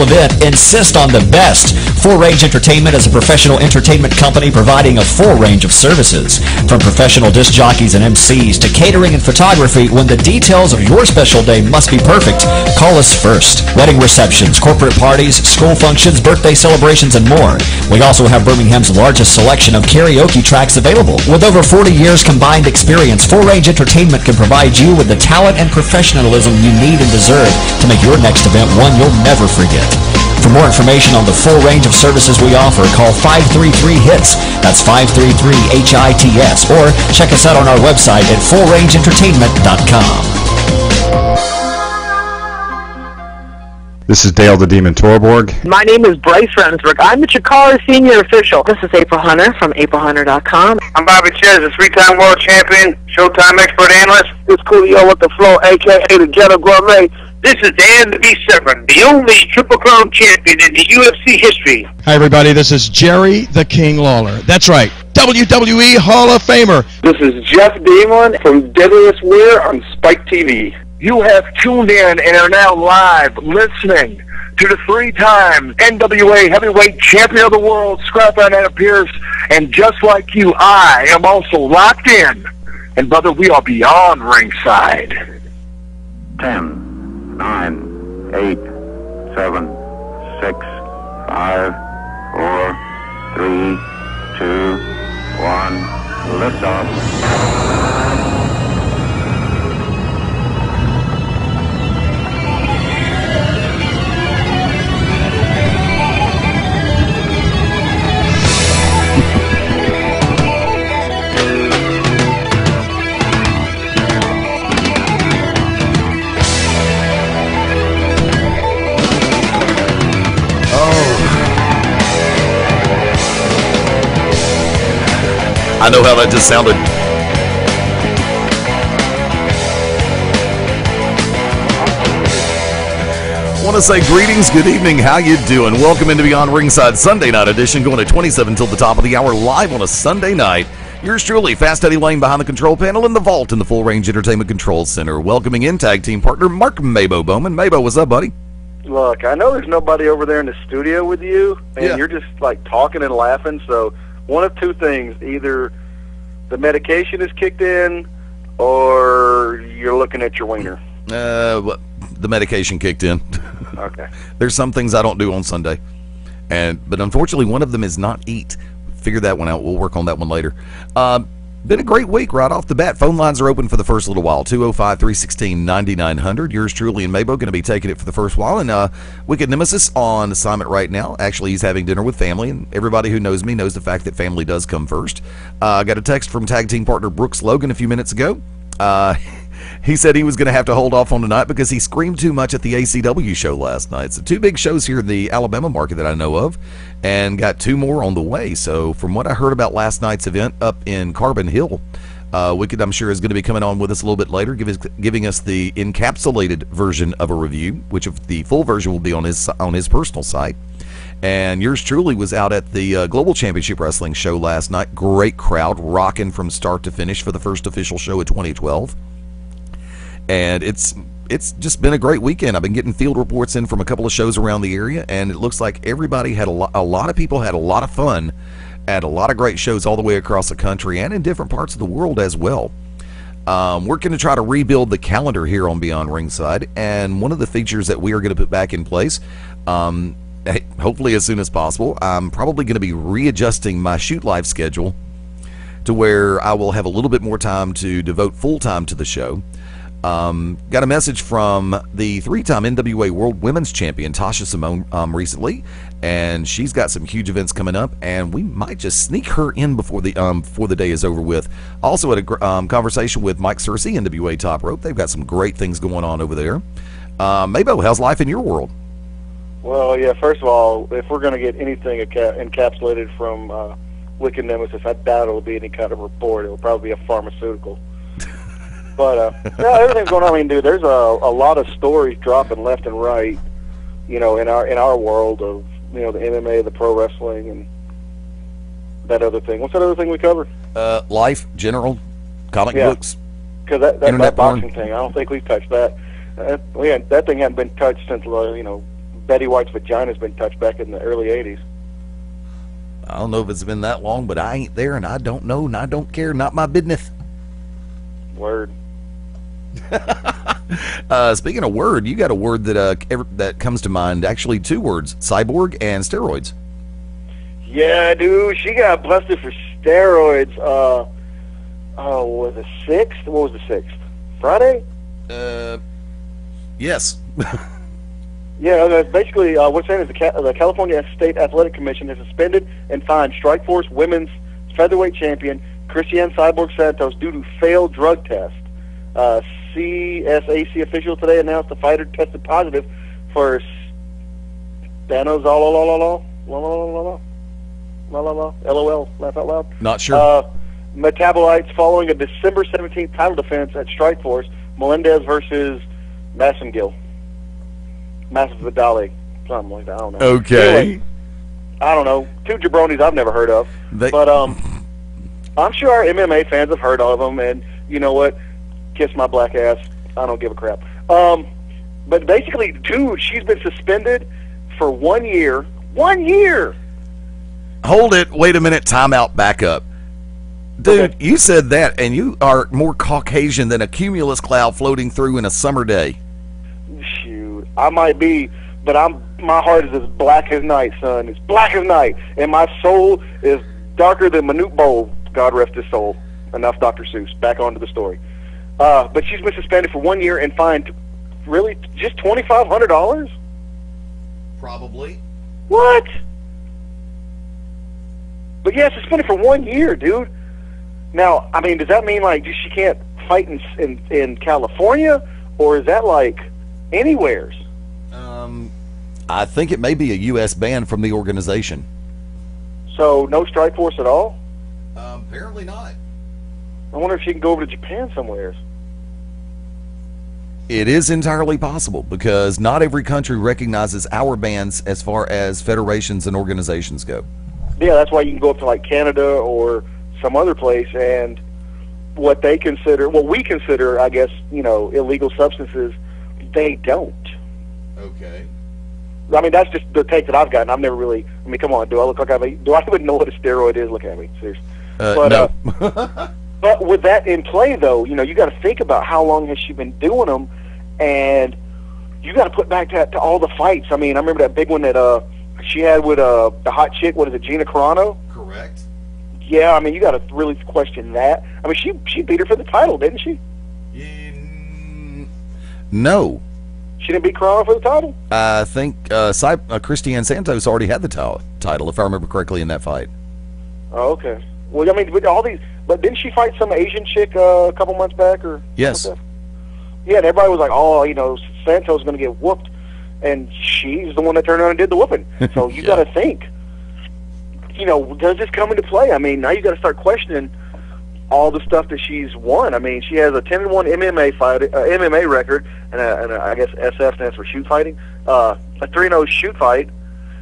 event, insist on the best. Full Range Entertainment is a professional entertainment company providing a full range of services. From professional disc jockeys and MCs to catering and photography, when the details of your special day must be perfect, call us first. Wedding receptions, corporate parties, school functions, birthday celebrations, and more. We also have Birmingham's largest selection of karaoke tracks available. With over 40 years combined experience, Full Range Entertainment can provide you with the talent and professionalism you need and deserve to make your next event one you'll never forget. For more information on the full range of services we offer, call 533-HITS. That's 533-HITS. Or check us out on our website at fullrangeentertainment.com. This is Dale the Demon Torborg. My name is Bryce Rensburg. I'm the Chikara Senior Official. This is April Hunter from aprilhunter.com. I'm Bobby Ches, a three-time world champion, Showtime expert analyst. It's Coolio with the Flow, a.k.a. the Ghetto Gourmet. This is Dan the B7, the only Triple Crown champion in the UFC history. Hi, everybody. This is Jerry the King Lawler. That's right, WWE Hall of Famer. This is Jeff Damon from Deadliest Wear on Spike TV. You have tuned in and are now live listening to the three-time NWA Heavyweight Champion of the World, Scrapper Anna Pierce, and just like you, I am also locked in. And brother, we are beyond ringside. 10, 9, 8, 7, 6, 5, 4, 3, 2, 1, lift off. I know how that just sounded. Want to say greetings, good evening, how you doing? Welcome into Beyond Ringside Sunday Night Edition, going at 27 till the top of the hour, live on a Sunday night. Yours truly, Fast Eddie Lane behind the control panel in the vault in the Full Range Entertainment Control Center. Welcoming in tag team partner Mark Mabo Bowman. Mabo, what's up, buddy? Look, I know there's nobody over there in the studio with you, and you're just like talking and laughing, so one of two things: either the medication is kicked in, or you're looking at your wiener. The medication kicked in. Okay. There's some things I don't do on Sunday, but unfortunately, one of them is not eat. Figure that one out. We'll work on that one later. Been a great week right off the bat. Phone lines are open for the first little while. 205-316-9900. Yours truly and Mabo going to be taking it for the first while. And Wicked Nemesis on assignment right now. Actually, he's having dinner with family. And everybody who knows me knows the fact that family does come first. I got a text from tag team partner Brooks Logan a few minutes ago. He said he was going to have to hold off on tonight because he screamed too much at the ACW show last night. So 2 big shows here in the Alabama market that I know of, and got 2 more on the way. So from what I heard about last night's event up in Carbon Hill, Wicked, I'm sure, is going to be coming on with us a little bit later, giving us the encapsulated version of a review, which the full version will be on his personal site. And yours truly was out at the Global Championship Wrestling show last night. Great crowd, rocking from start to finish for the first official show of 2012. And it's just been a great weekend. I've been getting field reports in from a couple of shows around the area, and it looks like everybody had a lot of people had a lot of fun at a lot of great shows all the way across the country and in different parts of the world as well. We're going to try to rebuild the calendar here on Beyond Ringside, and one of the features that we are going to put back in place, hopefully as soon as possible, I'm probably going to be readjusting my Shoot Live schedule to where I will have a little bit more time to devote full time to the show. Got a message from the 3-time NWA World Women's Champion Tasha Simone recently, and she's got some huge events coming up, and we might just sneak her in before the day is over with. Also had a conversation with Mike Searcy, NWA Top Rope. They've got some great things going on over there. Mabo, how's life in your world? Well, yeah, first of all, if we're going to get anything encapsulated from Wicked Nemesis, I doubt it'll be any kind of report. It'll probably be a pharmaceutical. But yeah, everything's going on. I mean, dude, there's a lot of stories dropping left and right, you know, in our world of, you know, the MMA, the pro wrestling, and that other thing. What's that other thing we covered? Life, general, comic books. Because that boxing thing, I don't think we've touched that. That thing hadn't been touched since, you know, Betty White's vagina's been touched back in the early 80s. I don't know if it's been that long, but I ain't there, and I don't know, and I don't care. Not my business. Word. Speaking of word, you got a word that that comes to mind. Actually, 2 words: cyborg and steroids. Yeah, dude, she got busted for steroids. Was it 6th? What was the 6th? Friday? Yes. Yeah, basically, what's saying is the California State Athletic Commission has suspended and fined Strikeforce women's featherweight champion Christiane Cyborg Santos due to failed drug test. CSAC official today announced the fighter tested positive for stanozolol, LOL, laugh out loud. Not sure. Metabolites following a December 17th title defense at Strikeforce, Melendez versus Massengill. Massive Vidali, something like that. I don't know. Okay. Anyway, I don't know. 2 jabronis I've never heard of. But I'm sure our MMA fans have heard of them, and you know what? Kiss my black ass. I don't give a crap. But basically, dude, she's been suspended for 1 year. 1 year! Hold it. Wait a minute. Time out. Back up. Dude, okay. You said that, and you are more Caucasian than a cumulus cloud floating through in a summer day. Shoot, I might be, but my heart is as black as night, son. It's black as night, and my soul is darker than Manute Bol. God rest his soul. Enough, Dr. Seuss. Back onto the story. But she's been suspended for 1 year and fined, really, just $2,500? Probably. What? But yeah, suspended for 1 year, dude. Now, I mean, does that mean like she can't fight in California, or is that like anywheres? I think it may be a U.S. ban from the organization. So no Strikeforce at all? Apparently not. I wonder if she can go over to Japan somewhere. It is entirely possible because not every country recognizes our bans as far as federations and organizations go. Yeah, that's why you can go up to like Canada or some other place, and what we consider, I guess, illegal substances, they don't. Okay. I mean, that's just the take that I've gotten. I've never really. I mean, come on, do I look like do I even know what a steroid is? Look at me, seriously. No. But with that in play, though, you got to think about how long has she been doing them, and you got to put back to all the fights. I mean, I remember that big one that she had with the hot chick. What is it, Gina Carano? Correct. Yeah, I mean, you got to really question that. I mean, she beat her for the title, didn't she? No. She didn't beat Carano for the title? I think Christiane Santos already had the title, if I remember correctly, in that fight. Oh, okay. Well, I mean, with all these, but didn't she fight some Asian chick a couple months back? Or yes. Yeah, and everybody was like, oh, Santos is going to get whooped, and she's the one that turned around and did the whooping. So you got to think, does this come into play? I mean, now you got to start questioning all the stuff that she's won. I mean, she has a 10-1 MMA record, and I guess SF stands for shoot fighting. A 3-0 shoot fight.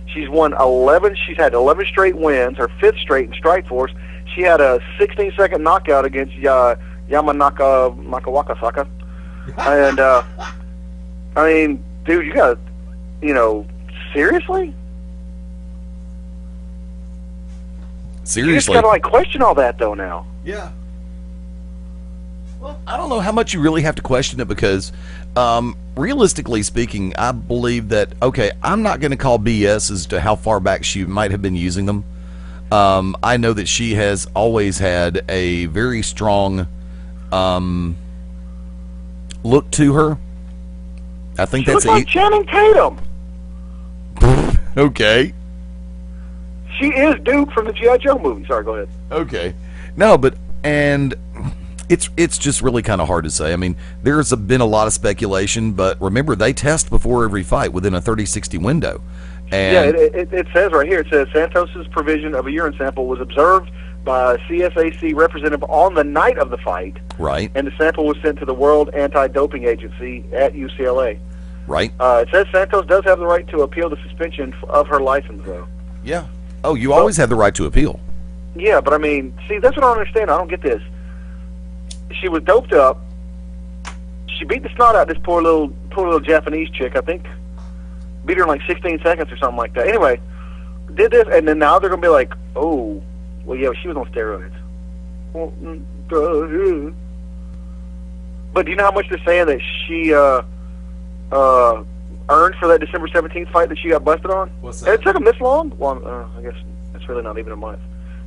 She's won 11. She's had 11 straight wins, her 5th straight in Strikeforce. She had a 16-second knockout against Yamanaka Wakasaka. And I mean, dude, you got seriously. You just gotta question all that though now. Yeah. Well, I don't know how much you really have to question it because, realistically speaking, I believe that, okay, I'm not going to call BS as to how far back she might have been using them. I know that she has always had a very strong look to her. I think she that's looks like Channing Tatum. Okay. She is Duke from the G.I. Joe movie. Sorry, go ahead. Okay. No, but it's just really kind of hard to say. I mean, there's been a lot of speculation, but remember, they test before every fight within a 30-60 window. And it says right here, it says Santos's provision of a urine sample was observed by a CSAC representative on the night of the fight. Right. And the sample was sent to the World Anti-Doping Agency at UCLA. Right. It says Santos does have the right to appeal the suspension of her license, though. Yeah. Oh, you always have the right to appeal. Yeah, but I mean, see, that's what I don't understand. I don't get this. She was doped up. She beat the snot out of this poor little Japanese chick, I think. beat her in like 16 seconds or something like that. Anyway, did this, and then now they're going to be like, oh, well, yeah, she was on steroids. Well, but do you know how much they're saying that she earned for that December 17th fight that she got busted on? What's that? It took them this long? Well, I guess it's really not even a month.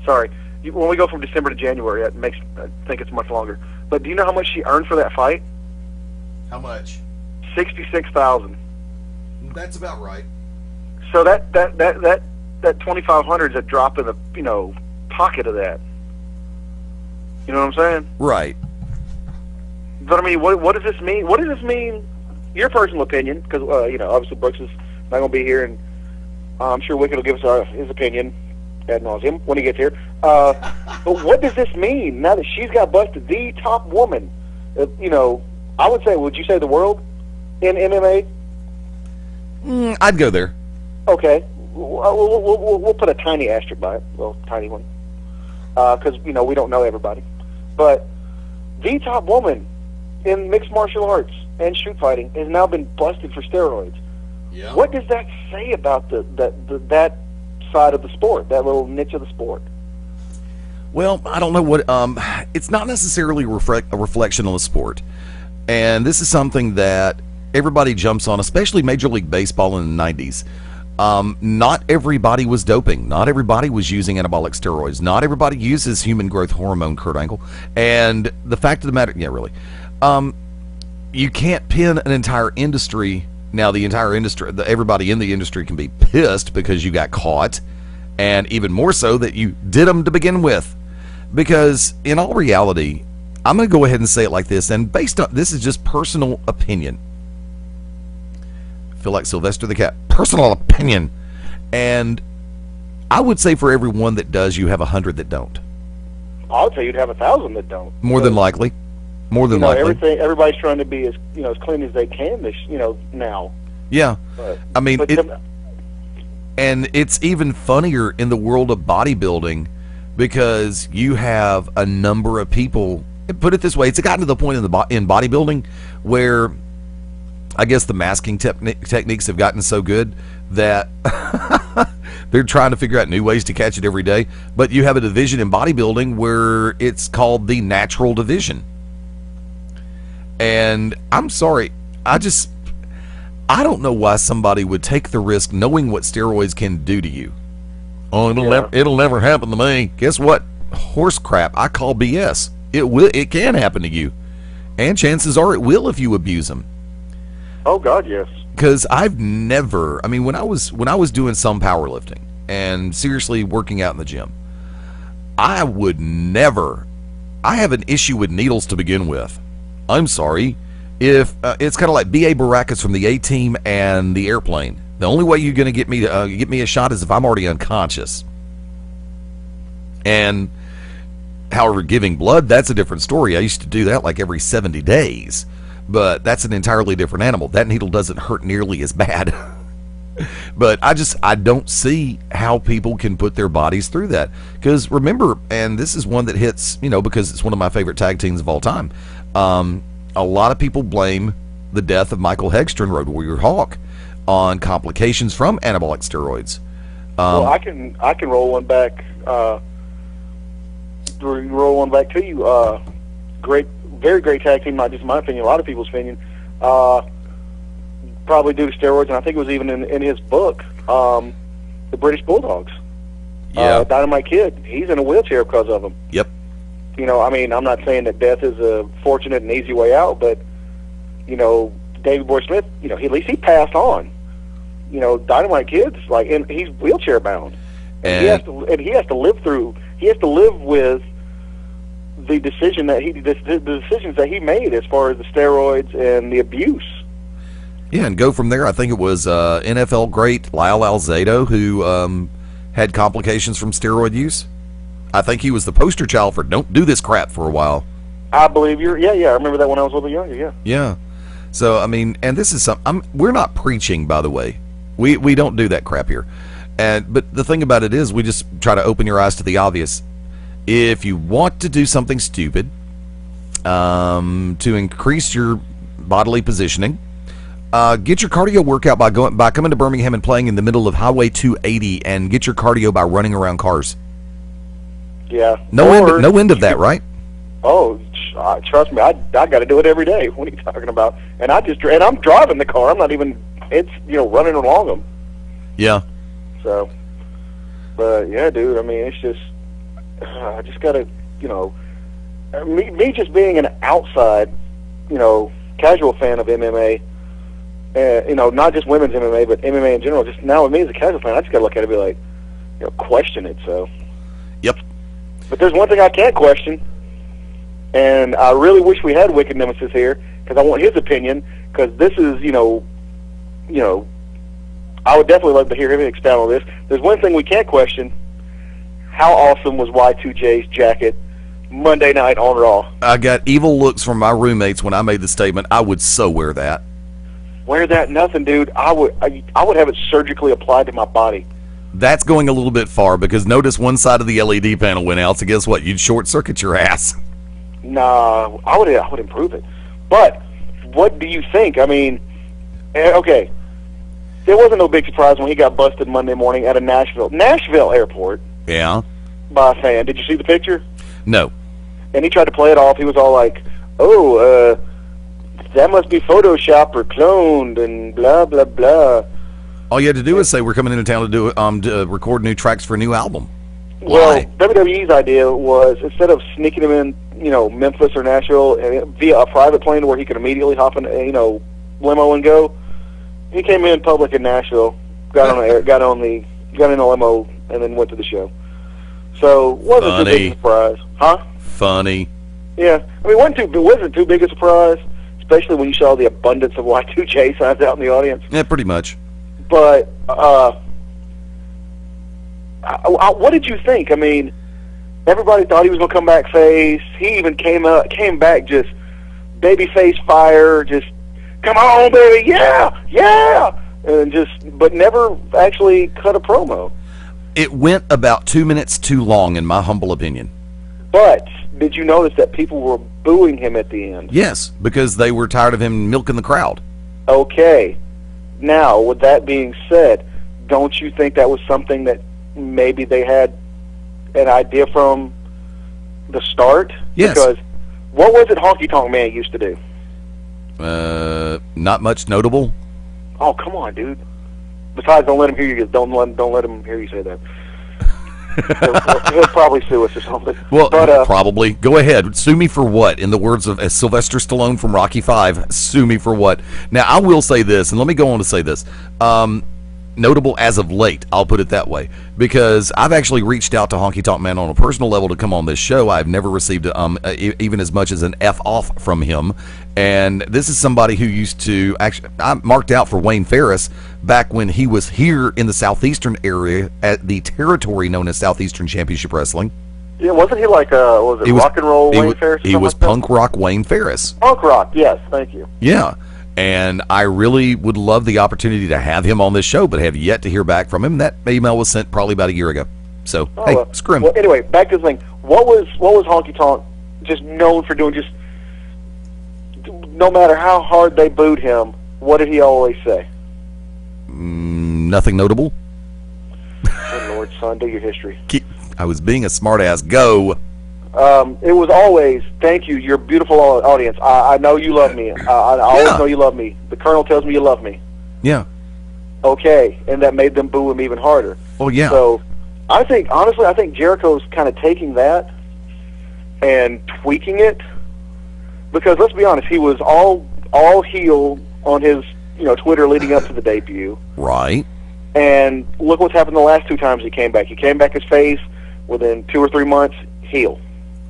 Sorry. When we go from December to January, I think it's much longer. But do you know how much she earned for that fight? How much? $66,000. That's about right. So that $2,500 is a drop in the pocket of that. You know what I'm saying? Right. But I mean, what does this mean? What does this mean? Your personal opinion, because obviously Brooks is not going to be here, and I'm sure Wicked will give us his opinion ad nauseum when he gets here. But what does this mean now that she's got busted, the top woman? I would say, would you say the world in MMA? I'd go there. Okay, we'll put a tiny asterisk by it, well, tiny one, because we don't know everybody. But the top woman in mixed martial arts and shoot fighting has now been busted for steroids. Yeah. What does that say about that side of the sport, that little niche of the sport? Well, I don't know what. It's not necessarily a reflection on the sport, and this is something that everybody jumps on, especially Major League Baseball in the 90s. Not everybody was doping. Not everybody was using anabolic steroids. Not everybody uses human growth hormone, Kurt Angle. And the fact of the matter, yeah, really, you can't pin an entire industry. Now, the entire industry, everybody in the industry can be pissed because you got caught, and even more so that you did them to begin with. Because in all reality, I'm going to go ahead and say it like this, and based on this is just personal opinion. I feel like Sylvester the Cat. Personal opinion. And I would say for every one that does, you have 100 that don't. I would say you'd have 1,000 that don't. More than likely. More than likely. Everybody's trying to be as as clean as they can now. Yeah. But, I mean, and it's even funnier in the world of bodybuilding because you have a number of people. Put it this way, it's gotten to the point in bodybuilding where I guess the masking techniques have gotten so good that they're trying to figure out new ways to catch it every day. But you have a division in bodybuilding where it's called the natural division. And I'm sorry, I don't know why somebody would take the risk knowing what steroids can do to you. Oh, it'll never happen to me. Guess what? Horse crap. I call BS. It can happen to you. And chances are it will if you abuse them. Oh God, yes. Because I've never, I mean, when I was doing some powerlifting and seriously working out in the gym, I would never, I have an issue with needles to begin with. I'm sorry. If it's kind of like B.A. Baracus from the A-Team and the airplane. The only way you're going to get me a shot is if I'm already unconscious. And however, giving blood, that's a different story. I used to do that like every 70 days. But that's an entirely different animal. That needle doesn't hurt nearly as bad. But I don't see how people can put their bodies through that. Because remember, and this is one that hits, because it's one of my favorite tag teams of all time. A lot of people blame the death of Michael Hegstrom, Road Warrior Hawk, on complications from anabolic steroids. Well, I can roll one back. Roll one back to you. Great, very great tag team. Not just in my opinion, a lot of people's opinion. Probably due to steroids, and I think it was even in his book, the British Bulldogs. Yeah. Dynamite Kid. He's in a wheelchair because of them. Yep. I mean, I'm not saying that death is a fortunate and easy way out, but David Boy Smith, at least he passed on. Dynamite Kid's and he's wheelchair bound, and he has to live with the decisions that he made as far as the steroids and the abuse. Yeah, and go from there. I think it was NFL great Lyle Alzado who had complications from steroid use. I think he was the poster child for don't do this crap for a while. I believe I remember that when I was a little younger, yeah. Yeah. So, I mean, and this is we're not preaching, by the way. We don't do that crap here. But the thing about it is we just try to open your eyes to the obvious. If you want to do something stupid to increase your bodily positioning, Get your cardio workout by coming to Birmingham and playing in the middle of Highway 280, and get your cardio by running around cars. Yeah. No end of that, right? Oh, trust me, I got to do it every day. What are you talking about? And I'm driving the car. I'm not even. It's running along them. Yeah. So, but yeah, dude. I mean, it's just I just gotta me just being an outside casual fan of MMA. Not just women's MMA, but MMA in general. Just now with me as a casual fan, I just gotta look at it and be like, question it. So. Yep. But there's one thing I can't question. And I really wish we had Wicked Nemesis here, because I want his opinion, because this is, I would definitely love to hear him expound on this. There's one thing we can't question. How awesome was Y2J's jacket Monday night on Raw? I got evil looks from my roommates when I made the statement. I would so wear that. Wear that nothing, dude. I would have it surgically applied to my body. That's going a little bit far, because notice one side of the LED panel went out, so guess what? You'd short-circuit your ass. Nah, I would improve it. But what do you think? I mean, okay, there wasn't no big surprise when he got busted Monday morning at a Nashville airport. Yeah. By a fan. Did you see the picture? No. And he tried to play it off. He was all like, "Oh, that must be photoshopped or cloned and blah blah blah." All you had to do is say we're coming into town to record new tracks for a new album. Well, WWE's idea was, instead of sneaking him in, Memphis or Nashville via a private plane where he could immediately hop in, limo and go, he came in public in Nashville, got in the limo, and then went to the show. So wasn't too big a surprise, huh? Funny. Yeah, I mean, it wasn't too big a surprise, especially when you saw the abundance of Y2J signs out in the audience. Yeah, pretty much. But what did you think? I mean, everybody thought he was going to come back face. He even came back just baby face fire, just come on, baby, yeah, and but never actually cut a promo. It went about 2 minutes too long, in my humble opinion. But did you notice that people were booing him at the end? Yes, because they were tired of him milking the crowd. Okay. Now, with that being said, don't you think that was something that maybe they had an idea from the start? Yes. Because what was it Honky Tonk Man used to do? Not much notable. Oh, come on, dude. Besides, don't let him hear you. Don't let him hear you say that. He'll probably sue us or something. Well, probably. Go ahead. Sue me for what? In the words of Sylvester Stallone from Rocky V, sue me for what? Now, I will say this, and let me go on to say this. Notable as of late, I'll put it that way, because I've actually reached out to Honky Tonk Man on a personal level to come on this show. I've never received even as much as an F off from him, and this is somebody who used to I marked out for Wayne Ferris back when he was here in the southeastern area at the territory known as Southeastern Championship Wrestling. Yeah, wasn't he like rock and roll Wayne Ferris? He was like that? punk rock Wayne Ferris. Punk rock, yes, thank you. Yeah. And I really would love the opportunity to have him on this show, but have yet to hear back from him. That email was sent probably about a year ago. So, hey, screw him. Well, anyway, back to the thing. What was Honky Tonk just known for doing? Just no matter how hard they booed him, what did he always say? Nothing notable. Good Lord, son, do your history. I was being a smartass. Go. It was always, thank you, you're a beautiful audience. I know you love me. I always know you love me. The Colonel tells me you love me. Yeah. Okay, and that made them boo him even harder. Oh, yeah. So, honestly, I think Jericho's kind of taking that and tweaking it, because let's be honest, he was all heel on his Twitter leading up to the debut. Right. And look what's happened the last two times he came back. He came back as face. Within 2 or 3 months, heel.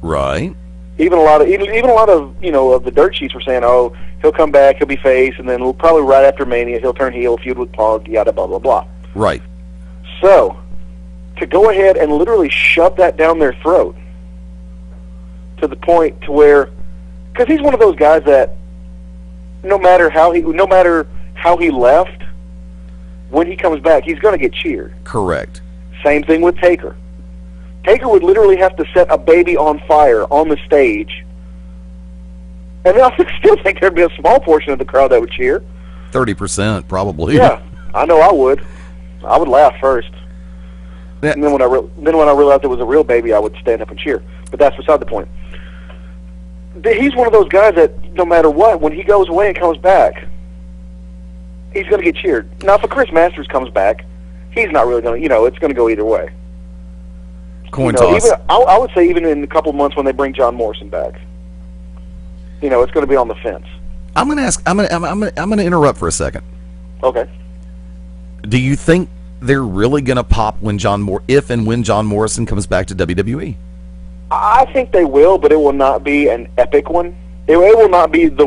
Right. Even a lot of of the dirt sheets were saying, oh, he'll come back, he'll be face, and then probably right after Mania he'll turn heel, feud with Punk, yada blah blah blah. Right. So, to go ahead and literally shove that down their throat to the point to where, because he's one of those guys that no matter how he left, when he comes back, he's going to get cheered. Correct. Same thing with Taker. Taker would literally have to set a baby on fire on the stage, and I still think there'd be a small portion of the crowd that would cheer. 30%, probably. Yeah, I know I would. I would laugh first. Yeah. And then when I realized it was a real baby, I would stand up and cheer. But that's beside the point. He's one of those guys that no matter what, when he goes away and comes back, he's going to get cheered. Now, if a Chris Masters comes back, he's not really going to, it's going to go either way. Coin toss. I would say even in a couple of months when they bring John Morrison back, it's going to be on the fence. I'm going to ask. I'm going to interrupt for a second. Okay. Do you think they're really going to pop if and when John Morrison comes back to WWE? I think they will, but it will not be an epic one. It will not be the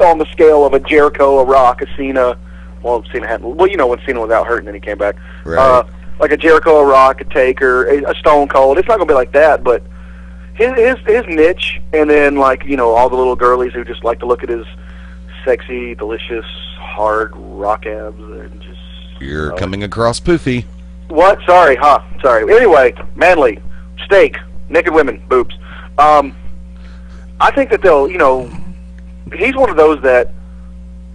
on the scale of a Jericho, a Rock, a Cena. Well, Cena had. Well, when Cena was out hurt and then he came back. Right. Like a Jericho, a Rock, a Taker, a Stone Cold. It's not going to be like that, but his niche, and then all the little girlies who just like to look at his sexy, delicious, hard rock abs and just. You're coming across poofy. What? Sorry, Sorry. Anyway, manly, steak, naked women, boobs. I think that they'll, he's one of those that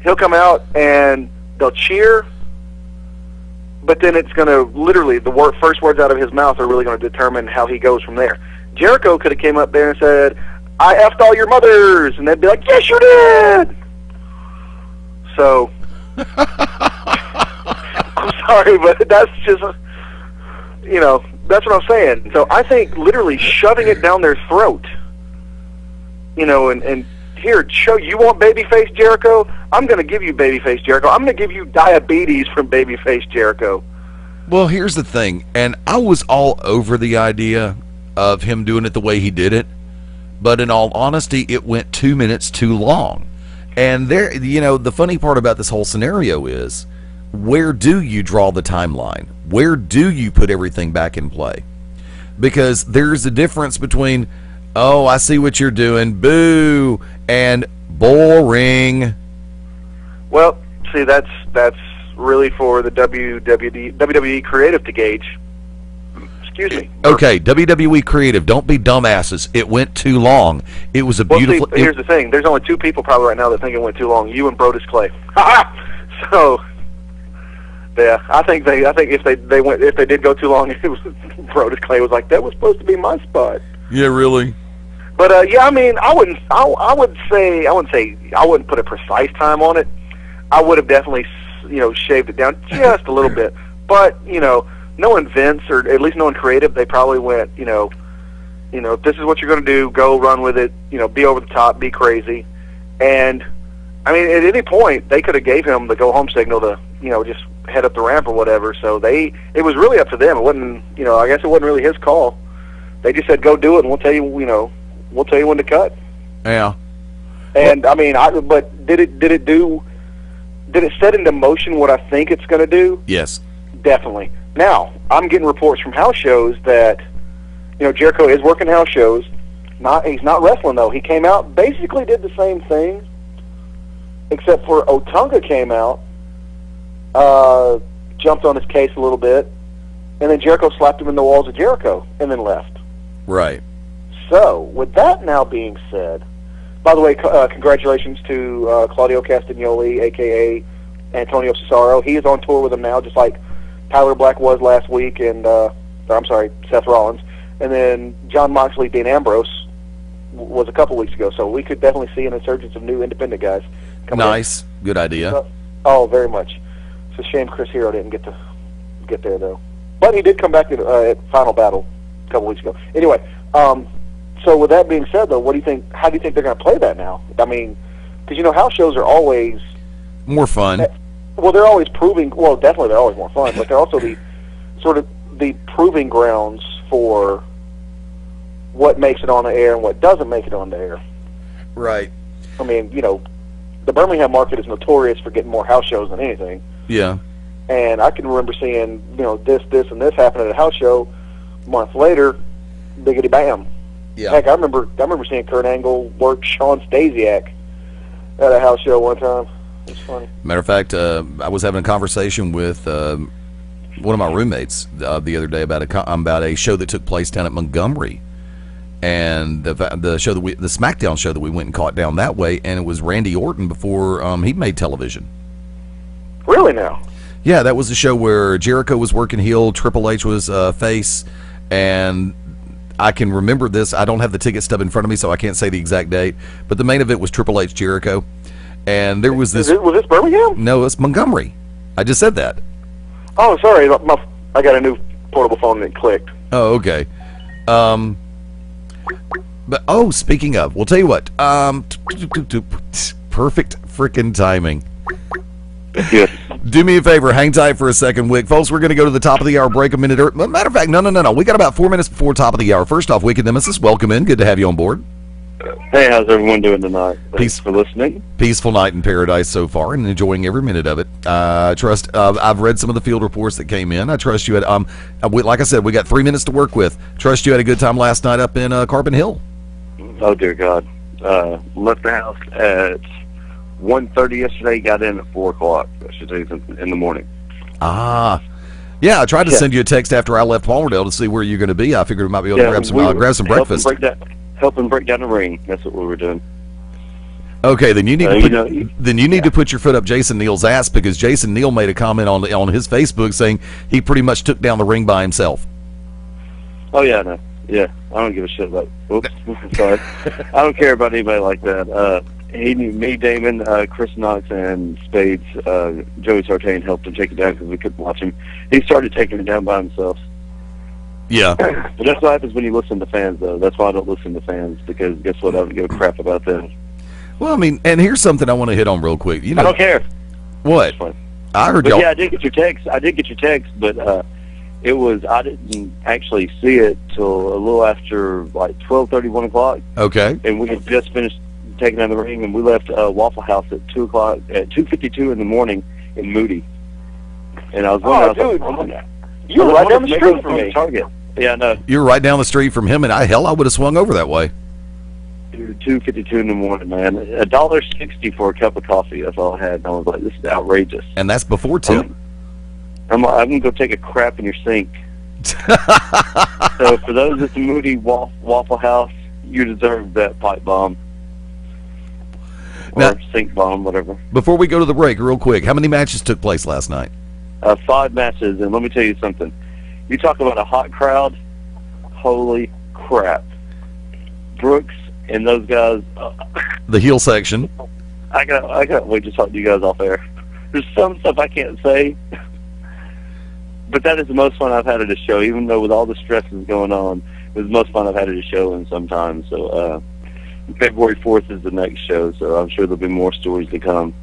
he'll come out and they'll cheer, but then it's going to literally, first words out of his mouth are really going to determine how he goes from there. Jericho could have came up there and said, "I effed all your mothers," and they'd be like, "Yes, you did." So, I'm sorry, but that's just, that's what I'm saying. So I think literally shoving it down their throat, and here, you want babyface Jericho? I'm going to give you babyface Jericho. I'm going to give you diabetes from babyface Jericho. Well, here's the thing, and I was all over the idea of him doing it the way he did it, but in all honesty, it went 2 minutes too long. And there, the funny part about this whole scenario is, where do you draw the timeline? Where do you put everything back in play? Because there's a difference between, oh, I see what you're doing, boo, and boring. Well, see, that's really for the WWE creative to gauge. Excuse me. Okay, WWE creative, don't be dumbasses. It went too long. It was a beautiful. See, here's the thing. There's only two people probably right now that think it went too long. You and Brodus Clay. So, yeah, I think if they did go too long, it was Brodus Clay was like, that was supposed to be my spot. Yeah, really. But yeah, I mean, I wouldn't put a precise time on it. I would have definitely, shaved it down just a little bit. But knowing Vince, or at least knowing creative, they probably went, if this is what you're going to do, go run with it. Be over the top, be crazy. And I mean, at any point they could have gave him the go home signal to, just head up the ramp or whatever. So it was really up to them. It wasn't, I guess it wasn't really his call. They just said, go do it, and we'll tell you, we'll tell you when to cut. Yeah. And I mean, but did it set into motion what I think it's going to do? Yes. Definitely. Now, I'm getting reports from house shows that, Jericho is working house shows. He's not wrestling, though. He came out, basically did the same thing, except for Otunga came out, jumped on his case a little bit, and then Jericho slapped him in the walls of Jericho, and then left. Right. So, with that now being said, by the way, congratulations to Claudio Castagnoli, a.k.a. Antonio Cesaro. He is on tour with them now, just like Tyler Black was last week, and Seth Rollins. And then John Moxley, Dean Ambrose was a couple weeks ago. So we could definitely see an insurgence of new independent guys coming Nice. In. Good idea. Oh, very much. It's a shame Chris Hero didn't get there, though. But he did come back at Final Battle a couple weeks ago. Anyway, so with that being said, though, what do you think? How do you think they're going to play that now? I mean, because house shows are always more fun. Well, they're always proving. Well, definitely they're always more fun, but they're also the proving grounds for what makes it on the air and what doesn't make it on the air. Right. I mean, the Birmingham market is notorious for getting more house shows than anything. Yeah. And I can remember seeing, this, and this happen at a house show. A month later, biggity bam. Yeah. Heck, I remember seeing Kurt Angle work Sean Stasiak at a house show one time. It's funny. Matter of fact, I was having a conversation with one of my roommates the other day about a show that took place down at Montgomery, and the show the SmackDown show that we went and caught down that way, and it was Randy Orton before he made television. Really now? Yeah, that was the show where Jericho was working heel, Triple H was face, and I can remember this. I don't have the ticket stub in front of me, so I can't say the exact date. But the main event was Triple H Jericho, and there was this. Was this Birmingham? No, it's Montgomery. I just said that. Oh, sorry. I got a new portable phone and it clicked. Oh, okay. But speaking of, we'll tell you what. Perfect freaking timing. Yes. Do me a favor, hang tight for a second, Wick. Folks, we're going to go to the top of the hour, break a minute. Matter of fact, no. We got about 4 minutes before top of the hour. First off, Wicked Nemesis, welcome in. Good to have you on board. Hey, how's everyone doing tonight? Thanks for listening. Peaceful night in paradise so far, and enjoying every minute of it. Trust. I've read some of the field reports that came in. I trust you had. Like I said, we got 3 minutes to work with. Trust you had a good time last night up in Carbon Hill. Oh dear God! Left the house at 1:30 yesterday. Got in at 4 o'clock. I should say in the morning. Yeah. I tried to send you a text after I left Palmerdale to see where you're going to be. I figured we might be able to grab some breakfast. Helping break down the ring. That's what we were doing. Okay, then you need to put your foot up Jason Neal's ass, because Jason Neal made a comment on his Facebook saying he pretty much took down the ring by himself. Oh yeah, no, yeah, I don't give a shit about. Oops, sorry, I don't care about anybody like that. Me, Damon, Chris Knox, and Spades, Joey Sartain helped him take it down because we couldn't watch him. He started taking it down by himself. Yeah. But that's what happens when you listen to fans, though. That's why I don't listen to fans, because guess what? I don't give a crap about them. Well, I mean, and here's something I want to hit on real quick. You know, I don't care. What? I heard y'all. Yeah, I did get your text. But it was, I didn't actually see it till a little after like 12:30, 1 o'clock. Okay. And we had just finished taking down the ring, and we left Waffle House at 2 o'clock, at 2:52 in the morning in Moody. And I was wondering, you were right down the street from me. Target. Yeah, no. You were right down the street from him, and I would have swung over that way. Dude, 2:52 in the morning, man. $1.60 for a cup of coffee. That's all I had. And I was like, this is outrageous. And that's before tip. I'm gonna go take a crap in your sink. So for those at the Moody Waffle House, you deserve that pipe bomb. Or sink bomb, whatever. Before we go to the break, real quick, how many matches took place last night? 5 matches, and let me tell you something. You talk about a hot crowd, holy crap. Brooks and those guys. The heel section. I can't wait to talk to you guys off air. There's some stuff I can't say, but that is the most fun I've had at a show, even though with all the stresses going on, it was the most fun I've had at a show in some time. So February 4th is the next show, so I'm sure there'll be more stories to come.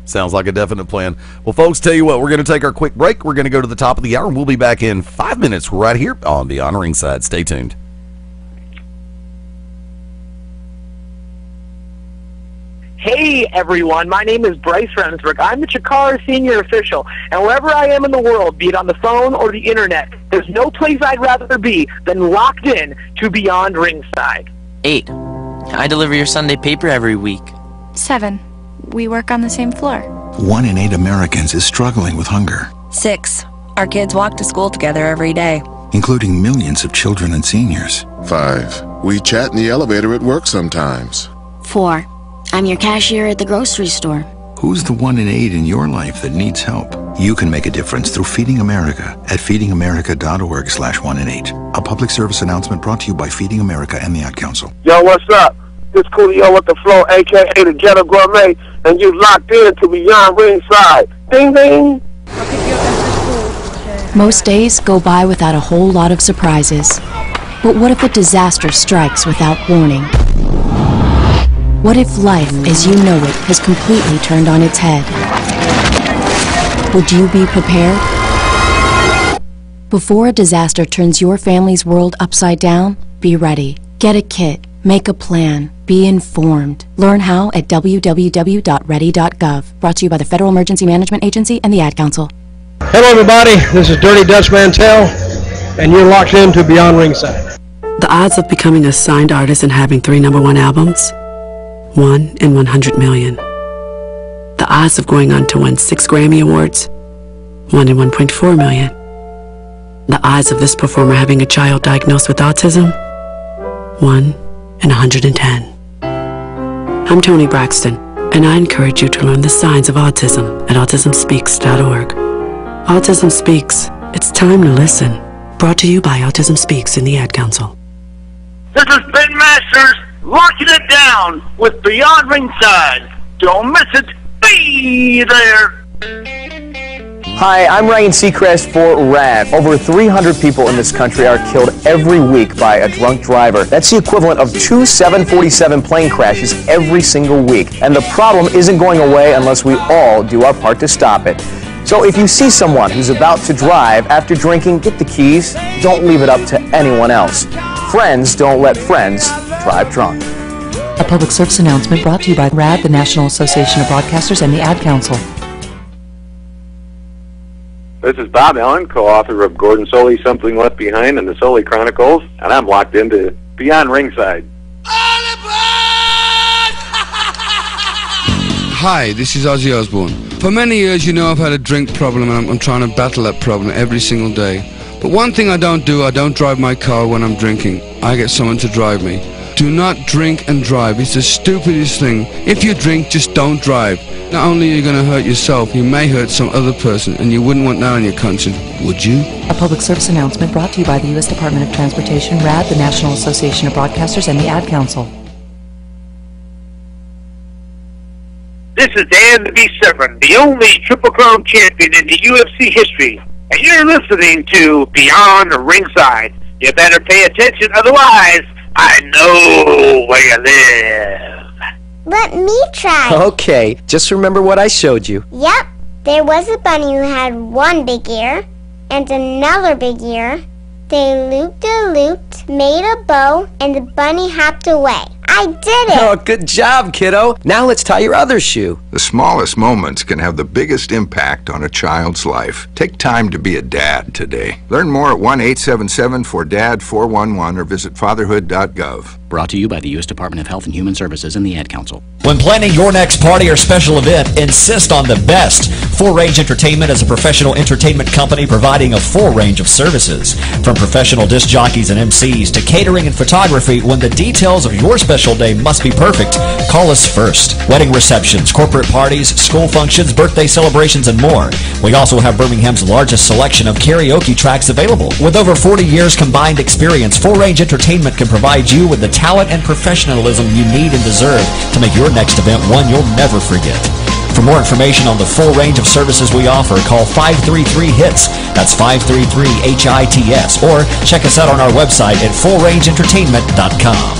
Sounds like a definite plan. Well, folks, tell you what, we're going to take our quick break. We're going to go to the top of the hour, and we'll be back in 5 minutes right here on Beyond Ringside. Stay tuned. Hey everyone, my name is Bryce Remsburg. I'm the Chikara Senior Official, and wherever I am in the world, be it on the phone or the internet, there's no place I'd rather be than locked in to Beyond Ringside. 8. I deliver your Sunday paper every week. 7. We work on the same floor. 1 in 8 Americans is struggling with hunger. 6. Our kids walk to school together every day, including millions of children and seniors. 5. We chat in the elevator at work sometimes. 4. I'm your cashier at the grocery store. Who's the 1 in 8 in your life that needs help? You can make a difference through Feeding America at feedingamerica.org/1 in 8. A public service announcement brought to you by Feeding America and the Ad Council. Yo, what's up? This Coolio with the Flow, a.k.a. the Ghetto Gourmet, and you locked in to Beyond Ringside. Ding, ding. Most days go by without a whole lot of surprises. But what if a disaster strikes without warning? What if life, as you know it, has completely turned on its head? Would you be prepared? Before a disaster turns your family's world upside down, be ready. Get a kit. Make a plan. Be informed. Learn how at www.ready.gov. Brought to you by the Federal Emergency Management Agency and the Ad Council. Hello everybody, this is Dirty Dutch Mantel, and you're locked into Beyond Ringside. The odds of becoming a signed artist and having 3 #1 albums? 1 in 100 million. The odds of going on to win 6 Grammy Awards? 1 in 1.4 million. The odds of this performer having a child diagnosed with autism? 1 in 110. I'm Toni Braxton, And I encourage you to learn the signs of autism at autismspeaks.org. Autism Speaks. It's time to listen. Brought to you by Autism Speaks and the Ad Council. This is Ben Masters locking it down with Beyond Ringside. Don't miss it. Be there. Hi, I'm Ryan Seacrest for RAD. Over 300 people in this country are killed every week by a drunk driver. That's the equivalent of 2 747 plane crashes every single week. And the problem isn't going away unless we all do our part to stop it. So if you see someone who's about to drive after drinking, get the keys. Don't leave it up to anyone else. Friends don't let friends drive drunk. A public service announcement brought to you by RAD, the National Association of Broadcasters, and the Ad Council. This is Bob Allen, co-author of Gordon Soley's Something Left Behind and the Soley Chronicles, and I'm locked into Beyond Ringside. Hi, this is Ozzy Osbourne. For many years, you know I've had a drink problem, and I'm trying to battle that problem every single day. But one thing I don't drive my car when I'm drinking. I get someone to drive me. Do not drink and drive. It's the stupidest thing. If you drink, just don't drive. Not only are you going to hurt yourself, you may hurt some other person, and you wouldn't want that on your conscience, would you? A public service announcement brought to you by the U.S. Department of Transportation, RAD, the National Association of Broadcasters, and the Ad Council. This is Dan the Beast Severn, the only Triple Crown champion in the UFC history, and you're listening to Beyond Ringside. You better pay attention, otherwise I know where you live. Let me try. Okay, just remember what I showed you. Yep, there was a bunny who had one big ear and another big ear. They looped-a-looped, made a bow, and the bunny hopped away. I did it! Oh, good job, kiddo. Now let's tie your other shoe. The smallest moments can have the biggest impact on a child's life. Take time to be a dad today. Learn more at 1-877-4DAD-411 or visit fatherhood.gov. Brought to you by the U.S. Department of Health and Human Services and the Ad Council. When planning your next party or special event, insist on the best. Full Range Entertainment is a professional entertainment company providing a full range of services. From professional disc jockeys and MCs to catering and photography, when the details of your special day must be perfect, call us first. Wedding receptions, corporate parties, school functions, birthday celebrations, and more. We also have Birmingham's largest selection of karaoke tracks available. With over 40 years combined experience, Full Range Entertainment can provide you with the talent and professionalism you need and deserve to make your next event one you'll never forget. For more information on the full range of services we offer, call 533-HITS. That's 533-HITS. Or check us out on our website at fullrangeentertainment.com.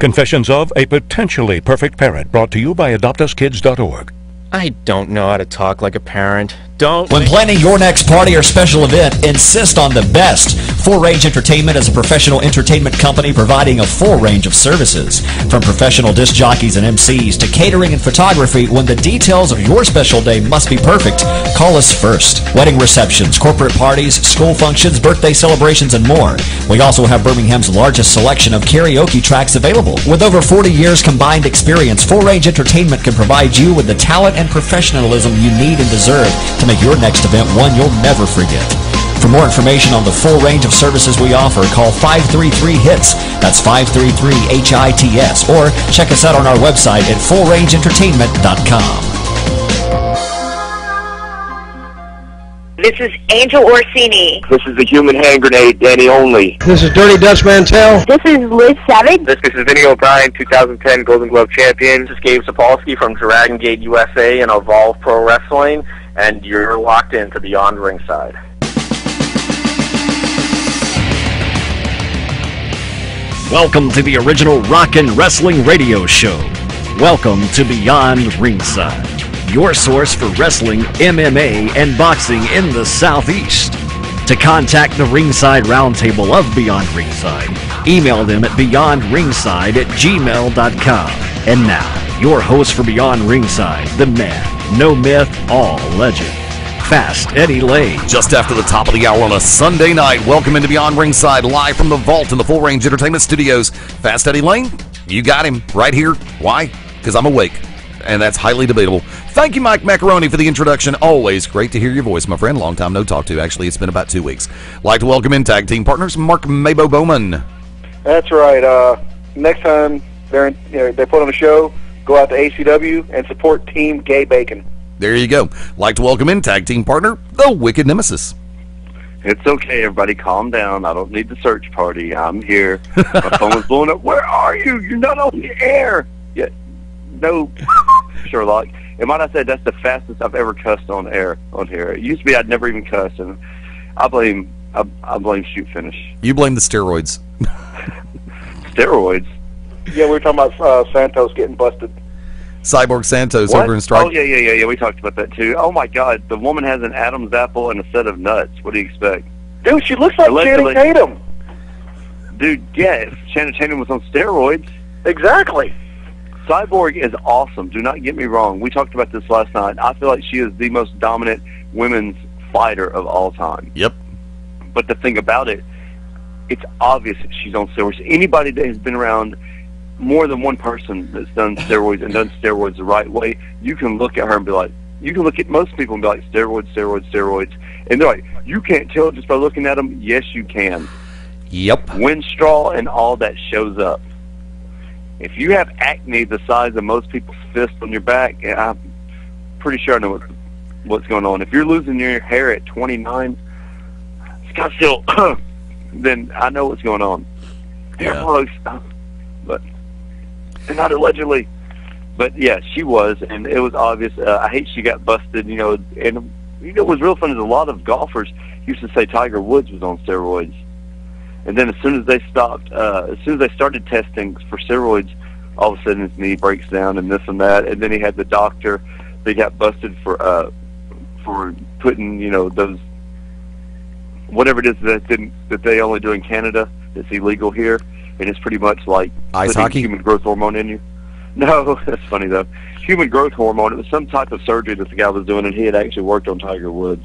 Confessions of a Potentially Perfect Parent, brought to you by AdoptUsKids.org. I don't know how to talk like a parent. When planning your next party or special event, insist on the best. Full Range Entertainment is a professional entertainment company providing a full range of services. From professional disc jockeys and MCs to catering and photography, when the details of your special day must be perfect, call us first. Wedding receptions, corporate parties, school functions, birthday celebrations, and more. We also have Birmingham's largest selection of karaoke tracks available. With over 40 years combined experience, Full Range Entertainment can provide you with the talent and professionalism you need and deserve to make your next event one you'll never forget. For more information on the full range of services we offer, call 533-HITS. That's 533-HITS. Or check us out on our website at fullrangeentertainment.com. This is Angel Orsini. This is the Human Hand Grenade, Danny Only. This is Dirty Dutch Mantel. This is Liz Savage. This is Vinny O'Brien, 2010 Golden Glove champion. This is Gabe Sapolsky from Dragon Gate USA and Evolve Pro Wrestling. And you're locked into Beyond Ringside. Welcome to the original Rockin' Wrestling Radio Show. Welcome to Beyond Ringside, your source for wrestling, MMA, and boxing in the Southeast. To contact the Ringside Roundtable of Beyond Ringside, email them at beyondringside@gmail.com. And now, your host for Beyond Ringside, the man, no myth, all legend, Fast Eddie Lane. Just after the top of the hour on a Sunday night, welcome into Beyond Ringside, live from the vault in the Full Range Entertainment Studios. Fast Eddie Lane, you got him right here. Why? because I'm awake, and that's highly debatable. Thank you, Mike Macaroni, for the introduction. Always great to hear your voice, my friend. Long time no talk to. Actually, it's been about 2 weeks. Like to welcome in tag team partners, Mark Mabo Bowman. That's right. Next time they put on a show, go out to ACW and support Team Gay Bacon. There you go. Like to welcome in tag team partner, the Wicked Nemesis. It's okay, everybody. Calm down. I don't need the search party. I'm here. My phone was blowing up. Where are you? You're not on the air. Yeah. No, Sherlock. And might I say, that's the fastest I've ever cussed on air on here. It used to be I'd never even cuss, and I blame Shoot Finish. You blame the steroids. Steroids? Yeah, we were talking about Santos getting busted. Cyborg Santos What? over in Strike. Oh, yeah. We talked about that, too. Oh, my God. The woman has an Adam's apple and a set of nuts. What do you expect? Dude, she looks like Channing Tatum. Dude, yeah, Channing Tatum was on steroids. Exactly. Cyborg is awesome. Do not get me wrong. We talked about this last night. I feel like she is the most dominant women's fighter of all time. Yep. But the thing about it, it's obvious that she's on steroids. Anybody that has been around more than one person that's done steroids and done steroids the right way, you can look at her and be like, you can look at most people and be like, steroids. And they're like, you can't tell just by looking at them. Yes, you can. Yep. Wind straw and all that shows up. If you have acne the size of most people's fist on your back, I'm pretty sure I know what's going on. If you're losing your hair at 29, Scottsdale, then I know what's going on. Hair follows, but not allegedly. But yeah, she was, and it was obvious. I hate she got busted. And what was real fun is a lot of golfers used to say Tiger Woods was on steroids. And then as soon as they started testing for steroids, all of a sudden his knee breaks down and this and that. And then he had the doctor. They got busted for putting those whatever it is that they only do in Canada that's illegal here, and it's pretty much like ice hockey, human growth hormone in you. No, that's funny though. Human growth hormone. It was some type of surgery that the guy was doing, and he had actually worked on Tiger Woods,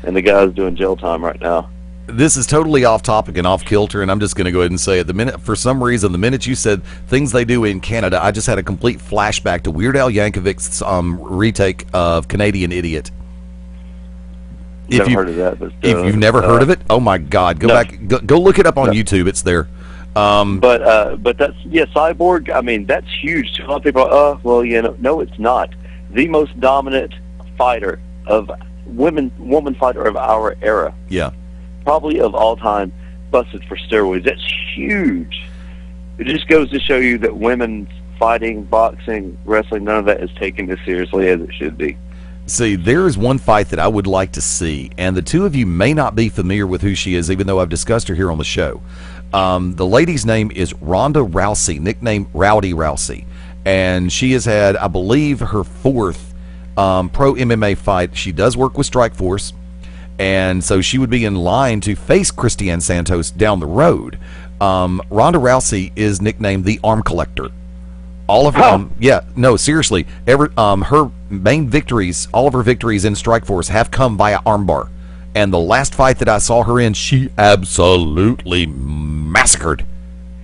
and the guy's doing jail time right now. This is totally off topic and off kilter, and I'm just going to go ahead and say it. For some reason, the minute you said things they do in Canada, I just had a complete flashback to Weird Al Yankovic's retake of Canadian Idiot. Never heard of that. But, if you've never heard of it, oh my God, go back, go look it up on YouTube. It's there. But that's Cyborg. I mean, that's huge. A lot of people are, no, it's not. The most dominant fighter of woman fighter of our era. Yeah. Probably of all time, busted for steroids. That's huge. It just goes to show you that women's fighting, boxing, wrestling, none of that is taken as seriously as it should be. See, there is one fight that I would like to see, and the two of you may not be familiar with who she is, even though I've discussed her here on the show. The lady's name is Ronda Rousey, nicknamed Rowdy Rousey, and she has had, I believe, her fourth pro MMA fight. She does work with Strikeforce, and so she would be in line to face Christiane Santos down the road. Ronda Rousey is nicknamed the Arm Collector. All of her, seriously, her main victories, all of her victories in Strikeforce have come via armbar. And the last fight that I saw her in, she absolutely massacred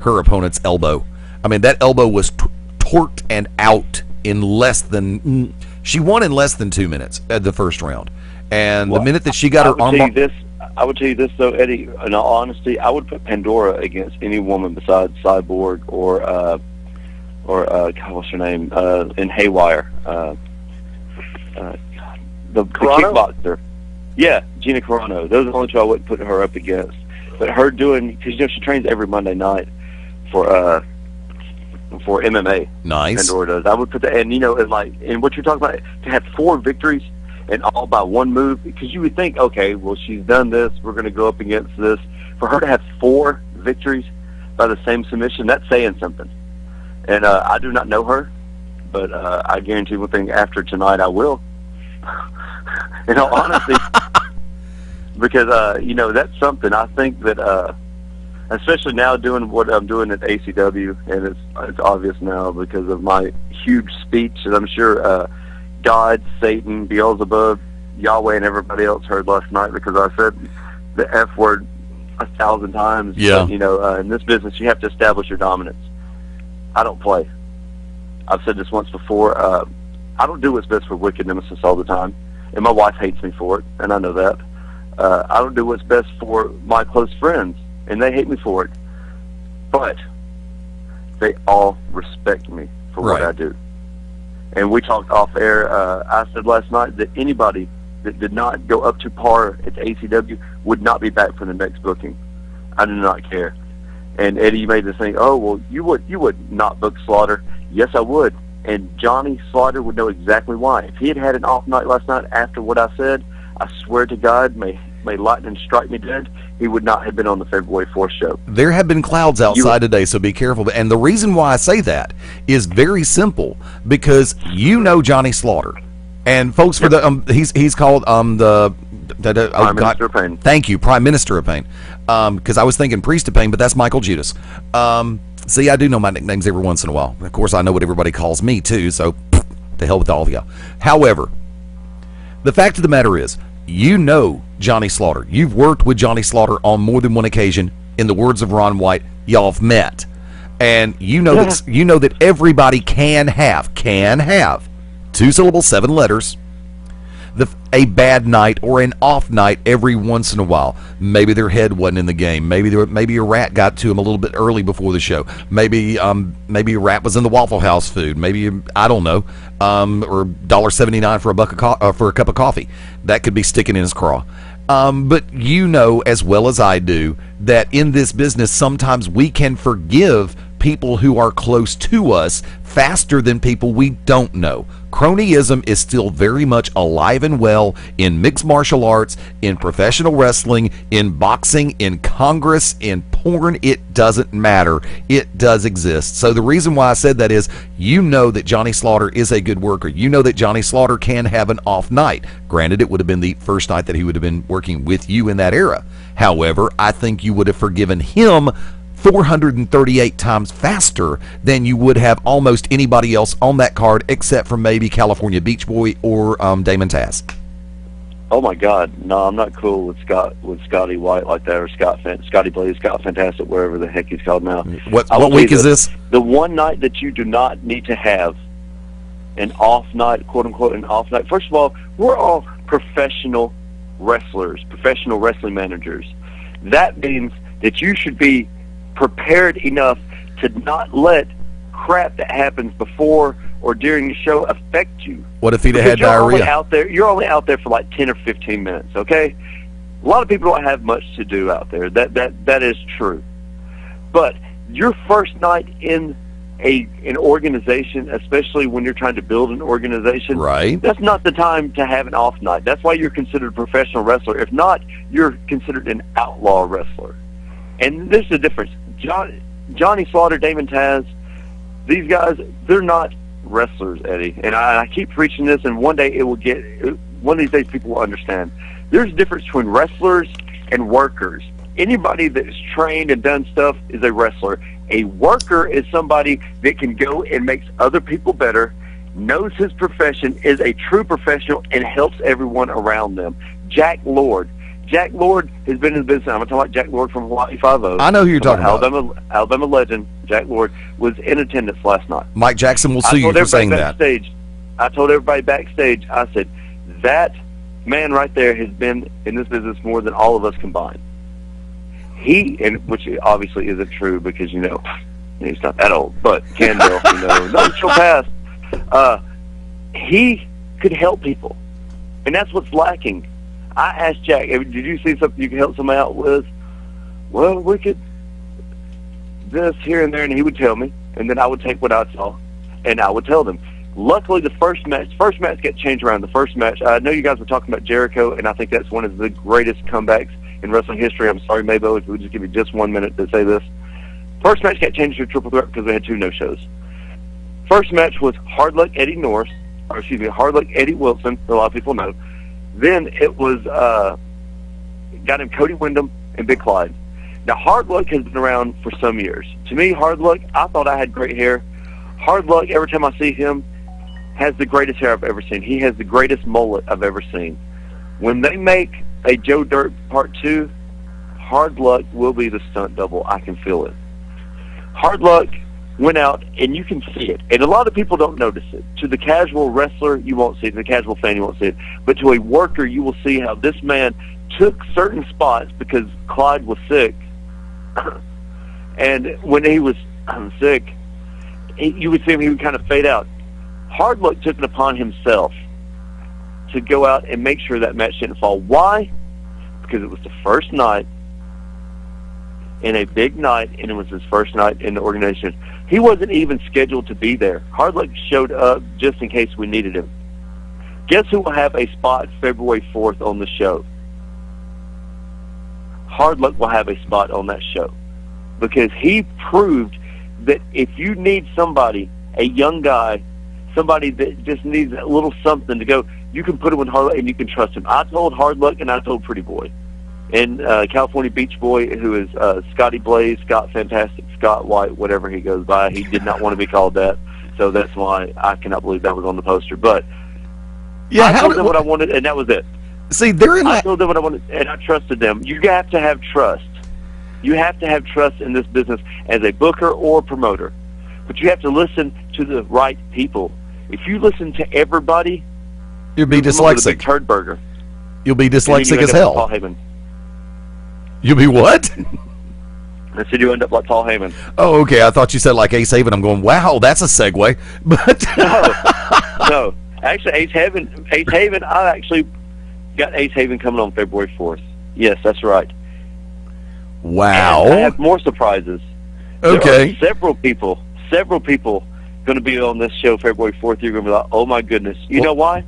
her opponent's elbow. I mean, that elbow was torqued and out in she won in less than 2 minutes at the first round. And the minute that she got her armbar... I would tell you this, though, Eddie, in all honesty, I would put Pandora against any woman besides Cyborg or what's her name, in Haywire. The kickboxer. Yeah, Gina Carano. Those are the only two I wouldn't put her up against. But her doing, because she trains every Monday night for MMA. Nice. Pandora does. I would put that, and what you're talking about, to have 4 victories and all by one move, because you would think, okay, well, she's done this, we're going to go up against this. For her to have 4 victories by the same submission, that's saying something. And I do not know her, but I guarantee one thing, after tonight I will. In all honesty, because that's something. I think that especially now doing what I'm doing at ACW, and it's obvious now because of my huge speech that I'm sure God, Satan, Beelzebub, Yahweh, and everybody else heard last night, because I said the F word 1,000 times. Yeah. But, in this business you have to establish your dominance. I don't play. I've said this once before. I don't do what's best for Wicked Nemesis all the time, and my wife hates me for it, and I know that. I don't do what's best for my close friends, and they hate me for it. But they all respect me for what I do. And we talked off air. I said last night that anybody that did not go up to par at the ACW would not be back for the next booking. I do not care. And Eddie made this thing, oh, well, you would not book Slaughter. Yes, I would. And Johnny Slaughter would know exactly why. If he had had an off night last night after what I said, I swear to God, may lightning strike me dead, he would not have been on the February 4th show. There have been clouds outside today, so be careful. And the reason why I say that is very simple, because you know Johnny Slaughter. And folks, for the he's called the Prime Minister of Pain. Thank you, Prime Minister of Pain. Because I was thinking Priest of Pain, but that's Michael Judas. See, I do know my nicknames every once in a while. Of course, I know what everybody calls me too. So, to hell with all of y'all. However, the fact of the matter is, you know Johnny Slaughter. You've worked with Johnny Slaughter on more than one occasion. In the words of Ron White, y'all have met, and you know that everybody can have 2 syllables, 7 letters, a bad night or an off night every once in a while. Maybe their head wasn't in the game. Maybe a rat got to them a little bit early before the show. Maybe a rat was in the Waffle House food. Maybe, I don't know, or $1.79 for a cup of coffee. That could be sticking in his craw. But you know as well as I do that in this business sometimes we can forgive people who are close to us faster than people we don't know. Cronyism is still very much alive and well in mixed martial arts, in professional wrestling, in boxing, in Congress, in porn. It doesn't matter. It does exist. So the reason why I said that is, you know that Johnny Slaughter is a good worker. You know that Johnny Slaughter can have an off night. Granted, it would have been the first night that he would have been working with you in that era. However, I think you would have forgiven him 438 times faster than you would have almost anybody else on that card, except for maybe California Beach Boy or Damon Taz. Oh my God, no, I'm not cool with Scotty White like that, or Scotty Blaze, Scott Fantastic, wherever the heck he's called now. What week is this? The one night that you do not need to have an off night, quote unquote, an off night. First of all, we're all professional wrestlers, professional wrestling managers. That means that you should be prepared enough to not let crap that happens before or during the show affect you. What if he'd have had diarrhea? You're only out there for like 10 or 15 minutes, okay? A lot of people don't have much to do out there. That is true. But your first night in an organization, especially when you're trying to build an organization, right, that's not the time to have an off night. That's why you're considered a professional wrestler. If not, you're considered an outlaw wrestler. And this is the difference. Johnny Slaughter, Damon Taz, these guys, they're not wrestlers, Eddie. And I keep preaching this, and one day one of these days people will understand. There's a difference between wrestlers and workers. Anybody that's trained and done stuff is a wrestler. A worker is somebody that can go and makes other people better, knows his profession, is a true professional, and helps everyone around them. Jack Lord has been in the business. I'm going to talk about Jack Lord from Hawaii Five-0. I know who you're talking about. Alabama legend, Jack Lord, was in attendance last night. Mike Jackson will sue you for saying that. I told everybody backstage, I said, that man right there has been in this business more than all of us combined. Which obviously isn't true because, he's not that old, but Canville, no she'll pass. He could help people, and that's what's lacking. I asked Jack, did you see something you could help somebody out with? Well, we could this here and there, and he would tell me, and then I would take what I saw, and I would tell them. Luckily, the first match got changed around. The first match, I know you guys were talking about Jericho, and I think that's one of the greatest comebacks in wrestling history. I'm sorry, Mabo, if you would just give me just 1 minute to say this. First match got changed to a triple threat because we had 2 no-shows. First match was Hard Luck Eddie Wilson, a lot of people know. Then it was got him Cody Windham and Big Clyde. Now, Hard Luck has been around for some years. To me, Hard Luck, I thought I had great hair. Hard Luck, every time I see him, has the greatest hair I've ever seen. He has the greatest mullet I've ever seen. When they make a Joe Dirt Part 2, Hard Luck will be the stunt double. I can feel it. Hard Luck went out, and you can see it. And a lot of people don't notice it. To the casual wrestler, you won't see it. To the casual fan, you won't see it. But to a worker, you will see how this man took certain spots because Clyde was sick. And when he was sick, you would see him, he would kind of fade out. Hard Luck took it upon himself to go out and make sure that match didn't fall. Why? Because it was the first night in a big night, and it was his first night in the organization. He wasn't even scheduled to be there. Hard Luck showed up just in case we needed him. Guess who will have a spot February 4th on the show? Hard Luck will have a spot on that show because he proved that if you need somebody, a young guy, somebody that just needs a little something to go, you can put him with Hard Luck and you can trust him. I told Hard Luck and I told Pretty Boy. And California Beach Boy, who is Scotty Blaze, Scott Fantastic, Scott White, whatever he goes by, he did not want to be called that. So that's why I cannot believe that was on the poster. But yeah, I told them what I wanted, and that was it. See, they're in I told them what I wanted, and I trusted them. You have to have trust. You have to have trust in this business as a booker or promoter. But you have to listen to the right people. If you listen to everybody, you'll be dyslexic. Turd burger. You'll be dyslexic as hell. hell. You'll be what? I said you end up like Paul Heyman. Oh, okay. I thought you said like Ace Haven. I'm going, wow, that's a segue. But no. Actually, Ace Haven, I actually got Ace Haven coming on February 4th. Yes, that's right. Wow. And I have more surprises. Okay. There are several people going to be on this show February 4th. You're going to be like, oh my goodness. You know why?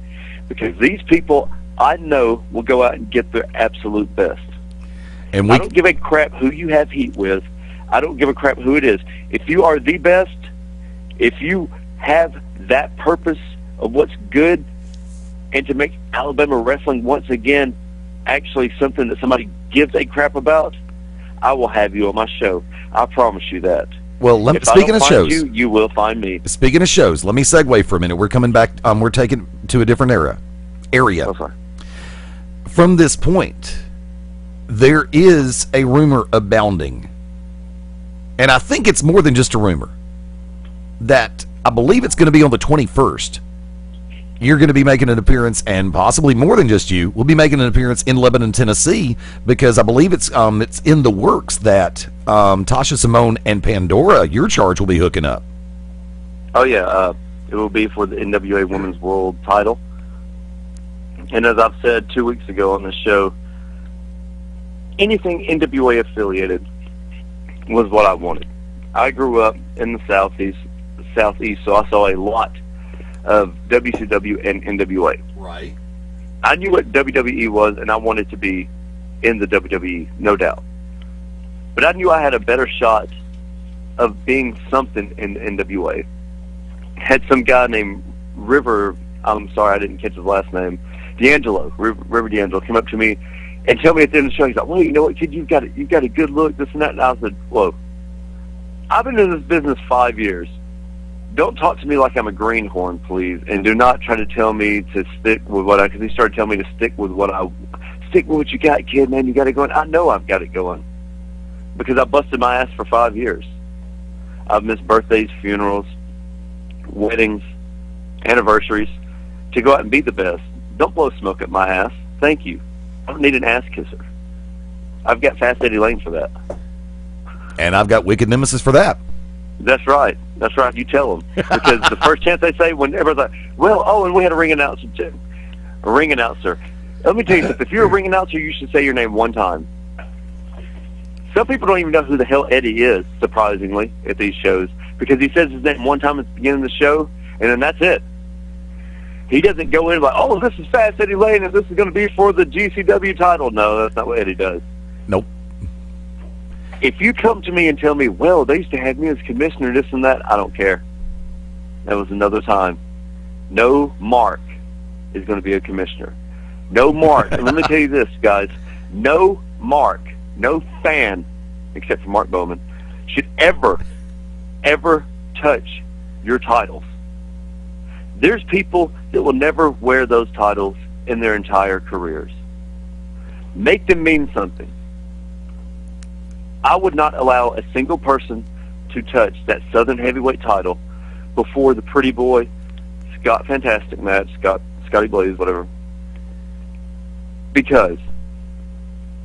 Because these people I know will go out and get their absolute best. And I don't give a crap who you have heat with. I don't give a crap who it is. If you are the best, if you have that purpose of what's good and to make Alabama wrestling once again actually something that somebody gives a crap about, I will have you on my show. I promise you that. Well, speaking of shows, you will find me. Speaking of shows, let me segue for a minute. We're coming back. We're taking to a different area. Okay. From this point, there is a rumor abounding, and I think it's more than just a rumor, that I believe it's going to be on the 21st. You're going to be making an appearance, and possibly more than just you, will be making an appearance in Lebanon, Tennessee, because I believe it's in the works that Tasha Simone and Pandora, your charge, will be hooking up. Oh, yeah. It will be for the NWA Women's World title. And as I've said 2 weeks ago on the show, anything NWA affiliated was what I wanted. I grew up in the Southeast, so I saw a lot of WCW and NWA. Right. I knew what WWE was, and I wanted to be in the WWE, no doubt. But I knew I had a better shot of being something in NWA. Had some guy named River, I'm sorry I didn't catch his last name, D'Angelo, River D'Angelo, came up to me and tell me at the end of the show, he's like, well, you know what, kid, you've got a good look, this and that. And I said, whoa, I've been in this business 5 years. Don't talk to me like I'm a greenhorn, please, and do not try to tell me to stick with what because he started telling me to stick with what you got, kid, man, you got it going. I know I've got it going because I busted my ass for 5 years. I've missed birthdays, funerals, weddings, anniversaries to go out and be the best. Don't blow smoke at my ass. Thank you. I don't need an ass kisser. I've got Fast Eddie Lane for that. And I've got Wicked Nemesis for that. That's right. That's right. You tell them. Because the first chance they say, when everybody's like, well, oh, and we had a ring announcer too. A ring announcer. Let me tell you something. If you're a ring announcer, you should say your name one time. Some people don't even know who the hell Eddie is, surprisingly, at these shows. Because he says his name one time at the beginning of the show, and then that's it. He doesn't go in like, oh, this is Fast Eddie Lane, and this is going to be for the GCW title. No, that's not what Eddie does. Nope. If you come to me and tell me, well, they used to have me as commissioner, this and that, I don't care. That was another time. No Mark is going to be a commissioner. No Mark. And let me tell you this, guys. No Mark, no fan, except for Mark Bowman, should ever touch your titles. There's people that will never wear those titles in their entire careers. Make them mean something. I would not allow a single person to touch that Southern Heavyweight title before the Pretty Boy, Fantastic match, Scotty Blaze, whatever. Because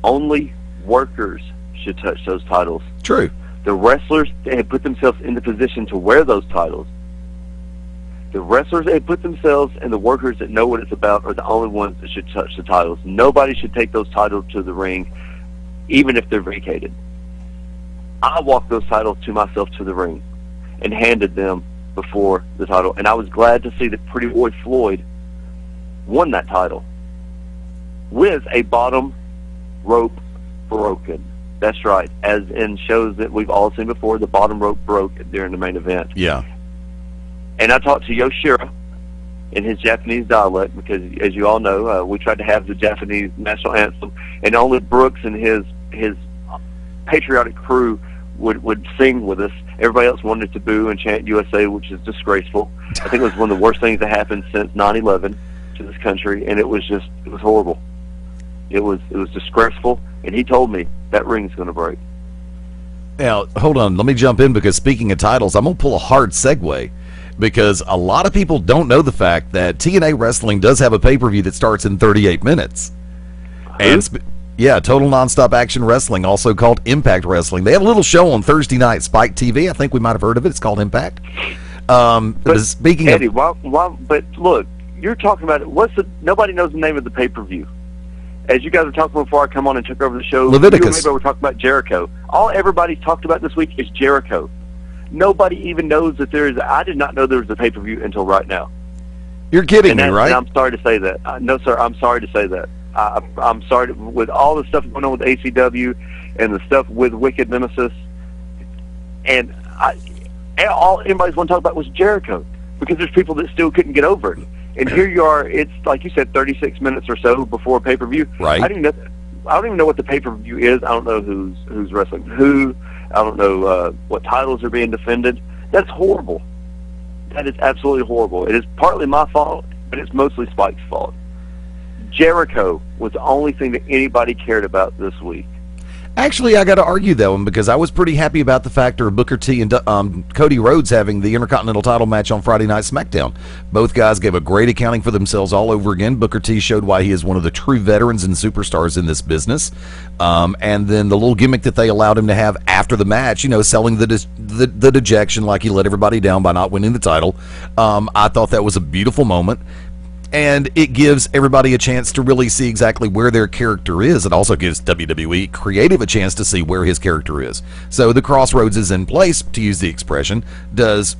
only workers should touch those titles. True. The wrestlers that had put themselves in the position to wear those titles, the wrestlers that had put themselves and the workers that know what it's about are the only ones that should touch the titles. Nobody should take those titles to the ring, even if they're vacated. I walked those titles to myself to the ring and handed them before the title. And I was glad to see that Pretty Boy Floyd won that title with a bottom rope broken. That's right. As in shows that we've all seen before, the bottom rope broke during the main event. Yeah. And I talked to Yoshiro in his Japanese dialect because, as you all know, we tried to have the Japanese national anthem, and only Brooks and his patriotic crew would sing with us. Everybody else wanted to boo and chant USA, which is disgraceful. I think it was one of the worst things that happened since 9/11 to this country, and it was horrible. It was disgraceful, and he told me that ring's going to break. Now, hold on. Let me jump in because speaking of titles, I'm going to pull a hard segue because a lot of people don't know the fact that TNA Wrestling does have a pay-per-view that starts in 38 minutes. And yeah, Total Nonstop Action Wrestling, also called Impact Wrestling. They have a little show on Thursday night, Spike TV. I think we might have heard of it. It's called Impact. But speaking Eddie, of... why, but look, you're talking about it. Nobody knows the name of the pay-per-view. As you guys were talking before I come on and took over the show, Leviticus. You and maybe we're talking about Jericho. All everybody's talked about this week is Jericho. Nobody even knows that there is. I did not know there was a pay-per-view until right now. You're kidding me, right? And I'm sorry to say that. No, sir, I'm sorry to say that. I'm sorry with all the stuff going on with ACW and the stuff with Wicked Nemesis, and all anybody's want to talk about was Jericho because there's people that still couldn't get over it. And here you are. It's like you said, 36 minutes or so before pay-per-view. Right. I don't even know what the pay-per-view is. I don't know who's wrestling who. I don't know what titles are being defended. That's horrible. That is absolutely horrible. It is partly my fault, but it's mostly Spike's fault. Jericho was the only thing that anybody cared about this week. Actually, I got to argue that one because I was pretty happy about the factor of Booker T and Cody Rhodes having the Intercontinental title match on Friday Night SmackDown. Both guys gave a great accounting for themselves all over again. Booker T showed why he is one of the true veterans and superstars in this business. And then the little gimmick that they allowed him to have after the match, selling the dejection like he let everybody down by not winning the title. I thought that was a beautiful moment. And it gives everybody a chance to really see exactly where their character is. It also gives WWE Creative a chance to see where his character is. So the crossroads is in place, to use the expression. Does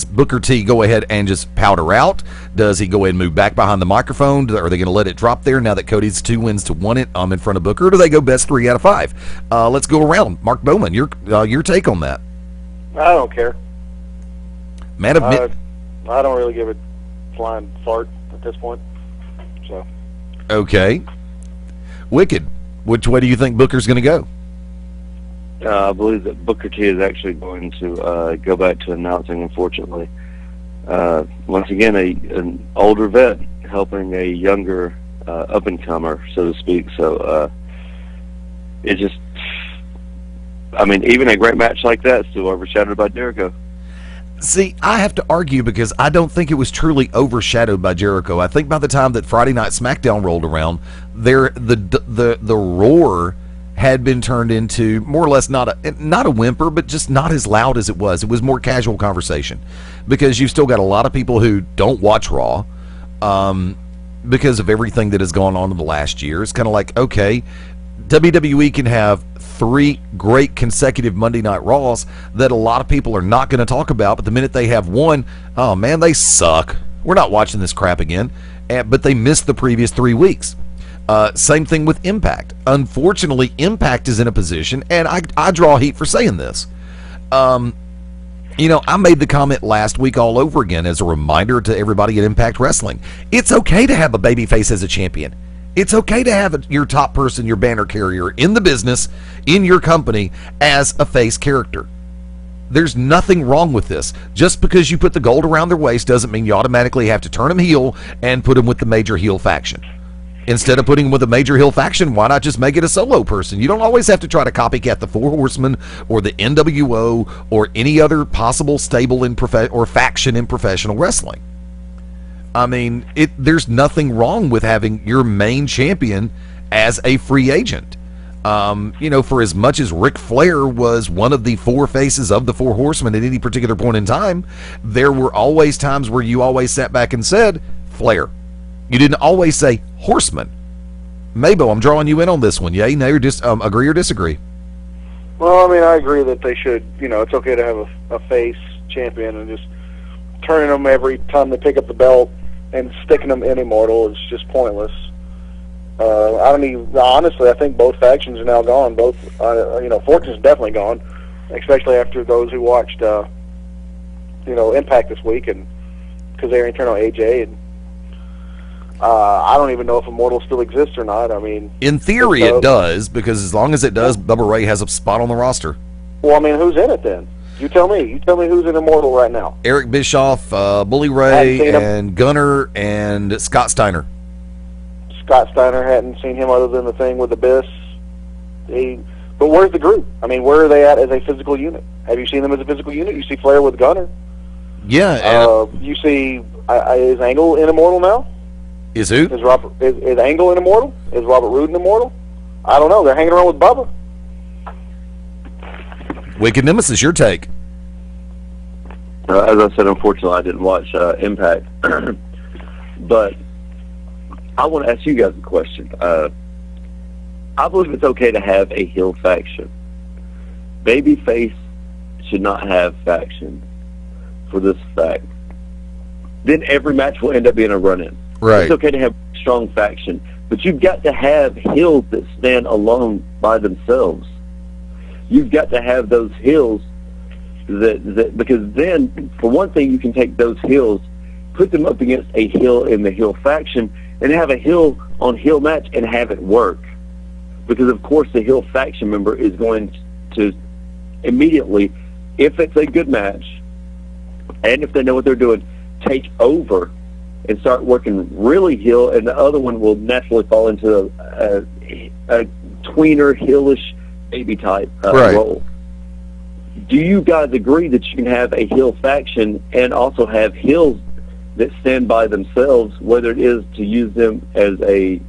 Booker T go ahead and just powder out? Does he go ahead and move back behind the microphone? Are they going to let it drop there now that Cody's 2 wins to 1 in front of Booker? Or do they go best 3 out of 5? Let's go around. Mark Bowman, your take on that. I don't care. Man of I don't really give a flying fart at this point. So. Okay. Wicked, which way do you think Booker's going to go? I believe that Booker T is actually going to go back to announcing, unfortunately. Once again, an older vet helping a younger up-and-comer, so to speak. So it just, even a great match like that is still overshadowed by Jericho. See, I have to argue because I don't think it was truly overshadowed by Jericho. I think by the time that Friday Night SmackDown rolled around, the roar had been turned into more or less not a whimper, but just not as loud as it was. It was more casual conversation because you've still got a lot of people who don't watch Raw because of everything that has gone on in the last year. It's kind of like, okay, WWE can have 3 great consecutive Monday Night Raws that a lot of people are not going to talk about, but the minute they have one, oh man, they suck. We're not watching this crap again. But they missed the previous 3 weeks. Same thing with Impact. Unfortunately, Impact is in a position, and I draw heat for saying this. I made the comment last week all over again as a reminder to everybody at Impact Wrestling. It's okay to have a babyface as a champion. It's okay to have your top person, your banner carrier in the business, in your company, as a face character. There's nothing wrong with this. Just because you put the gold around their waist doesn't mean you automatically have to turn them heel and put them with the major heel faction. Instead of putting him with a major heel faction, why not just make it a solo person? You don't always have to try to copycat the Four Horsemen or the NWO or any other possible stable or faction in professional wrestling. I mean, there's nothing wrong with having your main champion as a free agent. For as much as Ric Flair was one of the four faces of the Four Horsemen at any particular point in time, there were always times where you always sat back and said, Flair. You didn't always say Horseman. Mabo, I'm drawing you in on this one. Yay, nay, or agree or disagree? Well, I mean, I agree that they should, it's okay to have a face champion, and just turning them every time they pick up the belt and sticking them in Immortal is just pointless. Honestly, I think both factions are now gone. Both, Fortune's definitely gone, especially after those who watched, Impact this week, and because they ain't turned on AJ, and I don't even know if Immortal still exists or not. I mean, in theory, it does, because as long as it does, Bubba Ray has a spot on the roster. Well, I mean, who's in it then? You tell me. You tell me who's in Immortal right now. Eric Bischoff, Bully Ray, and Gunner, and Scott Steiner. Scott Steiner, hadn't seen him other than the thing with Abyss. But where's the group? I mean, where are they at as a physical unit? Have you seen them as a physical unit? You see Flair with Gunner. Yeah. You see, is Angle in Immortal now? Is who? Is Angle in Immortal? Is Robert Roode in Immortal? I don't know. They're hanging around with Bubba. Wicked Nemesis, your take? As I said, unfortunately, I didn't watch Impact. But I want to ask you guys a question. I believe it's okay to have a heel faction. Babyface should not have factions for this fact. Then every match will end up being a run-in. Right. It's okay to have a strong faction, but you've got to have heels that stand alone by themselves. You've got to have those heels that because then, for one thing, you can take those heels, put them up against a heel in the heel faction, and have a heel on heel match and have it work. Because of course the heel faction member is going to immediately, if it's a good match, and if they know what they're doing, take over and start working really heel, and the other one will naturally fall into a tweener, heelish, baby type role. Do you guys agree that you can have a heel faction and also have heels that stand by themselves, whether it is to use them as a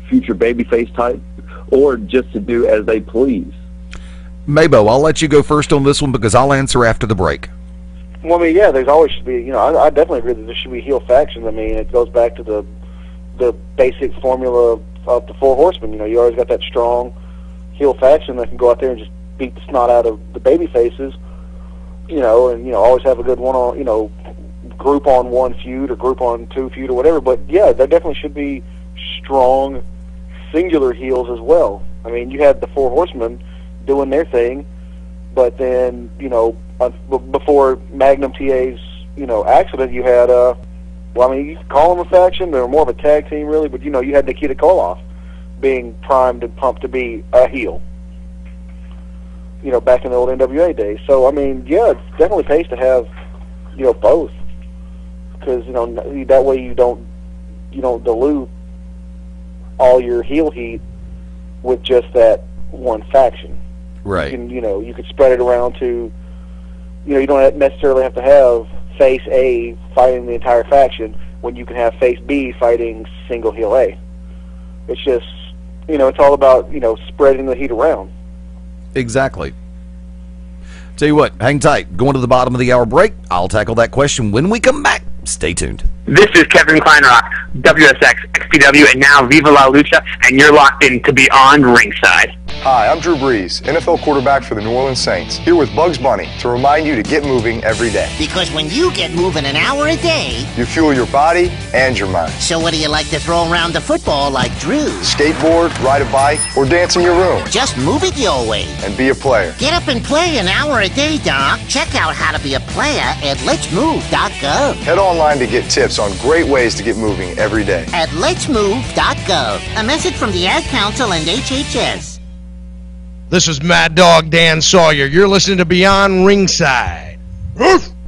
future babyface type or just to do as they please? Mabo, I'll let you go first on this one because I'll answer after the break. Well, I mean, yeah, there's always should be, I definitely agree that there should be heel factions. I mean, it goes back to the basic formula of the Four Horsemen. You always got that strong heel faction that can go out there and just beat the snot out of the baby faces, and, always have a good group on one feud or group on two feud or whatever. But, yeah, there definitely should be strong singular heels as well. I mean, you had the Four Horsemen doing their thing, but then, before Magnum TA's, accident, you had, you could call them a faction. They were more of a tag team, really, but, you had Nikita Koloff being primed and pumped to be a heel, back in the old NWA days. So, I mean, yeah, it definitely pays to have, both, because, that way you don't dilute all your heel heat with just that one faction. Right. You could spread it around to, you don't necessarily have to have face A fighting the entire faction when you can have face B fighting single heel A. It's just, it's all about, spreading the heat around. Exactly. Tell you what, hang tight. Going to the bottom of the hour break. I'll tackle that question when we come back. Stay tuned. This is Kevin Kleinrock, WSX, XPW, and now Viva La Lucha, and you're locked in to Beyond Ringside. Hi, I'm Drew Brees, NFL quarterback for the New Orleans Saints, here with Bugs Bunny to remind you to get moving every day. Because when you get moving an hour a day, you fuel your body and your mind. So what do you like to throw around the football like Drew? Skateboard, ride a bike, or dance in your room. Just move it your way. And be a player. Get up and play an hour a day, Doc. Check out how to be a player at letsmove.gov. Head online to get tips on great ways to get moving every day. At letsmove.gov. A message from the Ad Council and HHS. This is Mad Dog Dan Sawyer. You're listening to Beyond Ringside.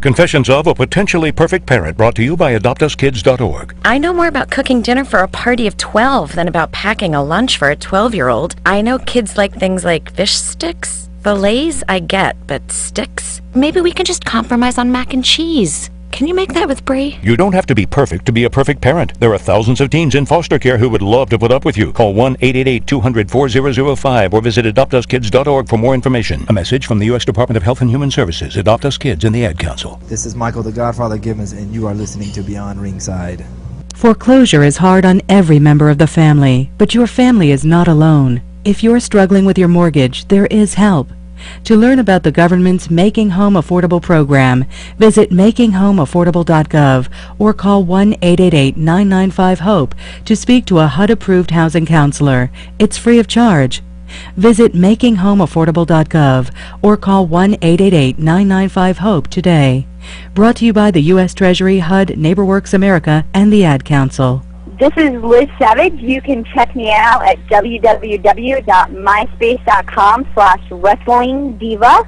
Confessions of a Potentially Perfect Parent, brought to you by AdoptUsKids.org. I know more about cooking dinner for a party of 12 than about packing a lunch for a 12-year-old. I know kids like things like fish sticks. Fillets, I get, but sticks? Maybe we can just compromise on mac and cheese. Can you make that with Brie? You don't have to be perfect to be a perfect parent. There are thousands of teens in foster care who would love to put up with you. Call 1-888-200-4005 or visit AdoptUsKids.org for more information. A message from the U.S. Department of Health and Human Services, Adopt Us Kids, and the Ad Council. This is Michael the Godfather Gibbons, and you are listening to Beyond Ringside. Foreclosure is hard on every member of the family, but your family is not alone. If you're struggling with your mortgage, there is help. To learn about the government's Making Home Affordable program, visit makinghomeaffordable.gov or call 1-888-995-HOPE to speak to a HUD-approved housing counselor. It's free of charge. Visit makinghomeaffordable.gov or call 1-888-995-HOPE today. Brought to you by the U.S. Treasury, HUD, NeighborWorks America, and the Ad Council. This is Liz Savage. You can check me out at www.myspace.com/wrestlingdiva,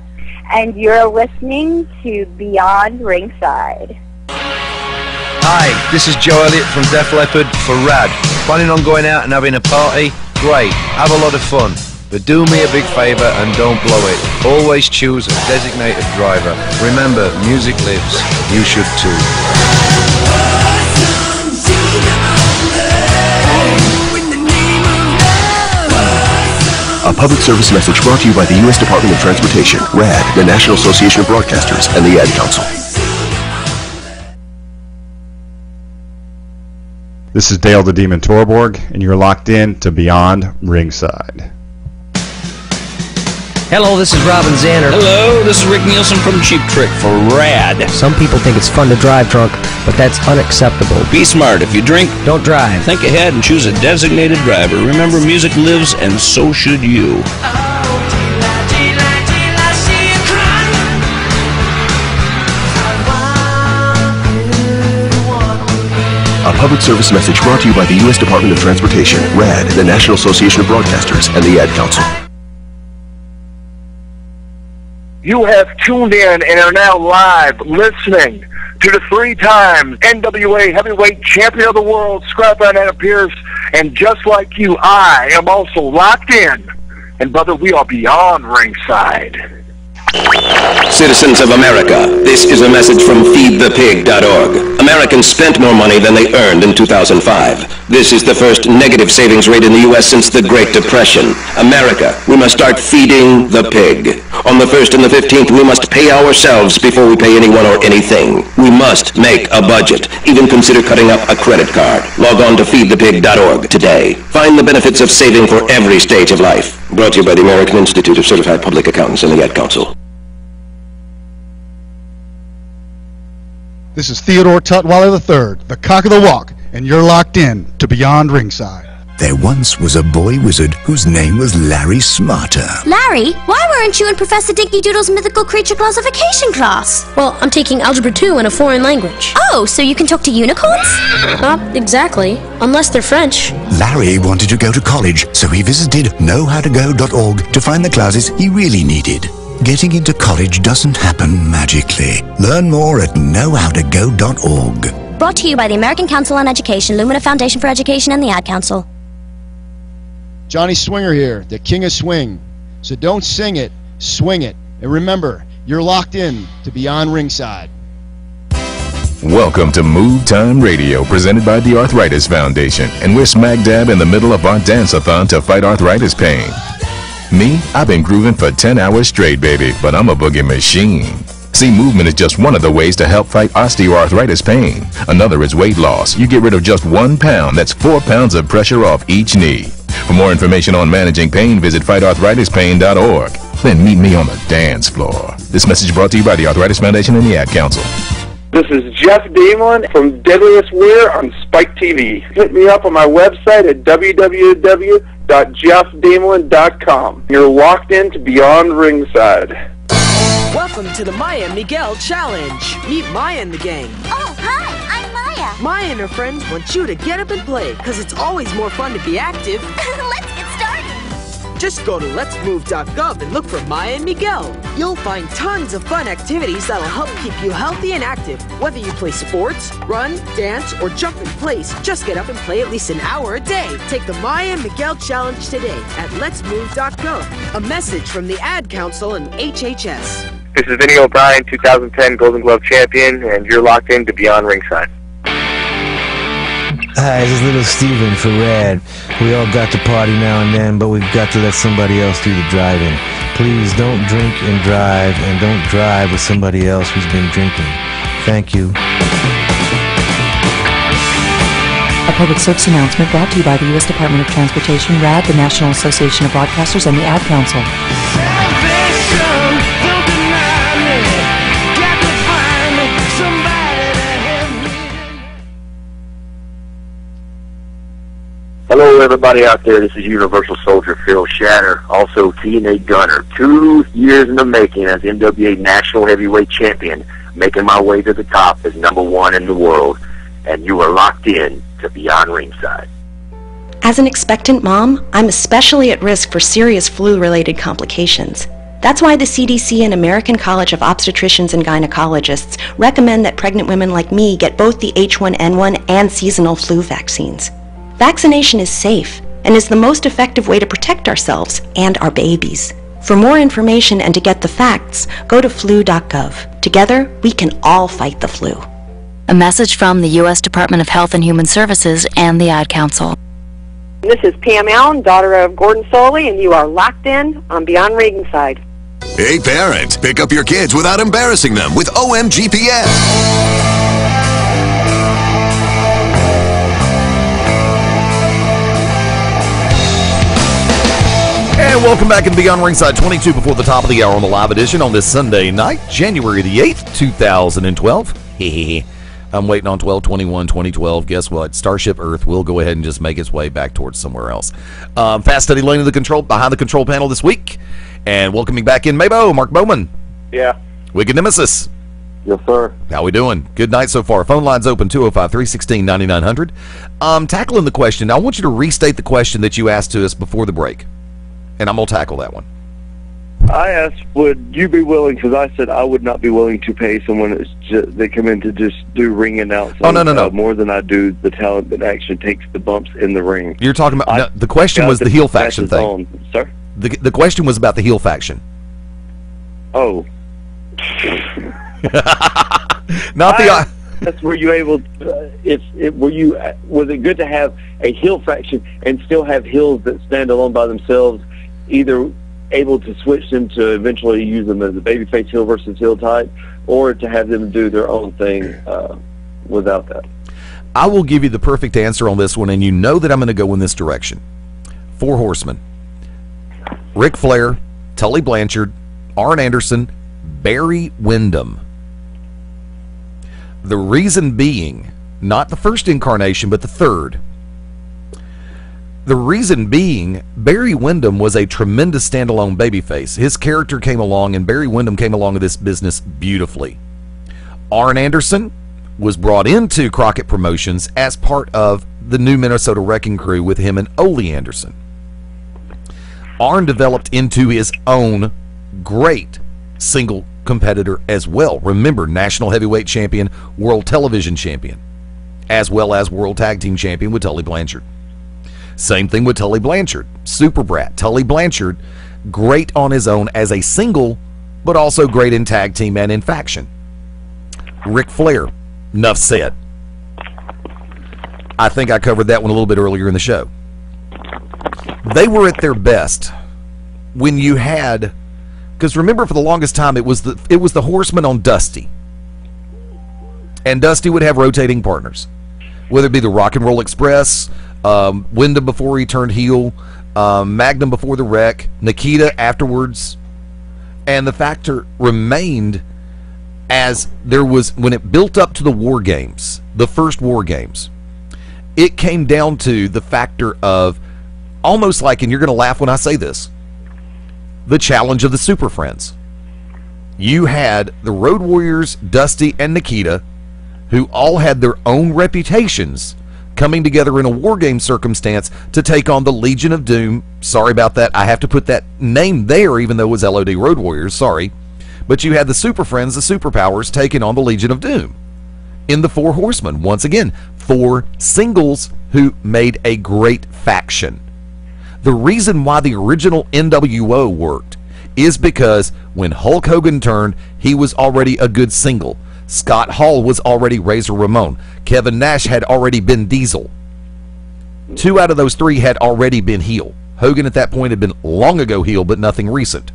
and you're listening to Beyond Ringside. Hi, this is Joe Elliott from Def Leppard for RAD. Planning on going out and having a party? Great, have a lot of fun. But do me a big favour and don't blow it. Always choose a designated driver. Remember, music lives. You should too. A public service message brought to you by the U.S. Department of Transportation, RAD, the National Association of Broadcasters, and the Ad Council. This is Dale the Demon Torborg, and you're locked in to Beyond Ringside. Hello, this is Robin Zander. Hello, this is Rick Nielsen from Cheap Trick for RAD. Some people think it's fun to drive drunk, but that's unacceptable. Be smart. If you drink, don't drive. Think ahead and choose a designated driver. Remember, music lives, and so should you. A public service message brought to you by the U.S. Department of Transportation, RAD, the National Association of Broadcasters, and the Ad Council. You have tuned in and are now live listening to the three-time NWA Heavyweight Champion of the World, Scrapper Nana Pierce, and just like you, I am also locked in. And brother, we are beyond ringside. Citizens of America, this is a message from feedthepig.org. Americans spent more money than they earned in 2005. This is the first negative savings rate in the U.S. since the Great Depression. America, we must start feeding the pig. On the 1st and the 15th, we must pay ourselves before we pay anyone or anything. We must make a budget. Even consider cutting up a credit card. Log on to feedthepig.org today. Find the benefits of saving for every stage of life. Brought to you by the American Institute of Certified Public Accountants and the Ad Council. This is Theodore Tutwiler III, the cock of the walk, and you're locked in to Beyond Ringside. There once was a boy wizard whose name was Larry Smarter. Larry, why weren't you in Professor Dinky Doodle's mythical creature classification class? Well, I'm taking Algebra 2 in a foreign language. Oh, so you can talk to unicorns? Not exactly, unless they're French. Larry wanted to go to college, so he visited knowhowtogo.org to find the classes he really needed. Getting into college doesn't happen magically. Learn more at knowhowtogo.org. Brought to you by the American Council on Education, Lumina Foundation for Education, and the Ad Council. Johnny Swinger here, the king of swing. So don't sing it, swing it. And remember, you're locked in to Beyond Ringside. Welcome to Move Time Radio, presented by the Arthritis Foundation. And we're smack dab in the middle of our dance-a-thon to fight arthritis pain. Me, I've been grooving for 10 hours straight, baby, but I'm a boogie machine. See, movement is just one of the ways to help fight osteoarthritis pain. Another is weight loss. You get rid of just 1 pound. That's 4 pounds of pressure off each knee. For more information on managing pain, visit fightarthritispain.org. Then meet me on the dance floor. This message brought to you by the Arthritis Foundation and the Ad Council. This is Jeff Damon from Deadliest Wear on Spike TV. Hit me up on my website at www.jeffdamon.com. You're locked in to Beyond Ringside. Welcome to the Maya and Miguel Challenge. Meet Maya and the gang. Oh, hi, I'm Maya. Maya and her friends want you to get up and play, because it's always more fun to be active. Let's get started. Just go to letsmove.gov and look for Maya and Miguel. You'll find tons of fun activities that'll help keep you healthy and active. Whether you play sports, run, dance, or jump in place, just get up and play at least an hour a day. Take the Maya and Miguel challenge today at letsmove.gov. A message from the Ad Council and HHS. This is Vinny O'Brien, 2010 Golden Glove champion, and you're locked in to Beyond Ringside. Hi, this is Little Steven for Rad. We all got to party now and then, but we've got to let somebody else do the driving. Please don't drink and drive, and don't drive with somebody else who's been drinking. Thank you. A public service announcement brought to you by the U.S. Department of Transportation, RAD, the National Association of Broadcasters, and the Ad Council. Hello, everybody out there. This is Universal Soldier Phil Shatter, also TNA Gunner. 2 years in the making as NWA National Heavyweight Champion, making my way to the top as #1 in the world. And you are locked in to Beyond Ringside. As an expectant mom, I'm especially at risk for serious flu-related complications. That's why the CDC and American College of Obstetricians and Gynecologists recommend that pregnant women like me get both the H1N1 and seasonal flu vaccines. Vaccination is safe and is the most effective way to protect ourselves and our babies. For more information and to get the facts, go to flu.gov. Together, we can all fight the flu. A message from the U.S. Department of Health and Human Services and the Ad Council. This is Pam Allen, daughter of Gordon Soley, and you are locked in on Beyond Ringside. Hey parents, pick up your kids without embarrassing them with OMGPS. And welcome back in Beyond Ringside, 22 before the top of the hour on the live edition on this Sunday night, January the 8th, 2012. I'm waiting on 12/21/2012. Guess what? Starship Earth will go ahead and just make its way back towards somewhere else. Fast, steady lane of the control behind the control panel this week. And welcoming back in Maybo, Mark Bowman. Yeah. Wicked Nemesis. Yes, sir. How we doing? Good night so far. Phone lines open, 205-316-9900. Tackling the question, I want you to restate the question that you asked to us before the break. And I'm going to tackle that one. I asked, would you be willing, because I said I would not be willing to pay someone that come in to just do ring announcing. Oh, no. More than I do the talent that actually takes the bumps in the ring. You're talking about, no, the question was the heel faction thing. Sir? The question was about the heel faction. Oh. Not the... That's were you able? Was it good to have a heel faction and still have heels that stand alone by themselves, either able to switch them to eventually use them as a babyface heel versus heel type, or to have them do their own thing without that? I will give you the perfect answer on this one, and you know that I'm going to go in this direction. 4 horsemen: Ric Flair, Tully Blanchard, Arn Anderson, Barry Windham. The reason being, not the first incarnation, but the third. The reason being, Barry Windham was a tremendous standalone babyface. His character came along, and Barry Windham came along with this business beautifully. Arn Anderson was brought into Crockett Promotions as part of the new Minnesota Wrecking Crew with him and Ole Anderson. Arn developed into his own great single competitor as well. Remember, National Heavyweight Champion, World Television Champion, as well as World Tag Team Champion with Tully Blanchard. Same thing with Tully Blanchard. Super Brat. Tully Blanchard, great on his own as a single, but also great in tag team and in faction. Ric Flair. Enough said. I think I covered that one a little bit earlier in the show. They were at their best when you had, because remember, for the longest time it was the Horsemen on Dusty, and Dusty would have rotating partners, whether it be the Rock and Roll Express, Wyndham before he turned heel, Magnum before the wreck, Nikita afterwards, and the factor remained as there was, when it built up to the War Games, the first War Games, it came down to the factor of almost like, and you're going to laugh when I say this, the challenge of the Super Friends. You had the Road Warriors, Dusty, and Nikita, who all had their own reputations, coming together in a war game circumstance to take on the Legion of Doom. Sorry about that. I have to put that name there, even though it was LOD Road Warriors. Sorry. But you had the Super Friends, the Superpowers, taking on the Legion of Doom in the Four Horsemen. Once again, 4 singles who made a great faction. The reason why the original NWO worked is because when Hulk Hogan turned, he was already a good single. Scott Hall was already Razor Ramon. Kevin Nash had already been Diesel. 2 out of those 3 had already been heel. Hogan at that point had been long ago heel, but nothing recent.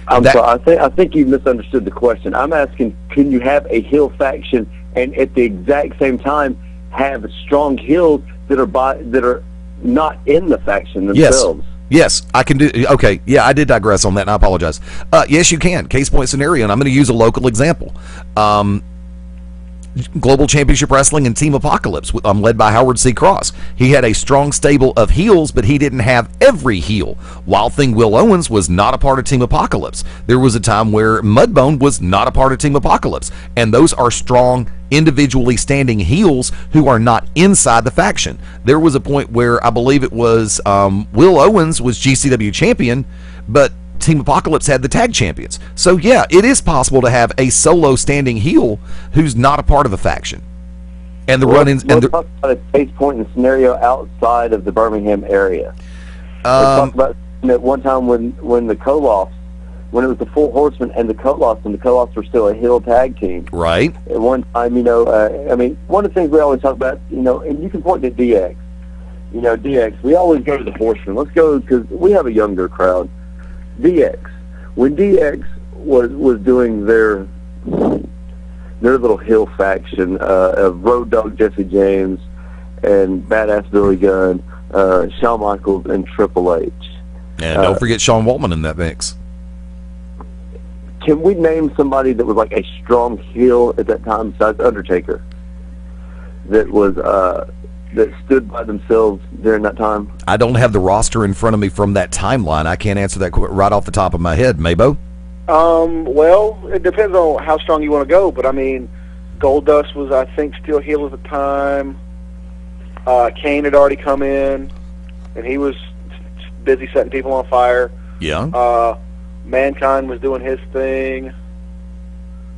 I'm sorry. I think you misunderstood the question. I'm asking, can you have a heel faction and at the exact same time have strong heels that are not in the faction themselves? Yes, I can do. Okay, yeah, I did digress on that, and I apologize. Yes, you can. Case point scenario, and I'm going to use a local example. Global Championship Wrestling and Team Apocalypse, led by Howard C. Cross. He had a strong stable of heels, but he didn't have every heel. Wild Thing Will Owens was not a part of Team Apocalypse. There was a time where Mudbone was not a part of Team Apocalypse, and those are strong, individually standing heels who are not inside the faction. There was a point where I believe it was Will Owens was GCW champion, but Team Apocalypse had the tag champions. So yeah, it is possible to have a solo standing heel who's not a part of a faction. And the run-ins and the talk about a case point in the scenario outside of the Birmingham area. We talked about at one time when the Koloffs, when it was the Four Horsemen and the Koloffs were still a heel tag team. Right. At one time, I mean, one of the things we always talk about, and you can point to DX. DX. We always go to the Horsemen. Let's go because we have a younger crowd. DX. When DX was doing their little heel faction of Road Dogg Jesse James and Badass Billy Gunn, Shawn Michaels, and Triple H. And don't forget Sean Waltman in that mix. Can we name somebody that was like a strong heel at that time besides Undertaker that was that stood by themselves during that time? I don't have the roster in front of me from that timeline. I can't answer that right off the top of my head. Mabo? Well, it depends on how strong you want to go, but I mean, Goldust was, I think, still heel at the time. Kane had already come in, and he was busy setting people on fire. Yeah. Mankind was doing his thing.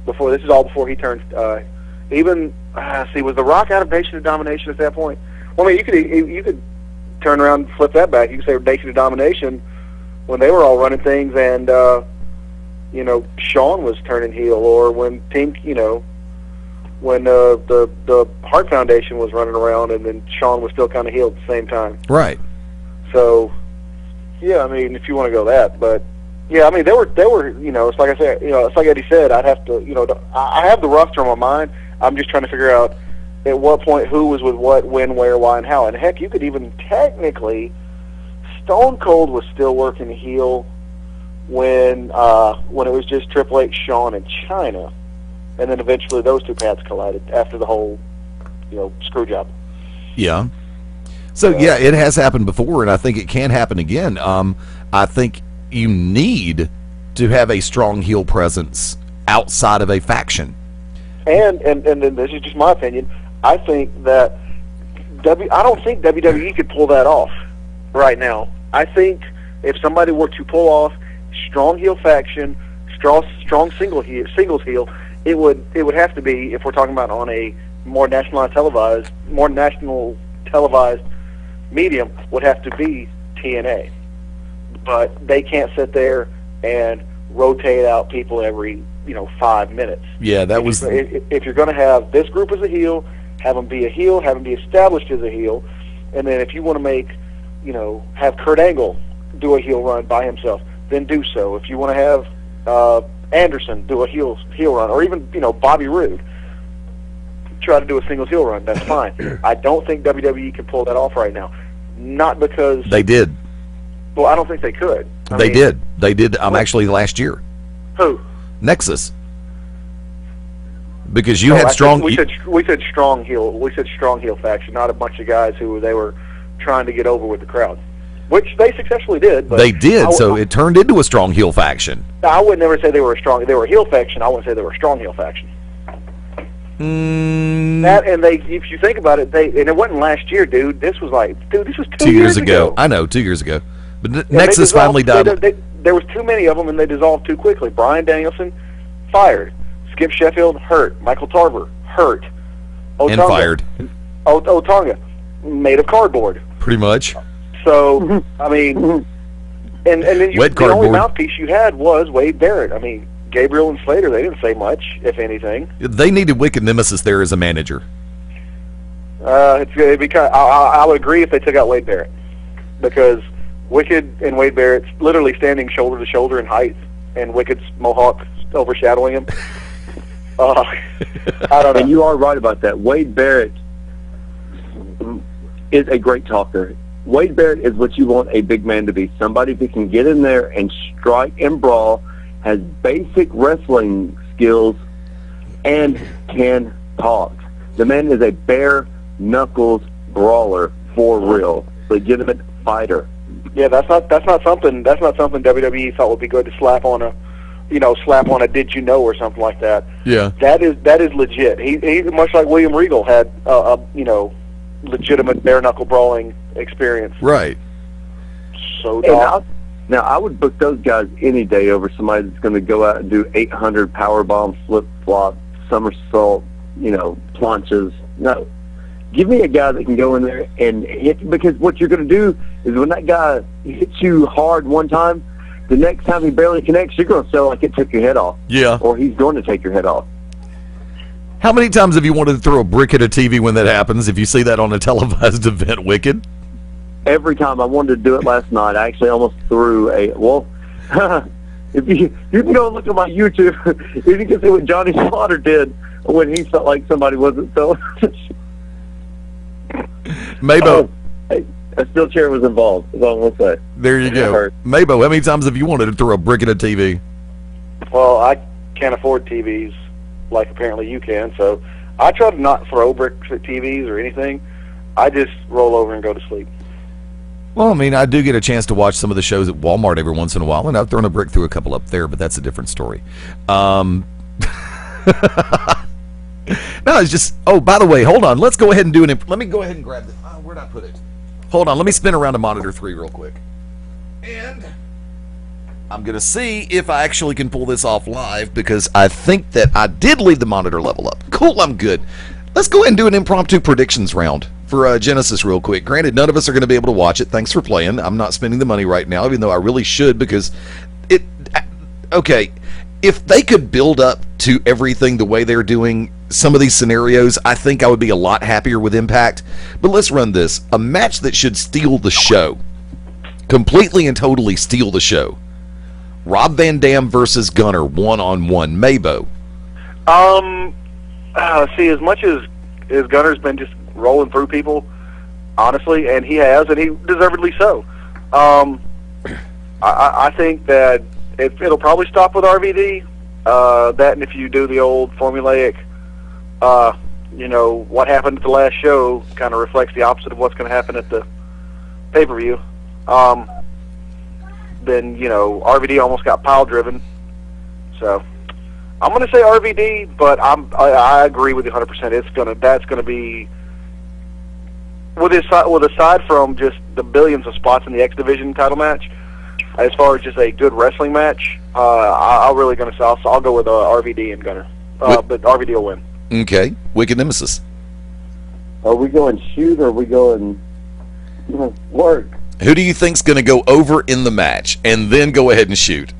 This is all before he turned. Was The Rock out of Nation of Domination at that point? Well, I mean, you could turn around and flip that back. You could say Nation of Domination when they were all running things, and Shawn was turning heel, or when when the Hart Foundation was running around, and then Shawn was still kind of heel at the same time. Right. So, yeah, I mean, if you want to go that, but yeah, I mean, they were, it's like I said, it's like Eddie said, I'd have to, I have the roster on my mind. I'm just trying to figure out at what point who was with what, when, where, why, and how. And heck, you could even technically, Stone Cold was still working heel when it was just Triple H, Shawn, and Chyna, and then eventually those two paths collided after the whole, screw job. Yeah. So yeah, it has happened before, and I think it can happen again. I think you need to have a strong heel presence outside of a faction. And this is just my opinion. I think that I don't think WWE could pull that off right now. I think if somebody were to pull off strong heel faction, strong singles heel, it would have to be, if we're talking about on a more national televised medium, would have to be TNA. But they can't sit there and rotate out people every 5 minutes. Yeah, that was. If you're going to have this group as a heel, have them be a heel, have them be established as a heel, and then if you want to make, have Kurt Angle do a heel run by himself, then do so. If you want to have Anderson do a heel run, or even Bobby Roode try to do a singles heel run, that's fine. I don't think WWE can pull that off right now. Not because they did. Well, I don't think they could. They did. Actually, last year. Who? Nexus. Because you had strong. We said strong heel. We said strong heel faction, not a bunch of guys who they were trying to get over with the crowd, which they successfully did. But they did. So it turned into a strong heel faction. I would never say they were a strong. They were a heel faction. I wouldn't say they were a strong heel faction. That, and if you think about it, and it wasn't last year, dude. This was 2 years ago. I know, 2 years ago. But Nexus finally died. There was too many of them, and they dissolved too quickly. Brian Danielson, fired. Skip Sheffield, hurt. Michael Tarver, hurt. Otonga, and fired. Otonga, made of cardboard. Pretty much. So, I mean, and then the only mouthpiece you had was Wade Barrett. I mean, Gabriel and Slater, they didn't say much, if anything. They needed Wicked Nemesis there as a manager. It'd be I would agree if they took out Wade Barrett, because Wicked and Wade Barrett's literally standing shoulder to shoulder in height, and Wicked's mohawk overshadowing him. I don't know. And you are right about that. Wade Barrett is a great talker. Wade Barrett is what you want a big man to be. Somebody who can get in there and strike and brawl, has basic wrestling skills, and can talk. The man is a bare knuckles brawler for real, legitimate fighter. Yeah, that's not something WWE thought would be good to slap on a did you know or something like that. Yeah, that is legit. He much like William Regal had a legitimate bare knuckle brawling experience. Right. So now I would book those guys any day over somebody that's going to go out and do 800 power bombs, flip flop, somersault, planches. No. Give me a guy that can go in there and hit, because what you're going to do is when that guy hits you hard one time, the next time he barely connects, you're going to sound like it took your head off. Yeah. Or he's going to take your head off. How many times have you wanted to throw a brick at a TV when that happens, if you see that on a televised event, Wicked? Every time. I wanted to do it last night. I actually almost threw if you can go look at my YouTube, you can see what Johnny Slaughter did when he felt like somebody wasn't selling. Mabo. A steel chair was involved, is all I'm going to say. There you go. Mabo, how many times have you wanted to throw a brick at a TV? Well, I can't afford TVs like apparently you can, so I try to not throw bricks at TVs or anything. I just roll over and go to sleep. Well, I mean, I do get a chance to watch some of the shows at Walmart every once in a while, and I've thrown a brick through a couple up there, but that's a different story. No, it's just, by the way, hold on. Let's go ahead and do let me go ahead and grab this. Where'd I put it? Hold on, let me spin around to monitor 3 real quick. And I'm going to see if I actually can pull this off live, because I think that I did leave the monitor level up. Cool, I'm good. Let's go ahead and do an impromptu predictions round for Genesis real quick. Granted, none of us are going to be able to watch it. Thanks for playing. I'm not spending the money right now, even though I really should, because okay, if they could build up to everything the way they're doing some of these scenarios, I think I would be a lot happier with Impact. But let's run this. A match that should steal the show. Completely and totally steal the show. Rob Van Dam versus Gunner, one-on-one. Mabo. See, as much as Gunner's been just rolling through people, honestly, and he has, and he deservedly so. I think that it'll probably stop with RVD. That, and if you do the old formulaic, what happened at the last show kind of reflects the opposite of what's going to happen at the pay-per-view. Then RVD almost got pile-driven. So I'm going to say RVD, but I agree with you 100%. That's going to be, aside from just the billions of spots in the X Division title match, as far as just a good wrestling match, I'll go with RVD and Gunner. But RVD will win. Okay. Wicked Nemesis. Are we going shoot, or are we going work? Who do you think's going to go over in the match, and then go ahead and shoot?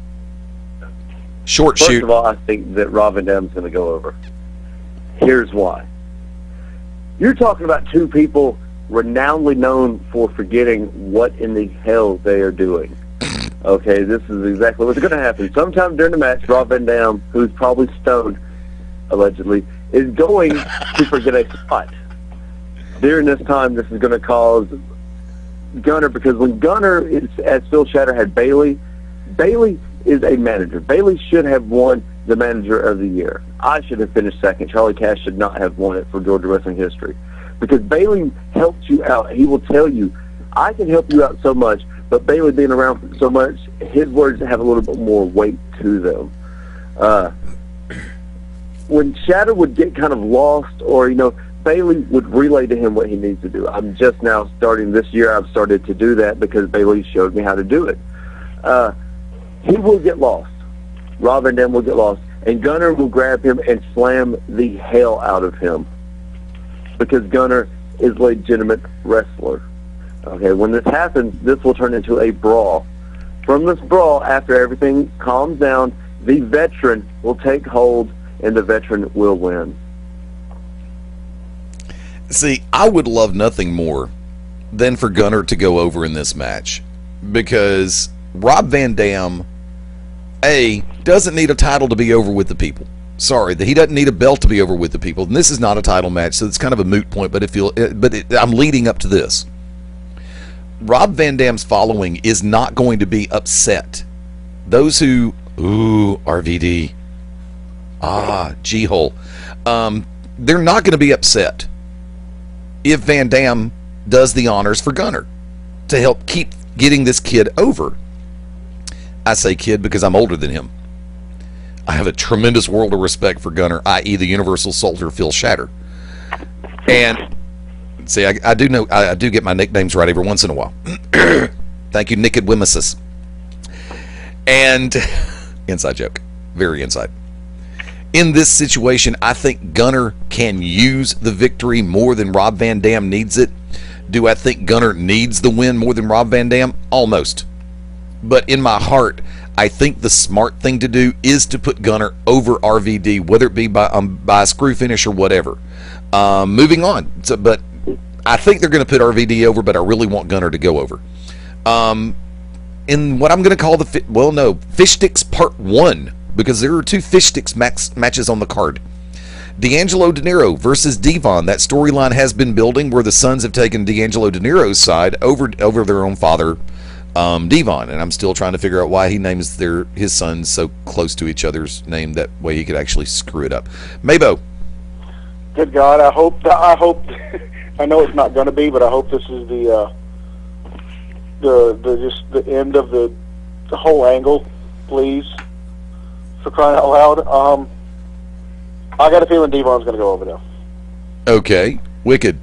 First shoot. First of all, I think that Rob Van Dam's going to go over. Here's why. You're talking about two people renownedly known for forgetting what in the hell they are doing. Okay, this is exactly what's going to happen. Sometime during the match, Rob Van Dam, who's probably stoned, allegedly, is going to forget a spot. During this time, this is going to cause Gunner, because when Gunner, as Phil Shatter had Bailey is a manager. Bailey should have won the Manager of the Year. I should have finished second. Charlie Cash should not have won it for Georgia Wrestling history. Because Bailey helped you out. He will tell you, I can help you out so much, but Bailey being around so much, his words have a little bit more weight to them. when Shatter would get kind of lost, or Bailey would relay to him what he needs to do. I'm just now starting this year. I've started to do that because Bailey showed me how to do it. He will get lost. Rob Van Dam will get lost, and Gunner will grab him and slam the hell out of him because Gunner is a legitimate wrestler. Okay, when this happens, this will turn into a brawl. From this brawl, after everything calms down, the veteran will take hold, and the veteran will win. See, I would love nothing more than for Gunner to go over in this match, because Rob Van Dam, doesn't need a title to be over with the people. Sorry, he doesn't need a belt to be over with the people. And this is not a title match, so it's kind of a moot point, but I'm leading up to this. Rob Van Dam's following is not going to be upset. Those who, RVD, G-hole, they're not going to be upset if Van Dam does the honors for Gunner to help keep getting this kid over. I say kid because I'm older than him. I have a tremendous world of respect for Gunner, i.e. the Universal Soldier Phil Shatter. And see, I do get my nicknames right every once in a while. Thank you, Naked Nemesis. And inside joke, very inside. In this situation, I think Gunner can use the victory more than Rob Van Dam needs it. Do I think Gunner needs the win more than Rob Van Dam? Almost. But in my heart, I think the smart thing to do is to put Gunner over RVD, whether it be by a screw finish or whatever. Moving on. But I think they're going to put RVD over, but I really want Gunner to go over. In what I'm going to call Fish Sticks Part 1, because there are 2 Fish Sticks matches on the card. D'Angelo De Niro versus Devon. That storyline has been building where the sons have taken D'Angelo De Niro's side over their own father, Devon, and I'm still trying to figure out why he names his sons so close to each other's name. That way he could actually screw it up. Mabo. Good God, I hope. I know it's not going to be, but I hope this is the end of the whole angle, please. For crying out loud. I got a feeling Devon's going to go over there. Okay, Wicked.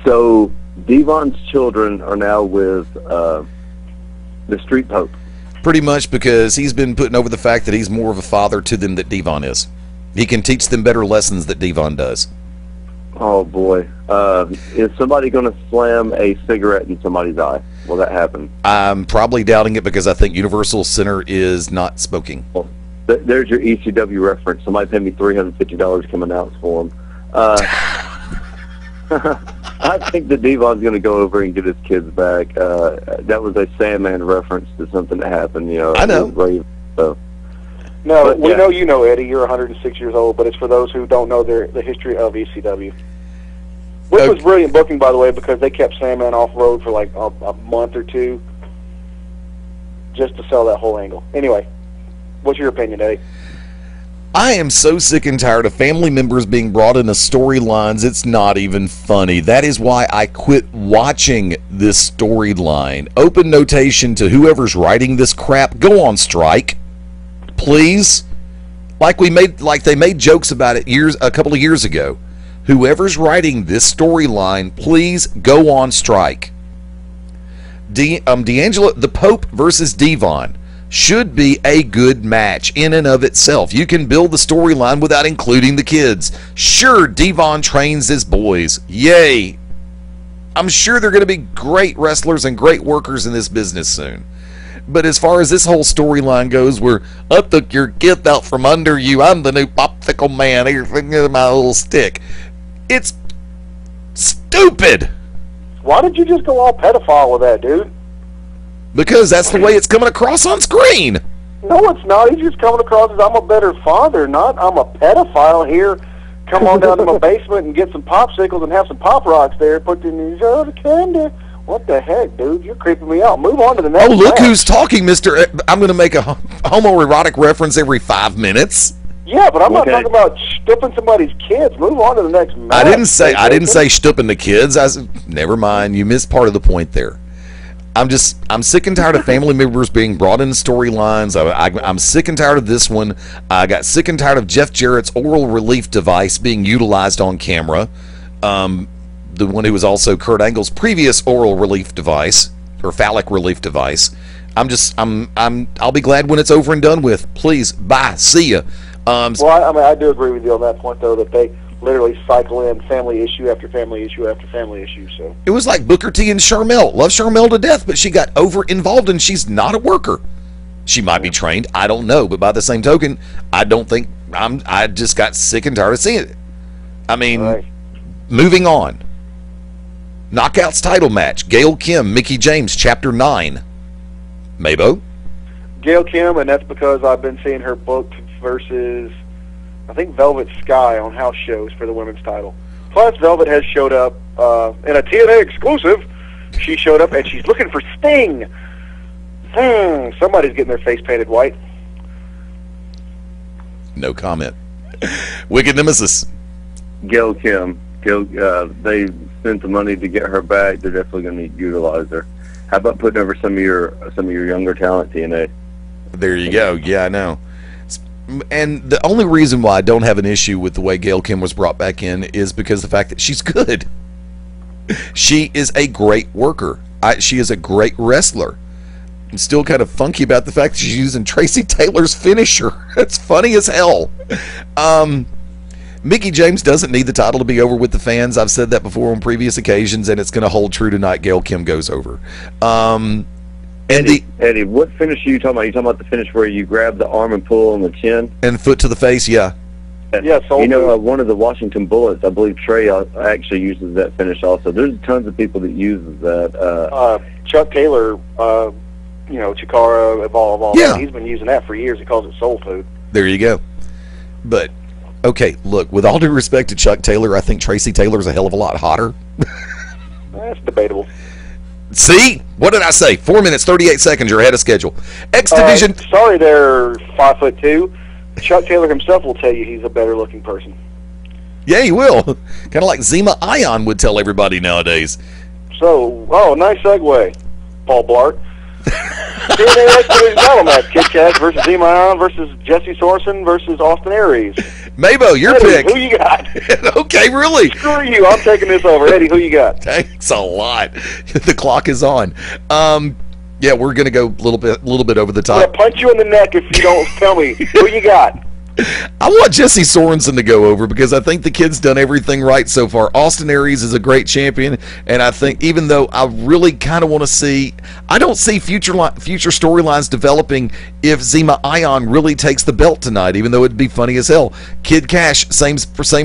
So Devon's children are now with the Street Pope. Pretty much, because he's been putting over the fact that he's more of a father to them than Devon is. He can teach them better lessons than Devon does. Oh boy, is somebody going to slam a cigarette in somebody's eye? Will that happen? I'm probably doubting it because I think Universal Center is not smoking. Well, there's your ECW reference. Somebody paid me $350 to come announce for him. I think that Devon's going to go over and get his kids back. That was a Sandman reference to something that happened. I know. No, we know you know, Eddie. You're 106 years old, but it's for those who don't know the history of ECW. Which was brilliant booking, by the way, because they kept Sandman off-road for like a month or two just to sell that whole angle. Anyway, what's your opinion, Eddie? I am so sick and tired of family members being brought into storylines. It's not even funny. That is why I quit watching this storyline. Open notation to whoever's writing this crap. Go on strike, please. Like they made jokes about it a couple of years ago. Whoever's writing this storyline, please go on strike. D'Angelo, the Pope versus Devon should be a good match in and of itself. You can build the storyline without including the kids. Sure, Devon trains his boys. Yay. I'm sure they're going to be great wrestlers and great workers in this business soon. But as far as this whole storyline goes, where I took your kid out from under you, I'm the new popsicle man, here's my little stick. It's stupid. Why did you just go all pedophile with that, dude? Because that's the way it's coming across on screen. No, it's not. He's just coming across as I'm a better father, not I'm a pedophile here. Come on down to my basement and get some popsicles and have some Pop Rocks there. Put in these other candy. What the heck, dude? You're creeping me out. Move on to the next Oh, look match. who's talking, Mr. I'm going to make a homoerotic reference every 5 minutes. Yeah, but I'm not talking about stooping somebody's kids. Move on to the next match. I didn't say stooping the kids. Never mind. You missed part of the point there. I'm sick and tired of family members being brought into storylines. I'm sick and tired of this one. I got sick and tired of Jeff Jarrett's oral relief device being utilized on camera. The one who was also Kurt Angle's previous oral relief device or phallic relief device. I'll be glad when it's over and done with. Please, bye, see ya. Well, I do agree with you on that point, though, that they literally cycle in family issue after family issue after family issue. So it was like Booker T and Sharmell. Love Sharmell to death, but she got over involved and she's not a worker. She might be trained, I don't know, but by the same token, I don't think I just got sick and tired of seeing it. I mean, moving on. Knockouts title match: Gail Kim, Mickie James, Chapter 9. Mabo? Gail Kim, and that's because I've been seeing her booked versus, I think, Velvet Sky on house shows for the women's title. Plus, Velvet has showed up in a TNA exclusive. She showed up, and she's looking for Sting. Somebody's getting their face painted white. No comment. Wicked Nemesis. Gail Kim. They spent the money to get her back. They're definitely going to utilize her. How about putting over some of your younger talent, TNA? There you go. Yeah, I know. And the only reason why I don't have an issue with the way Gail Kim was brought back in is because of the fact that she's good. She is a great worker. She is a great wrestler. I'm still kind of funky about the fact that she's using Tracy Taylor's finisher. It's funny as hell. Mickie James doesn't need the title to be over with the fans. I've said that before on previous occasions, and it's going to hold true tonight. Gail Kim goes over. Eddie, what finish are you talking about? You talking about the finish where you grab the arm and pull on the chin? And foot to the face, yeah. Yeah, one of the Washington Bullets, I believe Trey actually uses that finish also. There's tons of people that uses that. Chuck Taylor, Chikara, Evolve, yeah. He's been using that for years. He calls it soul food. There you go. But, okay, look, with all due respect to Chuck Taylor, I think Tracy Taylor's a hell of a lot hotter. That's debatable. See? What did I say? 4 minutes, 38 seconds. You're ahead of schedule. X Division. Sorry there, 5'2". Chuck Taylor himself will tell you he's a better-looking person. Yeah, he will. Kind of like Zima Ion would tell everybody nowadays. So, nice segue, Paul Blart. TNA X Division title match: Kid Cash versus Zima Ion versus Jesse Sorensen versus Austin Aries. Mabo, your pick. Who you got? Okay, really? Screw you. I'm taking this over. Eddie, who you got? Thanks a lot. The clock is on. Yeah, we're going to go a little bit over the top. I'm going to punch you in the neck if you don't tell me. Who you got? I want Jesse Sorensen to go over because I think the kid's done everything right so far. Austin Aries is a great champion, and I think even though I really kind of want to see, I don't see future storylines developing if Zima Ion really takes the belt tonight, even though it'd be funny as hell. Kid Cash, same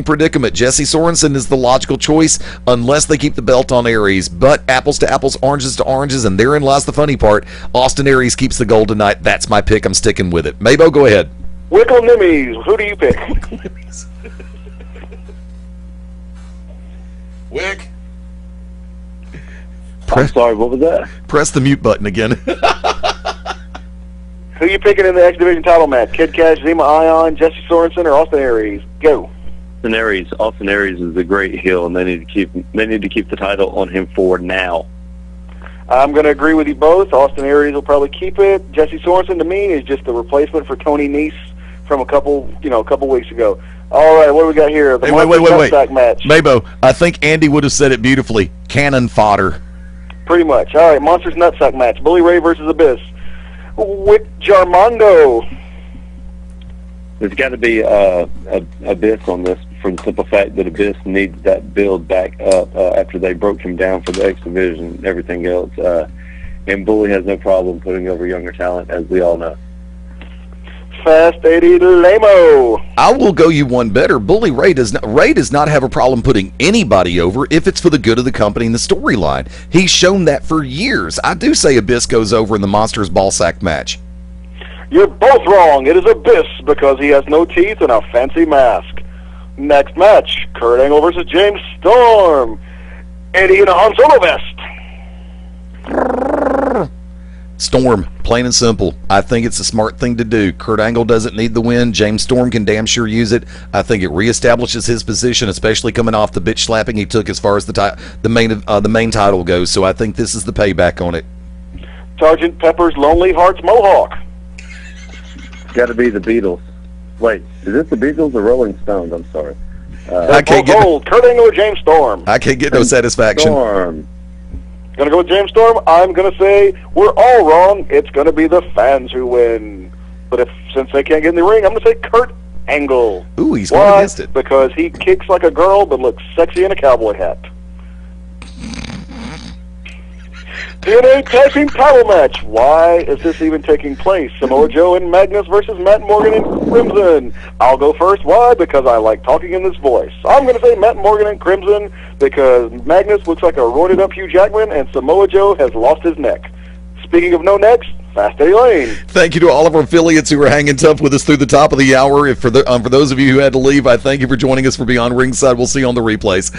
predicament. Jesse Sorensen is the logical choice unless they keep the belt on Aries. But apples to apples, oranges to oranges, and therein lies the funny part. Austin Aries keeps the gold tonight. That's my pick. I'm sticking with it. Mabo, go ahead. Wickle Nimmies, who do you pick? Wick. I'm sorry, what was that? Press the mute button again. Who you picking in the X Division title match? Kid Cash, Zima Ion, Jesse Sorensen, or Austin Aries? Go. Austin Aries is a great heel, and they need to keep the title on him for now. I'm going to agree with you both. Austin Aries will probably keep it. Jesse Sorensen, to me, is just the replacement for Tony Nese from a couple weeks ago. All right, what do we got here? The wait. Match. Mabo, I think Andy would have said it beautifully. Cannon fodder. Pretty much. All right, Monsters Nutsack match. Bully Ray versus Abyss. With Jarmondo. There's got to be Abyss on this for the simple fact that Abyss needs that build back up after they broke him down for the X Division and everything else. And Bully has no problem putting over younger talent, as we all know. Fast 80 Lamo. I will go you one better. Bully Ray does not have a problem putting anybody over if it's for the good of the company and the storyline. He's shown that for years. I do say Abyss goes over in the Monsters Ballsack match. You're both wrong. It is Abyss because he has no teeth and a fancy mask. Next match, Kurt Angle versus James Storm. Eddie in a Han Solo vest. Storm, plain and simple. I think it's a smart thing to do. Kurt Angle doesn't need the win. James Storm can damn sure use it. I think it reestablishes his position, especially coming off the bitch slapping he took as far as the main title goes. So I think this is the payback on it. Sergeant Pepper's Lonely Hearts Mohawk. It's got to be the Beatles. Wait, is this the Beatles or Rolling Stones? I'm sorry. I can't get Kurt Angle or James Storm. I can't get no satisfaction. Storm. Gonna go with James Storm. I'm gonna say we're all wrong. It's gonna be the fans who win. But since they can't get in the ring, I'm gonna say Kurt Angle. Ooh, he's going against it. Because he kicks like a girl but looks sexy in a cowboy hat. TNA Tag Team Title Match. Why is this even taking place? Samoa Joe and Magnus versus Matt Morgan and Crimson. I'll go first. Why? Because I like talking in this voice. I'm going to say Matt Morgan and Crimson because Magnus looks like a roided up Hugh Jackman and Samoa Joe has lost his neck. Speaking of no necks, Fast Eddie Lane. Thank you to all of our affiliates who are hanging tough with us through the top of the hour. For those of you who had to leave, I thank you for joining us for Beyond Ringside. We'll see you on the replays.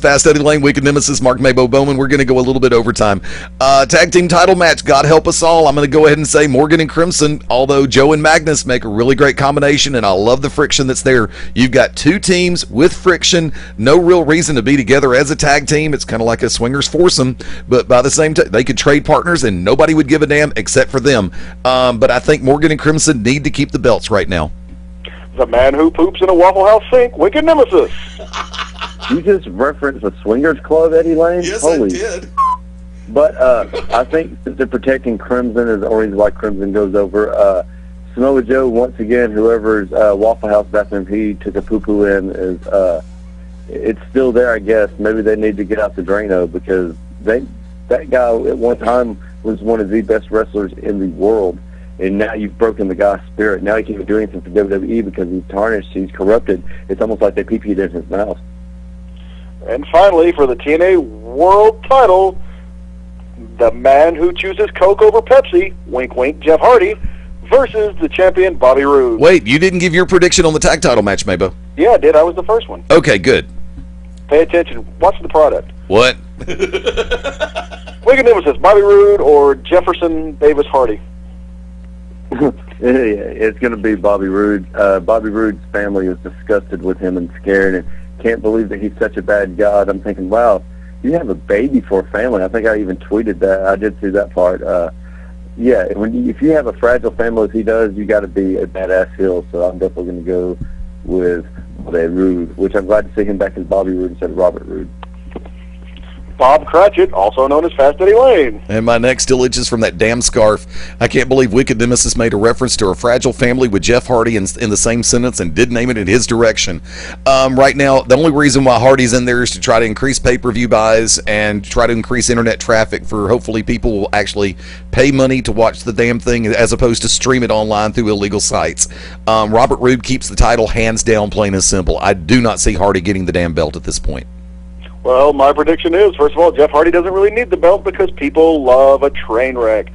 Fast Eddie Lane, Wicked Nemesis, Mark Mabo Bowman. We're going to go a little bit overtime. Tag team title match, God help us all. I'm going to go ahead and say Morgan and Crimson, although Joe and Magnus make a really great combination, and I love the friction that's there. You've got two teams with friction, no real reason to be together as a tag team. It's kind of like a swingers foursome, but by the same time, they could trade partners and nobody would give a damn except for them. But I think Morgan and Crimson need to keep the belts right now. The man who poops in a Waffle House sink, Wicked Nemesis. You just referenced a swingers club, Eddie Lane? Yes, Holy. I did. But I think that they're protecting Crimson is the only reason why Crimson goes over. Samoa Joe, once again, whoever's Waffle House bathroom he took a poo-poo in, is it's still there, I guess. Maybe they need to get out the Drano because that guy at one time was one of the best wrestlers in the world, and now you've broken the guy's spirit. Now he can't do anything for WWE because he's tarnished, he's corrupted. It's almost like they pee-peed in his mouth. And finally, for the TNA World Title, the man who chooses Coke over Pepsi, wink wink, Jeff Hardy, versus the champion Bobby Roode. Wait, you didn't give your prediction on the tag title match, Mabo? Yeah, I did. I was the first one. Okay, good. Pay attention. Watch the product. What? Wicked Nemesis, Bobby Roode or Jefferson Davis Hardy? It's going to be Bobby Roode. Bobby Roode's family is disgusted with him and scared and can't believe that he's such a bad god. I'm thinking, wow, you have a baby for a family. I think I even tweeted that. I did see that part. Yeah, if you have a fragile family as he does, you got to be a badass heel. So I'm definitely going to go with Bobby Roode, which I'm glad to see him back as Bobby Roode instead of Robert Roode. Bob Cratchit, also known as Fast Eddie Lane. And my neck still itches from that damn scarf. I can't believe Wicked Nemesis made a reference to a fragile family with Jeff Hardy in the same sentence and did name it in his direction. Right now, the only reason why Hardy's in there is to try to increase pay-per-view buys and try to increase internet traffic for hopefully people will actually pay money to watch the damn thing as opposed to stream it online through illegal sites. Robert Roode keeps the title hands down, plain and simple. I do not see Hardy getting the damn belt at this point. Well, my prediction is, first of all, Jeff Hardy doesn't really need the belt because people love a train wreck.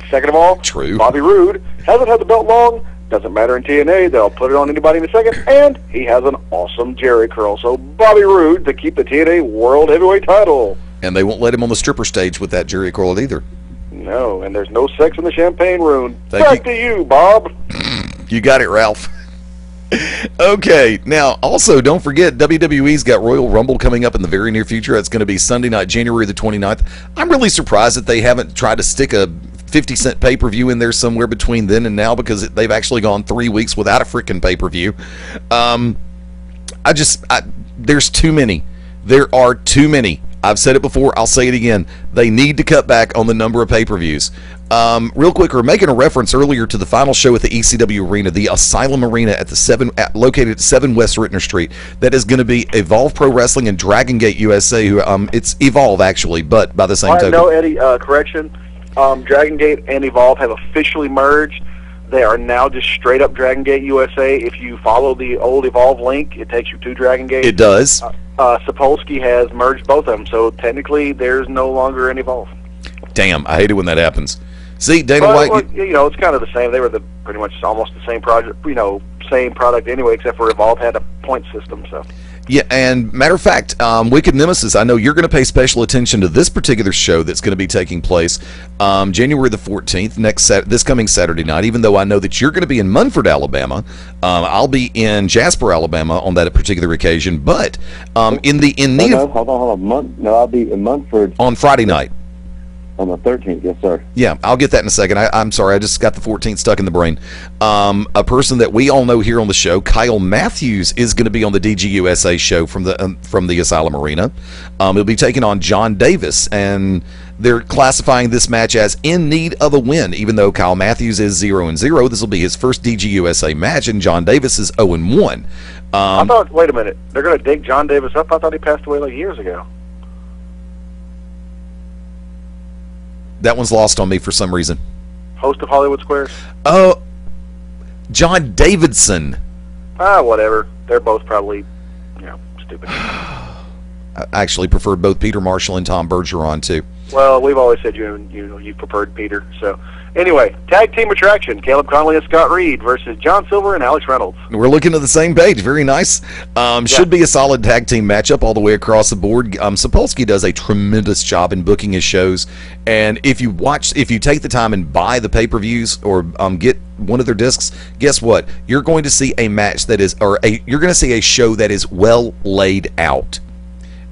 Second of all, true. Bobby Roode hasn't had the belt long. Doesn't matter in TNA. They'll put it on anybody in a second. And he has an awesome Jerry curl. So Bobby Roode to keep the TNA World Heavyweight title. And they won't let him on the stripper stage with that Jerry curl either. No, and there's no sex in the champagne room. Thank Back to you, Bob. You got it, Ralph. Okay, now also don't forget WWE's got Royal Rumble coming up in the very near future. That's going to be Sunday night, January the 29th. I'm really surprised that they haven't tried to stick a 50-cent pay-per-view in there somewhere between then and now because they've actually gone 3 weeks without a freaking pay-per-view. There's too many. There are too many. I've said it before. I'll say it again. They need to cut back on the number of pay-per-views. Real quick, we're making a reference earlier to the final show at the ECW Arena, the Asylum Arena at located at 7 West Rittner Street. That is going to be Evolve Pro Wrestling and Dragon Gate USA. It's Evolve actually, but by the same token. No, Eddie. Correction. Dragon Gate and Evolve have officially merged. They are now just straight up Dragon Gate USA. If you follow the old Evolve link, it takes you to Dragon Gate. It does. Sapolsky has merged both of them, so technically there's no longer an Evolve. Damn, I hate it when that happens. See, Dana White. Well, it's kind of the same. They were pretty much almost the same project, same product anyway, except for Evolve had a point system. So. Yeah, and matter of fact, Wicked Nemesis, I know you're going to pay special attention to this particular show that's going to be taking place January the 14th, this coming Saturday night, even though I know that you're going to be in Munford, Alabama. I'll be in Jasper, Alabama on that particular occasion, but Hold on. I'll be in Munford. On Friday night. On the 13th, yes, sir. Yeah, I'll get that in a second. I'm sorry, I just got the 14th stuck in the brain. A person that we all know here on the show, Kyle Matthews, is going to be on the DGUSA show from the Asylum Arena. He'll be taking on John Davis, and they're classifying this match as in need of a win. Even though Kyle Matthews is 0-0, this will be his first DGUSA match, and John Davis is 0-1. I thought, wait a minute, they're going to dig John Davis up? I thought he passed away like years ago. That one's lost on me for some reason. Host of Hollywood Squares? Oh, John Davidson. Whatever. They're both probably, stupid. I actually preferred both Peter Marshall and Tom Bergeron, too. Well, we've always said you preferred Peter. So, anyway, tag team attraction: Caleb Conley and Scott Reed versus John Silver and Alex Reynolds. We're looking at the same page. Very nice. Should be a solid tag team matchup all the way across the board. Sapolsky does a tremendous job in booking his shows, and if you take the time and buy the pay-per-views or get one of their discs, guess what? You're going to see a match that is, you're going to see a show that is well laid out.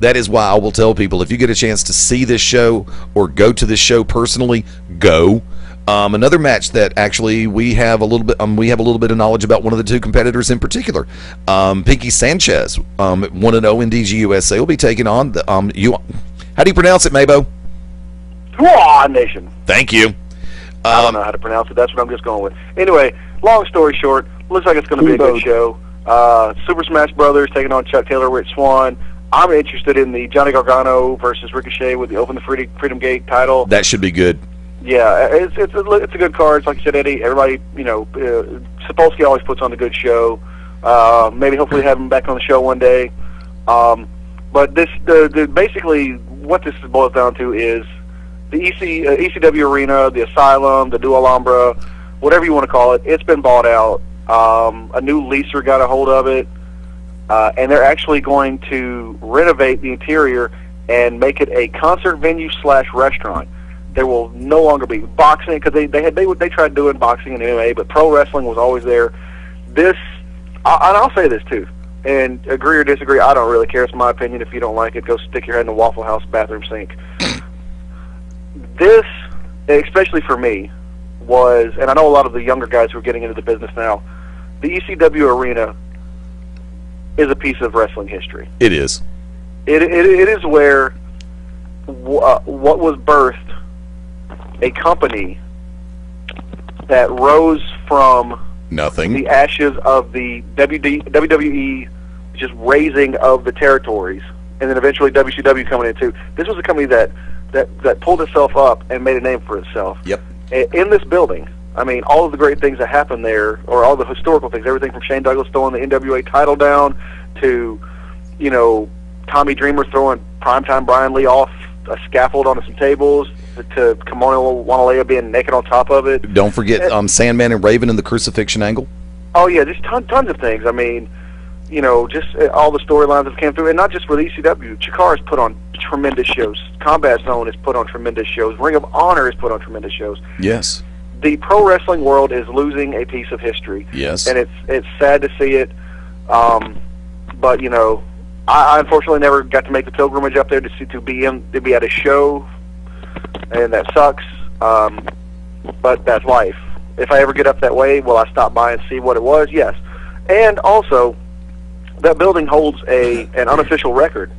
That is why I will tell people, if you get a chance to see this show or go to this show personally, go. Another match that actually we have a little bit of knowledge about one of the two competitors in particular. Pinky Sanchez, 1-0 in DGUSA, will be taking on the how do you pronounce it, Mabo? Nation. Thank you. I don't know how to pronounce it. That's what I'm just going with. Anyway, long story short, looks like it's going to be a good show. Super Smash Brothers taking on Chuck Taylor, Rich Swann. I'm interested in the Johnny Gargano versus Ricochet with the Open the Freedom Gate title. That should be good. Yeah, it's a good card. It's like you said, Eddie. Everybody, Sapolsky always puts on a good show. Maybe hopefully have him back on the show one day. But basically what this boils down to is the ECW arena, the Asylum, the Dual Alhambra, whatever you want to call it. It's been bought out. A new leaser got a hold of it. And they're actually going to renovate the interior and make it a concert venue / restaurant. There will no longer be boxing, because they tried doing boxing and MMA, but pro wrestling was always there. And I'll say this too, and agree or disagree, I don't really care. It's my opinion. If you don't like it, go stick your head in the Waffle House bathroom sink. This, especially for me, was, and I know a lot of the younger guys who are getting into the business now, the ECW arena is a piece of wrestling history. It is. It is where what was birthed, a company that rose from nothing, the ashes of the WWE just raising of the territories, and then eventually WCW coming in too. This was a company that pulled itself up and made a name for itself. Yep. In this building, I mean, all of the great things that happened there, or all the historical things, everything from Shane Douglas throwing the NWA title down to, Tommy Dreamer throwing Primetime Brian Lee off a scaffold onto some tables, to Kimono Wanalea being naked on top of it. Don't forget Sandman and Raven in the crucifixion angle. Oh, yeah, just tons of things. I mean, just all the storylines that came through, and not just for the ECW. Chikara's put on tremendous shows. Combat Zone has put on tremendous shows. Ring of Honor has put on tremendous shows. Yes. The pro wrestling world is losing a piece of history. Yes. And it's sad to see it. But I unfortunately never got to make the pilgrimage up there to be at a show, and that sucks. But that's life. If I ever get up that way, will I stop by and see what it was? Yes. And also, that building holds an unofficial record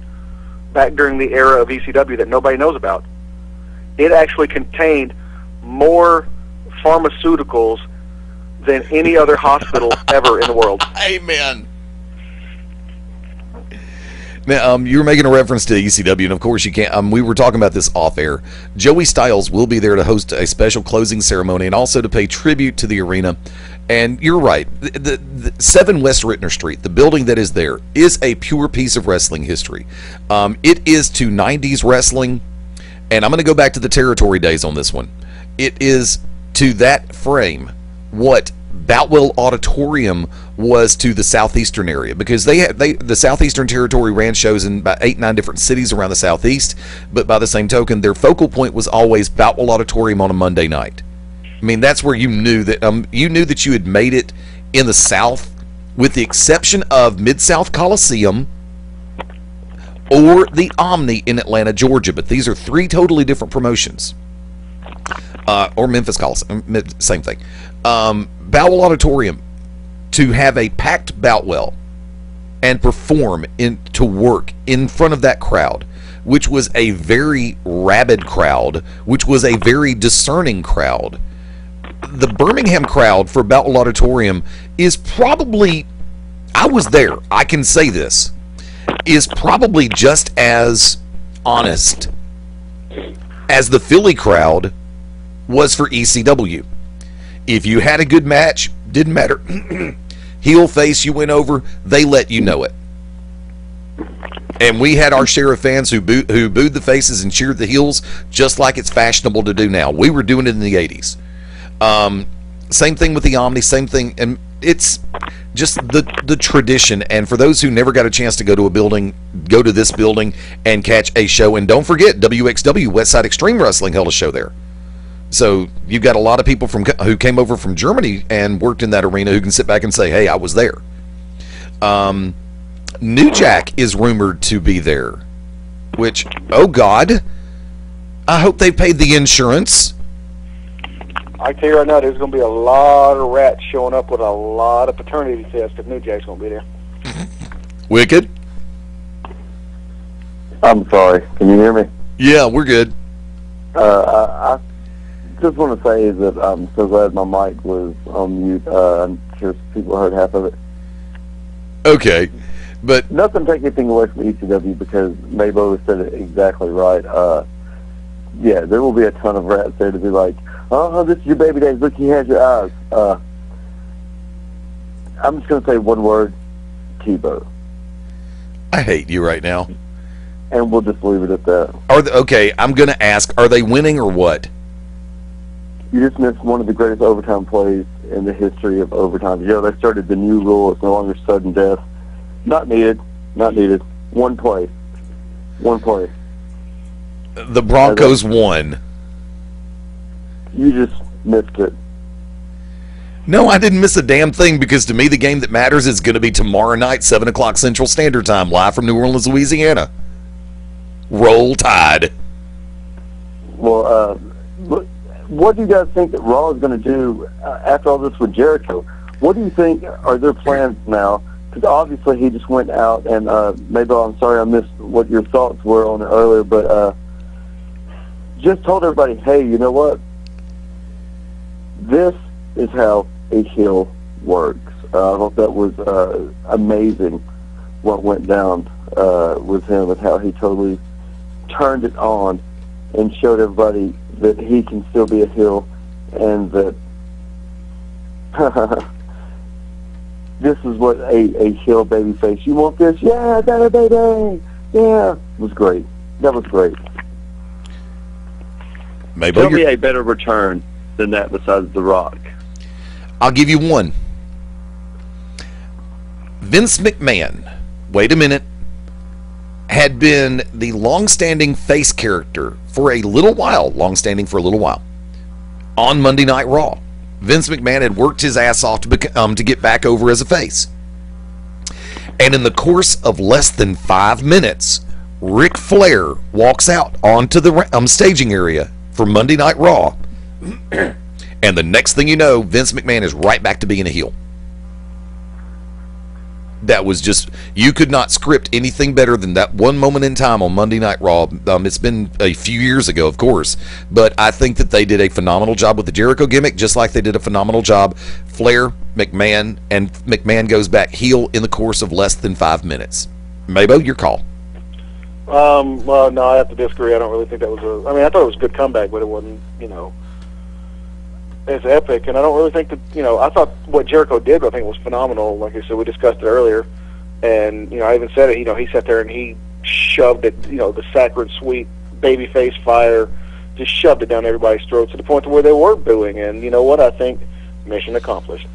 back during the era of ECW that nobody knows about. It actually contained more pharmaceuticals than any other hospital ever in the world. Amen. Now, you were making a reference to ECW, and of course you can't. We were talking about this off air. Joey Styles will be there to host a special closing ceremony and also to pay tribute to the arena. And you're right. The 7 West Rittner Street, the building that is there, is a pure piece of wrestling history. It is to 90s wrestling, and I'm going to go back to the territory days on this one. It is to that frame what Boutwell Auditorium was to the southeastern area, because the southeastern territory ran shows in about 8-9 different cities around the southeast, but by the same token, their focal point was always Boutwell Auditorium on a Monday night. I mean, that's where you knew that you had made it in the South, with the exception of Mid-South Coliseum or the Omni in Atlanta, Georgia. But these are 3 totally different promotions. or Memphis Coliseum, same thing. Boutwell Auditorium, to have a packed Boutwell and perform to work in front of that crowd, which was a very rabid crowd, which was a very discerning crowd. The Birmingham crowd for Boutwell Auditorium is probably, I was there, I can say this, is probably just as honest as the Philly crowd was for ECW. If you had a good match, didn't matter. Heel, face, you went over, they let you know it. And we had our share of fans who booed the faces and cheered the heels, just like it's fashionable to do now. We were doing it in the 80s. Same thing with the Omni, same thing, and it's just the tradition. And for those who never got a chance to go to a building, go to this building and catch a show. And don't forget, WXW, Westside Extreme Wrestling, held a show there. So you've got a lot of people who came over from Germany and worked in that arena who can sit back and say, hey, I was there. New Jack is rumored to be there, which, oh God, I hope they paid the insurance. I tell you right now, there's going to be a lot of rats showing up with a lot of paternity tests if New Jack's going to be there. Wicked? I'm sorry. Can you hear me? Yeah, we're good. I just want to say that I'm so glad my mic was on mute. I'm sure people heard half of it. Okay, but nothing take anything away from ECW because Mabo said it exactly right. Yeah, there will be a ton of rats there to be like, oh, this is your baby days. Look, he has your eyes. I'm just going to say one word, Tebow. I hate you right now. And we'll just leave it at that. Okay, I'm going to ask, are they winning or what? You just missed one of the greatest overtime plays in the history of overtime. You know, they started the new rule. It's no longer sudden death. Not needed. Not needed. One play. One play. The Broncos won. You just missed it. No, I didn't miss a damn thing because to me the game that matters is going to be tomorrow night, 7 o'clock Central Standard Time, live from New Orleans, Louisiana. Roll Tide. Well, what do you guys think that Raw is going to do after all this with Jericho? What do you think are their plans now? Because obviously he just went out and maybe I'm sorry I missed what your thoughts were on it earlier, but just told everybody, hey, you know what? This is how a heel works. I thought that was amazing what went down with him and how he totally turned it on and showed everybody that he can still be a heel and that this is what a heel baby face. You want this? Yeah, that baby. Yeah. It was great. That was great. Maybe Tell me a better return than that besides The Rock. I'll give you one. Vince McMahon, wait a minute, had been the long-standing face character for a little while, on Monday Night Raw. Vince McMahon had worked his ass off to get back over as a face. And in the course of less than 5 minutes, Ric Flair walks out onto the staging area for Monday Night Raw. And the next thing you know, Vince McMahon is right back to being a heel. That was just, you could not script anything better than that one moment in time on Monday Night Raw. It's been a few years ago, of course, but I think that they did a phenomenal job with the Jericho gimmick, just like they did a phenomenal job. Flair, McMahon, and McMahon goes back heel in the course of less than 5 minutes. Mabo, your call. Well, no, I have to disagree. I don't really think that was I thought it was a good comeback, but it wasn't, as epic. And I don't really think that, I thought what Jericho did, I think was phenomenal. Like I said, we discussed it earlier. And, I even said it, he sat there and he shoved it, the sacred, sweet babyface fire, just shoved it down everybody's throat to the point to where they were booing. And you know what? I think mission accomplished.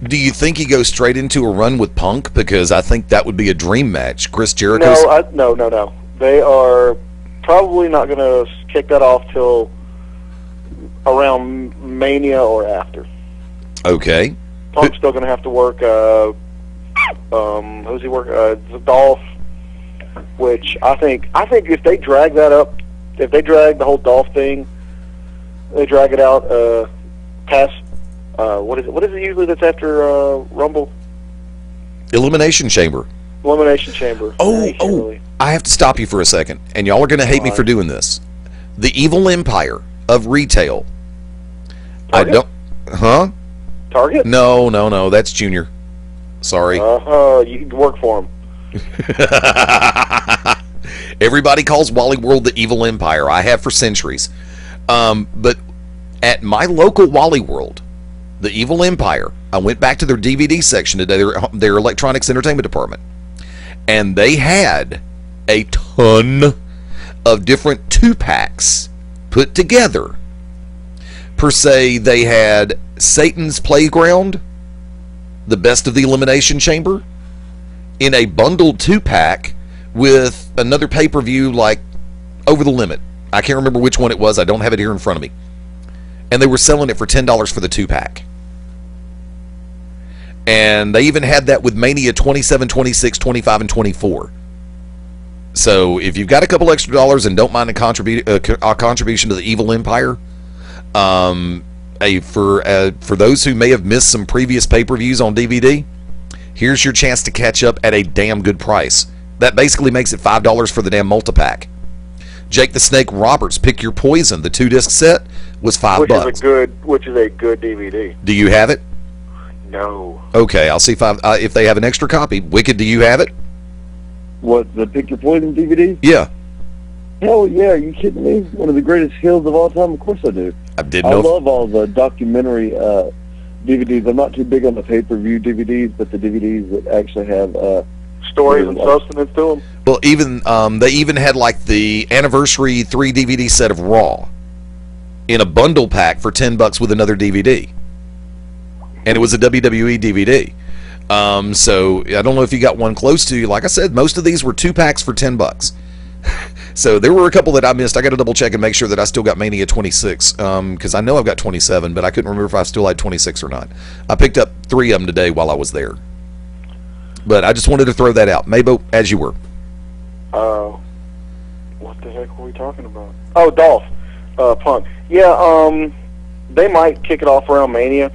Do you think he goes straight into a run with Punk? Because I think that would be a dream match. Chris Jericho. No. They are probably not going to kick that off till around Mania or after. Okay. Punk's still going to have to work. Who's he work? Dolph. Which I think if they drag that up, if they drag the whole Dolph thing They drag it out past what is it usually that's after Rumble? Elimination Chamber. Elimination Chamber. I have to stop you for a second, and y'all are going to hate me for doing this. The evil empire of retail. Target? Target? No, that's Junior. Sorry. You work for him. Everybody calls Wally World the evil empire. I have for centuries. But at my local Wally World, the evil empire, I went back to their DVD section today, their electronics entertainment department, and they had a ton of different 2-packs put together. Per se, they had Satan's Playground, the best of the Elimination Chamber, in a bundled 2-pack with another pay-per-view like Over the Limit. I can't remember which one it was. I don't have it here in front of me. And they were selling it for $10 for the 2-pack. And they even had that with Mania 27, 26, 25, and 24. So if you've got a couple extra dollars and don't mind a contribution to the evil empire, for those who may have missed some previous pay-per-views on DVD, here's your chance to catch up at a damn good price. That basically makes it $5 for the damn multi-pack. Jake the Snake Roberts, Pick Your Poison, the 2-disc set, was $5. Which is a good DVD. Do you have it? No. Okay, I'll see if they have an extra copy. Wicked, do you have it? What, the Pick Your Poison DVD? Yeah. Hell yeah, are you kidding me? One of the greatest kills of all time? Of course I do. I love all the documentary DVDs. I'm not too big on the pay-per-view DVDs, but the DVDs that actually have stories and substance to them. Well, even they even had like the anniversary 3 DVD set of Raw in a bundle pack for $10 with another DVD, and it was a WWE DVD. So I don't know if you got one close to you. Like I said, most of these were 2-packs for $10. So there were a couple that I missed. I got to double check and make sure that I still got Mania 26, because I know I've got 27, but I couldn't remember if I still had 26 or not. I picked up 3 of them today while I was there. But I just wanted to throw that out. Mabo, as you were. What the heck were we talking about? Oh, Dolph, Punk. Yeah, they might kick it off around Mania,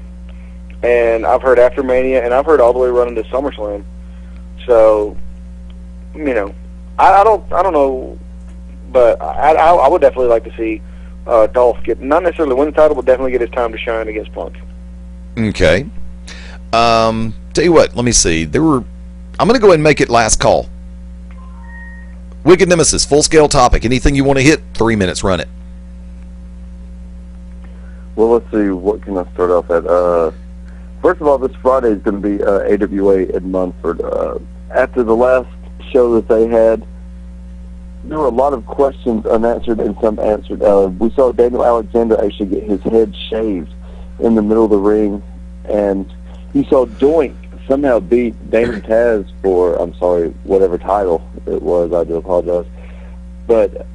and I've heard after Mania, and I've heard all the way running to SummerSlam. So, you know, I don't know, but I would definitely like to see Dolph get, not necessarily win the title, but definitely get his time to shine against Punk. Okay. Tell you what, let me see. I'm going to go ahead and make it last call. Wicked Nemesis, full-scale topic. Anything you want to hit? 3 minutes, run it. Well, let's see. What can I start off at? First of all, this Friday is going to be AWA in Munford. After the last show that they had, there were a lot of questions unanswered and some answered. We saw Daniel Alexander actually get his head shaved in the middle of the ring, and you saw Doink somehow beat Damon Taz for, I'm sorry, whatever title it was. I do apologize. But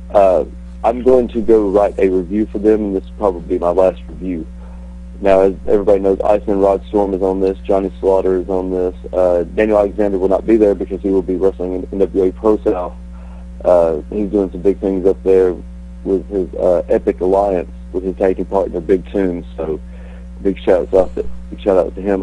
I'm going to go write a review for them, and this will probably be my last review. Now, as everybody knows, Iceman Rod Storm is on this. Johnny Slaughter is on this. Daniel Alexander will not be there because he will be wrestling in NWA Pro South. He's doing some big things up there with his Epic Alliance with his tag team partner, Big Toon. So, big shout out to him.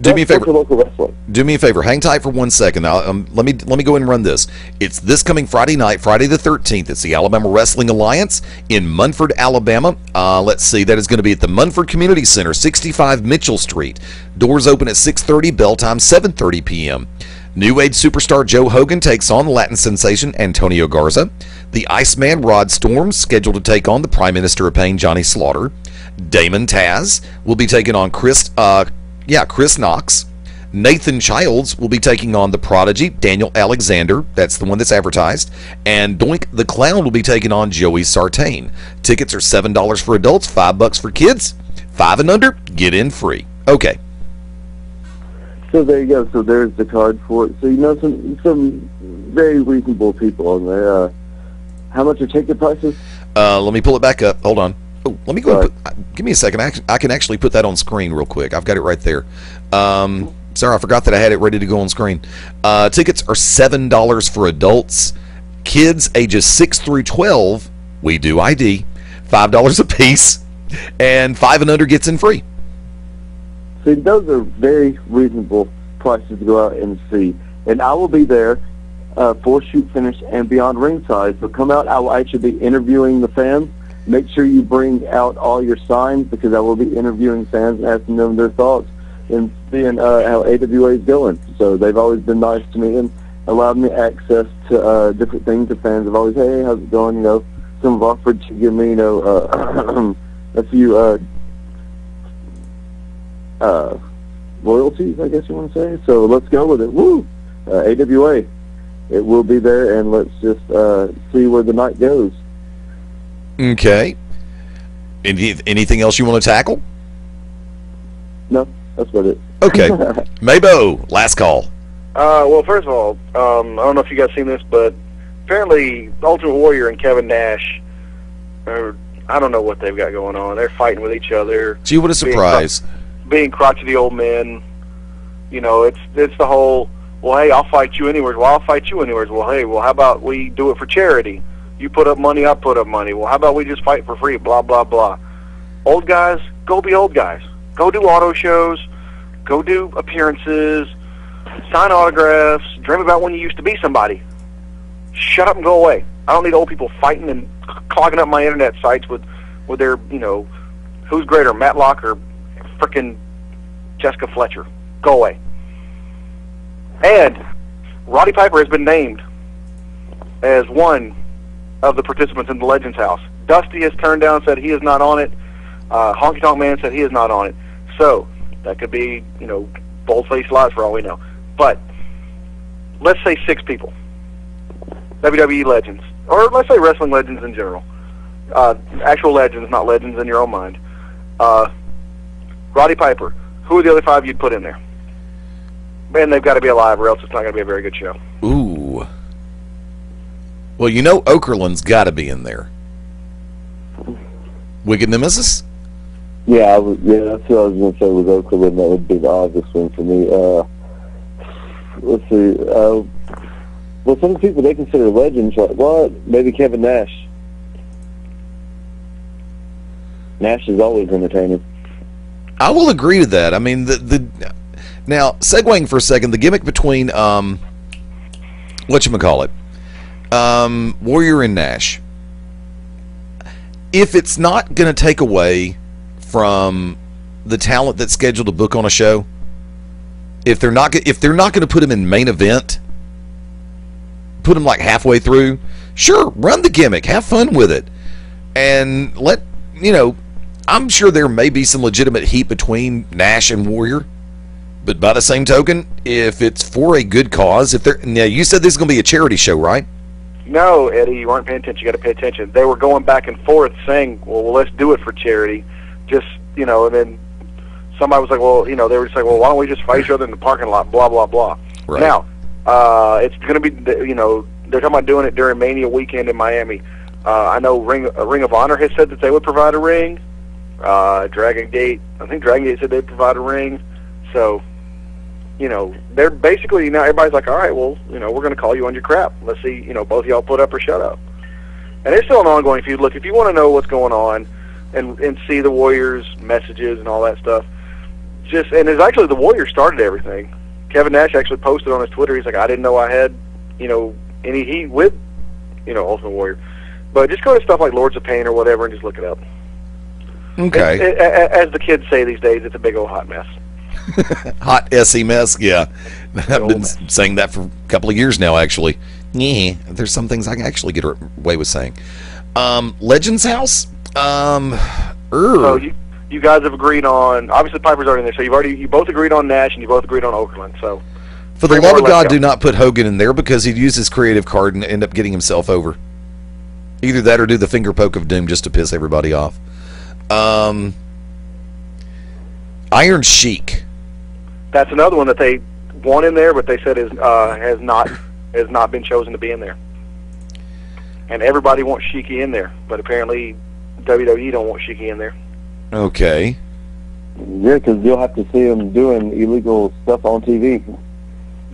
Do me a favor. Local wrestling. Do me a favor. Hang tight for 1 second. Now, let me go ahead and run this. It's this coming Friday night, Friday the 13th. It's the Alabama Wrestling Alliance in Munford, Alabama. Let's see. That is going to be at the Munford Community Center, 65 Mitchell Street. Doors open at 6:30. Bell time 7:30 p.m. New Age superstar Joe Hogan takes on Latin sensation Antonio Garza. The Iceman Rod Storm scheduled to take on the Prime Minister of Pain Johnny Slaughter. Damon Taz will be taking on Chris Knox. Nathan Childs will be taking on the Prodigy, Daniel Alexander. That's the one that's advertised. And Doink the Clown will be taking on Joey Sartain. Tickets are $7 for adults, $5 for kids. 5 and under, get in free. Okay. So there you go. So there's the card for it. So you know some very reasonable people on there. How much are ticket prices? Let me pull it back up. Hold on. Oh, let me go. Give me a second. I can actually put that on screen real quick. I've got it right there. Sorry, I forgot that I had it ready to go on screen. Tickets are $7 for adults. Kids ages 6 through 12, we do ID. $5 a piece, and 5 and under gets in free. See, those are very reasonable prices to go out and see. And I will be there for shoot finish and beyond ringside. So come out. I will actually be interviewing the fans. Make sure you bring out all your signs, because I will be interviewing fans and asking them their thoughts and seeing how AWA is going. So they've always been nice to me and allowed me access to different things. The fans have always, hey, how's it going? You know, some have offered to give me, you know, a few royalties, I guess you want to say. So let's go with it. Woo! AWA, it will be there, and let's just see where the night goes. Okay. Anything else you want to tackle? No, that's about it. Okay. Mabo, last call. Well, first of all, I don't know if you guys seen this, but apparently Ultimate Warrior and Kevin Nash, I don't know what they've got going on. They're fighting with each other. Gee, what a surprise. Being crotchety old men. You know, it's the whole, well, hey, I'll fight you anyways. Well, I'll fight you anyways. Well, hey, well, how about we do it for charity? You put up money, I put up money. Well, how about we just fight for free? Blah, blah, blah. Old guys, go be old guys. Go do auto shows. Go do appearances. Sign autographs. Dream about when you used to be somebody. Shut up and go away. I don't need old people fighting and clogging up my internet sites with their, you know, who's greater, Matlock or frickin' Jessica Fletcher. Go away. And Roddy Piper has been named as one of the participants in the Legends House. Dusty has turned down, said he is not on it. Honky Tonk Man said he is not on it. So that could be, you know, bold-faced lies for all we know. But let's say 6 people. WWE legends. Or let's say wrestling legends in general. Actual legends, not legends in your own mind. Roddy Piper. Who are the other 5 you'd put in there? Man, they've got to be alive or else it's not going to be a very good show. Ooh. Well, you know Okerlund's got to be in there. Wicked Nemesis? Yeah, that's what I was going to say with Okerlund. That would be the obvious one for me. Let's see. Well, some people they consider legends. Like what? Maybe Kevin Nash. Nash is always entertaining. I will agree with that. I mean, now segueing for a second, the gimmick between whatchamacallit, Warrior and Nash. If it's not going to take away from the talent that's scheduled to book on a show, if they're not going to put him in main event, put him like halfway through, sure, run the gimmick, have fun with it, and let you know. I'm sure there may be some legitimate heat between Nash and Warrior, but by the same token, if it's for a good cause, now you said this is going to be a charity show, right? No, Eddie, you aren't paying attention. You got to pay attention. They were going back and forth saying, well, let's do it for charity. Just, you know, and then somebody was like, well, you know, they were just like, well, why don't we just fight each other in the parking lot, blah, blah, blah. Right. Now, it's going to be, you know, they're talking about doing it during Mania weekend in Miami. I know Ring of Honor has said that they would provide a ring. Dragon Gate, I think Dragon Gate said they'd provide a ring. So, you know, they're basically, now everybody's like, all right, well, you know, we're going to call you on your crap. Let's see, you know, both of y'all put up or shut up. And it's still an ongoing feud. Look, if you want to know what's going on and see the Warriors' messages and all that stuff, and it's actually the Warriors started everything. Kevin Nash actually posted on his Twitter, he's like, I didn't know I had, you know, any heat with, you know, Ultimate Warrior. But just go to stuff like Lords of Pain or whatever and just look it up. Okay. As the kids say these days, it's a big old hot mess. Hot SE mess, yeah. I've been saying that for a couple of years now, actually. Yeah, there's some things I can actually get away with saying. Legends House? So you guys have agreed on, obviously Piper's already in there, so you both agreed on Nash and you both agreed on Okerlund, so. For the love of God, do not put Hogan in there because he'd use his creative card and end up getting himself over. Either that or do the finger poke of doom just to piss everybody off. Iron Sheik. That's another one that they want in there, but they said has not been chosen to be in there. And everybody wants Sheiky in there, but apparently WWE don't want Sheiky in there. Okay. Yeah, because you'll have to see him doing illegal stuff on TV.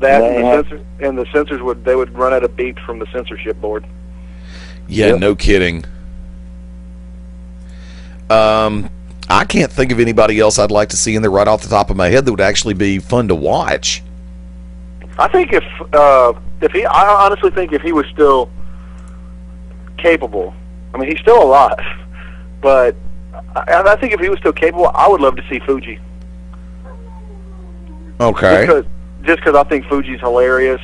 And the censors would run out of beat from the censorship board. Yeah, yep. No kidding. I can't think of anybody else I'd like to see in there right off the top of my head that would actually be fun to watch. I think I honestly think if he was still capable, I mean, he's still alive, but I think if he was still capable, I would love to see Fuji. Okay. Just because I think Fuji's hilarious.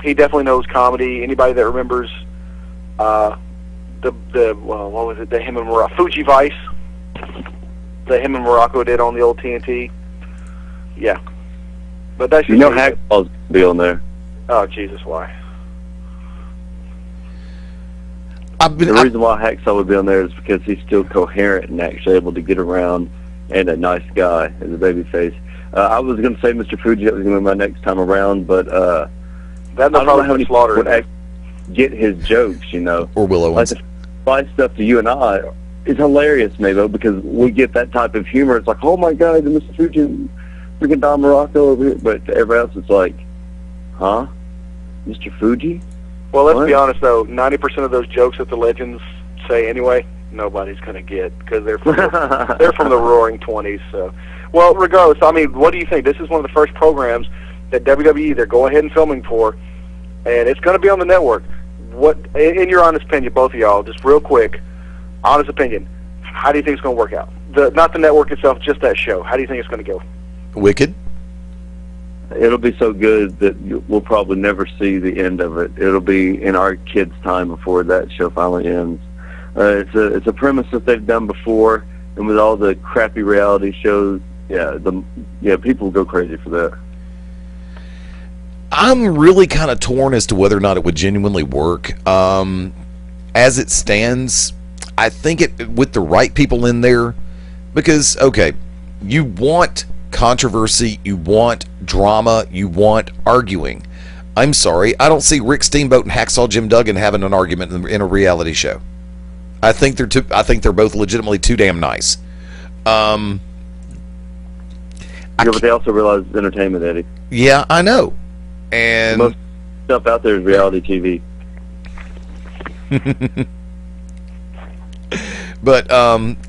He definitely knows comedy. Anybody that remembers what was it? The him and Morocco, Fuji Vice. That him and Morocco did on the old TNT. Yeah. But that's just Hackball's be on there. Oh Jesus, why? The reason why Hacksaw would be on there is because he's still coherent and actually able to get around, and a nice guy as a babyface. I was going to say Mr. Fuji, that was going to be my next time around, but I don't know how many people would actually get his jokes, you know. Or Will Owens. Like the Spice stuff to you and I is hilarious, Mabo, because we get that type of humor. It's like, oh my God, Mr. Fuji, freaking Don Morocco over here. But to everybody else, it's like, huh? Mr. Fuji? Well, let's be honest, though. 90% of those jokes that the legends say anyway, nobody's going to get because they're from they're from the Roaring '20s. So, well, regardless, I mean, what do you think? This is one of the first programs that WWE they're going ahead and filming for, and it's going to be on the network. What, in your honest opinion, both of y'all, just real quick, honest opinion, how do you think it's going to work out? Not the network itself, just that show. How do you think it's going to go? Wicked. It'll be so good that we'll probably never see the end of it. It'll be in our kids' time before that show finally ends. It's a premise that they've done before, and with all the crappy reality shows, people go crazy for that. I'm really kind of torn as to whether or not it would genuinely work. As it stands, I think it with the right people in there, because okay, you want controversy, you want drama, you want arguing. I'm sorry, I don't see Rick Steamboat and Hacksaw Jim Duggan having an argument in a reality show. I think they're both legitimately too damn nice. But they also realize it's entertainment, Eddie. Yeah, I know. And most stuff out there is reality TV. But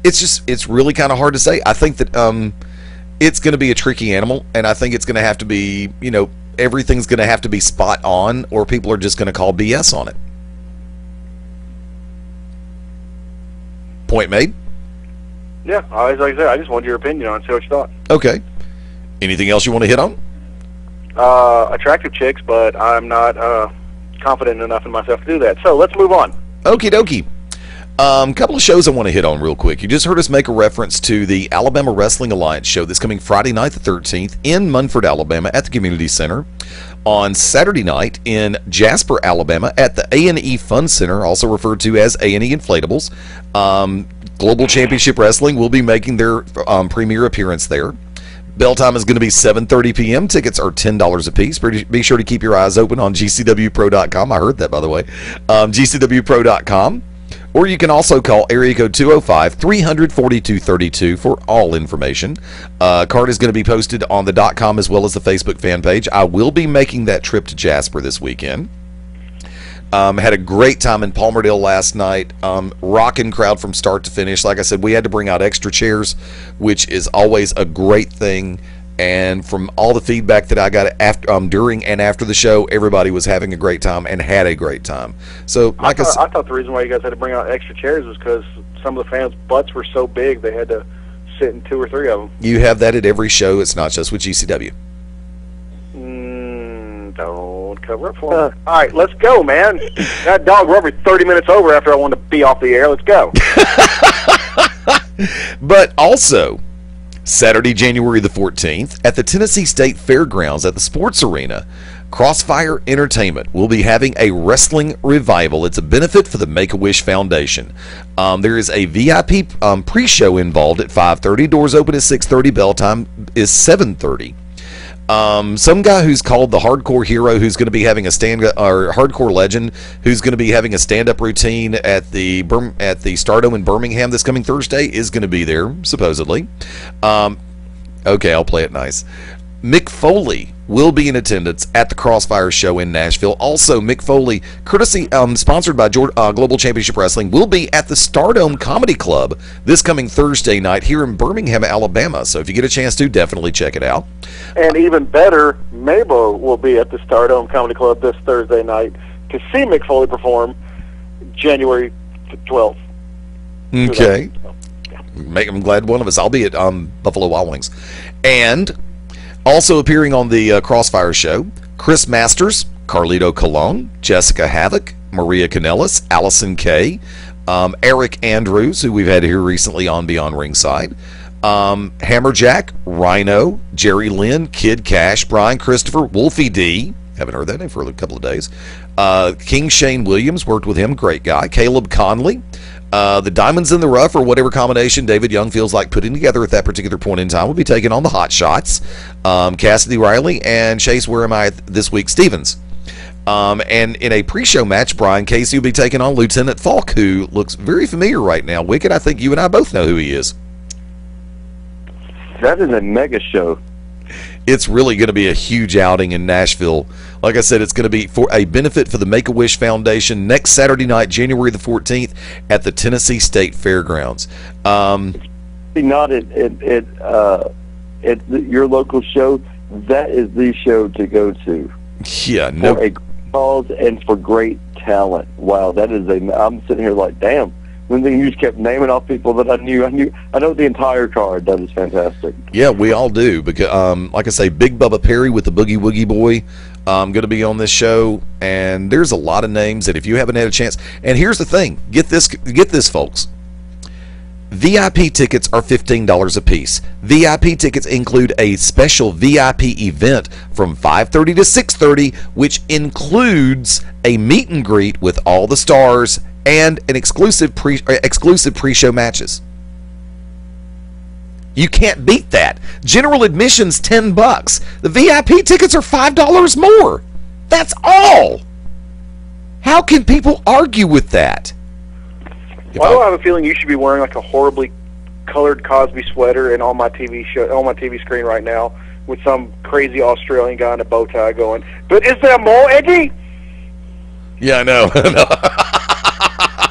it's really kind of hard to say. I think that it's going to be a tricky animal, and I think it's going to have to be, everything's going to have to be spot on, or people are just going to call BS on it. Point made. Yeah, like I said, I just wanted your opinion on it, see what you thought. Okay. Anything else you want to hit on? Attractive chicks, but I'm not confident enough in myself to do that. So let's move on. Okie dokie. Couple of shows I want to hit on real quick. You just heard us make a reference to the Alabama Wrestling Alliance show that's coming Friday night the 13th in Munford, Alabama at the Community Center. On Saturday night in Jasper, Alabama at the A&E Fun Center, also referred to as A&E Inflatables. Global Championship Wrestling will be making their premiere appearance there. Bell time is going to be 7:30 p.m. Tickets are $10 a piece. Be sure to keep your eyes open on GCWPro.com. I heard that, by the way. GCWPro.com. Or you can also call area code 205-300-4232 for all information. Card is going to be posted on the .com as well as the Facebook fan page. I will be making that trip to Jasper this weekend. Had a great time in Palmerdale last night. Rocking crowd from start to finish. Like I said, we had to bring out extra chairs, which is always a great thing. And from all the feedback that I got after, during and after the show, everybody was having a great time and had a great time. So, I thought the reason why you guys had to bring out extra chairs was because some of the fans' butts were so big they had to sit in 2 or 3 of them. You have that at every show. It's not just with GCW. Don't cover up for me. All right, let's go, man. That dog, we're over 30 minutes over after I wanted to be off the air. Let's go. But also, Saturday, January the 14th, at the Tennessee State Fairgrounds at the Sports Arena, Crossfire Entertainment will be having a wrestling revival. It's a benefit for the Make-A-Wish Foundation. There is a VIP pre-show involved at 5:30. Doors open at 6:30. Bell time is 7:30. Some guy who's called the Hardcore Hero, who's going to be having a Hardcore Legend, who's going to be having a stand-up routine at the Stardome in Birmingham this coming Thursday, is going to be there supposedly. Okay, I'll play it nice. Mick Foley will be in attendance at the Crossfire show in Nashville. Also, Mick Foley, courtesy sponsored by Global Championship Wrestling, will be at the Stardome Comedy Club this coming Thursday night here in Birmingham, Alabama. So if you get a chance to, definitely check it out. And even better, Mabo will be at the Stardome Comedy Club this Thursday night to see Mick Foley perform January 12th. Okay. I'm glad one of us. I'll be at Buffalo Wild Wings. And also appearing on the Crossfire show, Chris Masters, Carlito Colon, Jessica Havoc, Maria Kanellis, Allison Kay, Eric Andrews, who we've had here recently on Beyond Ringside, Hammerjack, Rhino, Jerry Lynn, Kid Cash, Brian Christopher, Wolfie D. Haven't heard that name for a couple of days. King Shane Williams, worked with him, great guy. Caleb Conley. The Diamonds in the Rough, or whatever combination David Young feels like putting together at that particular point in time, will be taking on the Hot Shots. Cassidy Riley and Chase Where Am I this week Stevens. And in a pre-show match, Brian Casey will be taking on Lieutenant Falk, who looks very familiar right now. Wicked, I think you and I both know who he is. That is a mega show. It's really going to be a huge outing in Nashville. Like I said, it's going to be for a benefit for the Make-A-Wish Foundation next Saturday night, January the 14th, at the Tennessee State Fairgrounds. Not at your local show. That is the show to go to. Yeah, no. For a cause and for great talent. Wow, that is I'm sitting here like, damn. When you just kept naming off people that I knew. I know the entire card. That is fantastic. Yeah, we all do. Because, like I say, Big Bubba Perry with the Boogie Woogie Boy going to be on this show, and there's a lot of names that if you haven't had a chance. And here's the thing: get this, folks. VIP tickets are $15 a piece. VIP tickets include a special VIP event from 5:30 to 6:30, which includes a meet and greet with all the stars and an exclusive pre-show matches. You can't beat that. General admission's $10. The VIP tickets are $5 more. That's all. How can people argue with that? Why do I have a feeling you should be wearing like a horribly colored Cosby sweater and on my TV screen right now with some crazy Australian guy in a bow tie going, "But is there more, Eddie?" Yeah, I know.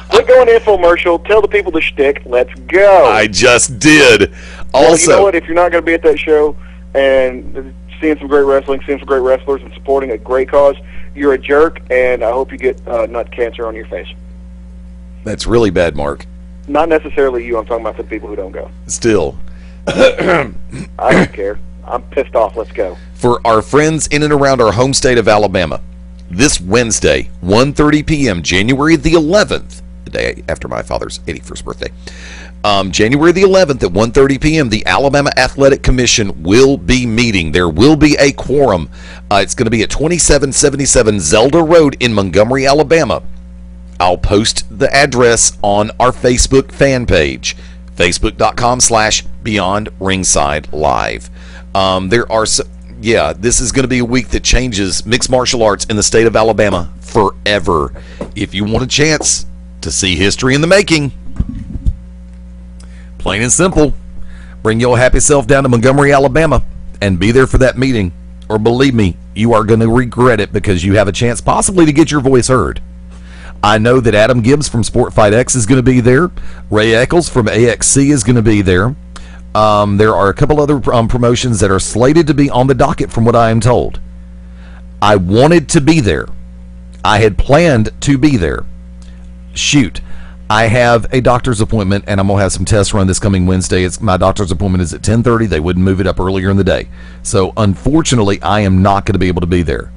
Quit going infomercial. Tell the people the shtick. Let's go. I just did. Also, well, you know what? If you're not going to be at that show and seeing some great wrestling, seeing some great wrestlers, and supporting a great cause, you're a jerk, and I hope you get nut cancer on your face. That's really bad, Mark. Not necessarily you. I'm talking about the people who don't go. Still. I don't care. I'm pissed off. Let's go. For our friends in and around our home state of Alabama, this Wednesday, 1:30 p.m., January the 11th, the day after my father's 81st birthday, January the 11th at 1:30 p.m., the Alabama Athletic Commission will be meeting. There will be a quorum. It's going to be at 2777 Zelda Road in Montgomery, Alabama. I'll post the address on our Facebook fan page, facebook.com/Beyond Ringside Live. This is going to be a week that changes mixed martial arts in the state of Alabama forever. If you want a chance to see history in the making, plain and simple, bring your happy self down to Montgomery, Alabama, and be there for that meeting. Or believe me, you are going to regret it because you have a chance possibly to get your voice heard. I know that Adam Gibbs from Sport Fight X is going to be there. Ray Eccles from AXC is going to be there. There are a couple other promotions that are slated to be on the docket from what I am told. I wanted to be there. I had planned to be there. Shoot. I have a doctor's appointment, and I'm going to have some tests run this coming Wednesday. My doctor's appointment is at 10:30. They wouldn't move it up earlier in the day. So, unfortunately, I am not going to be able to be there.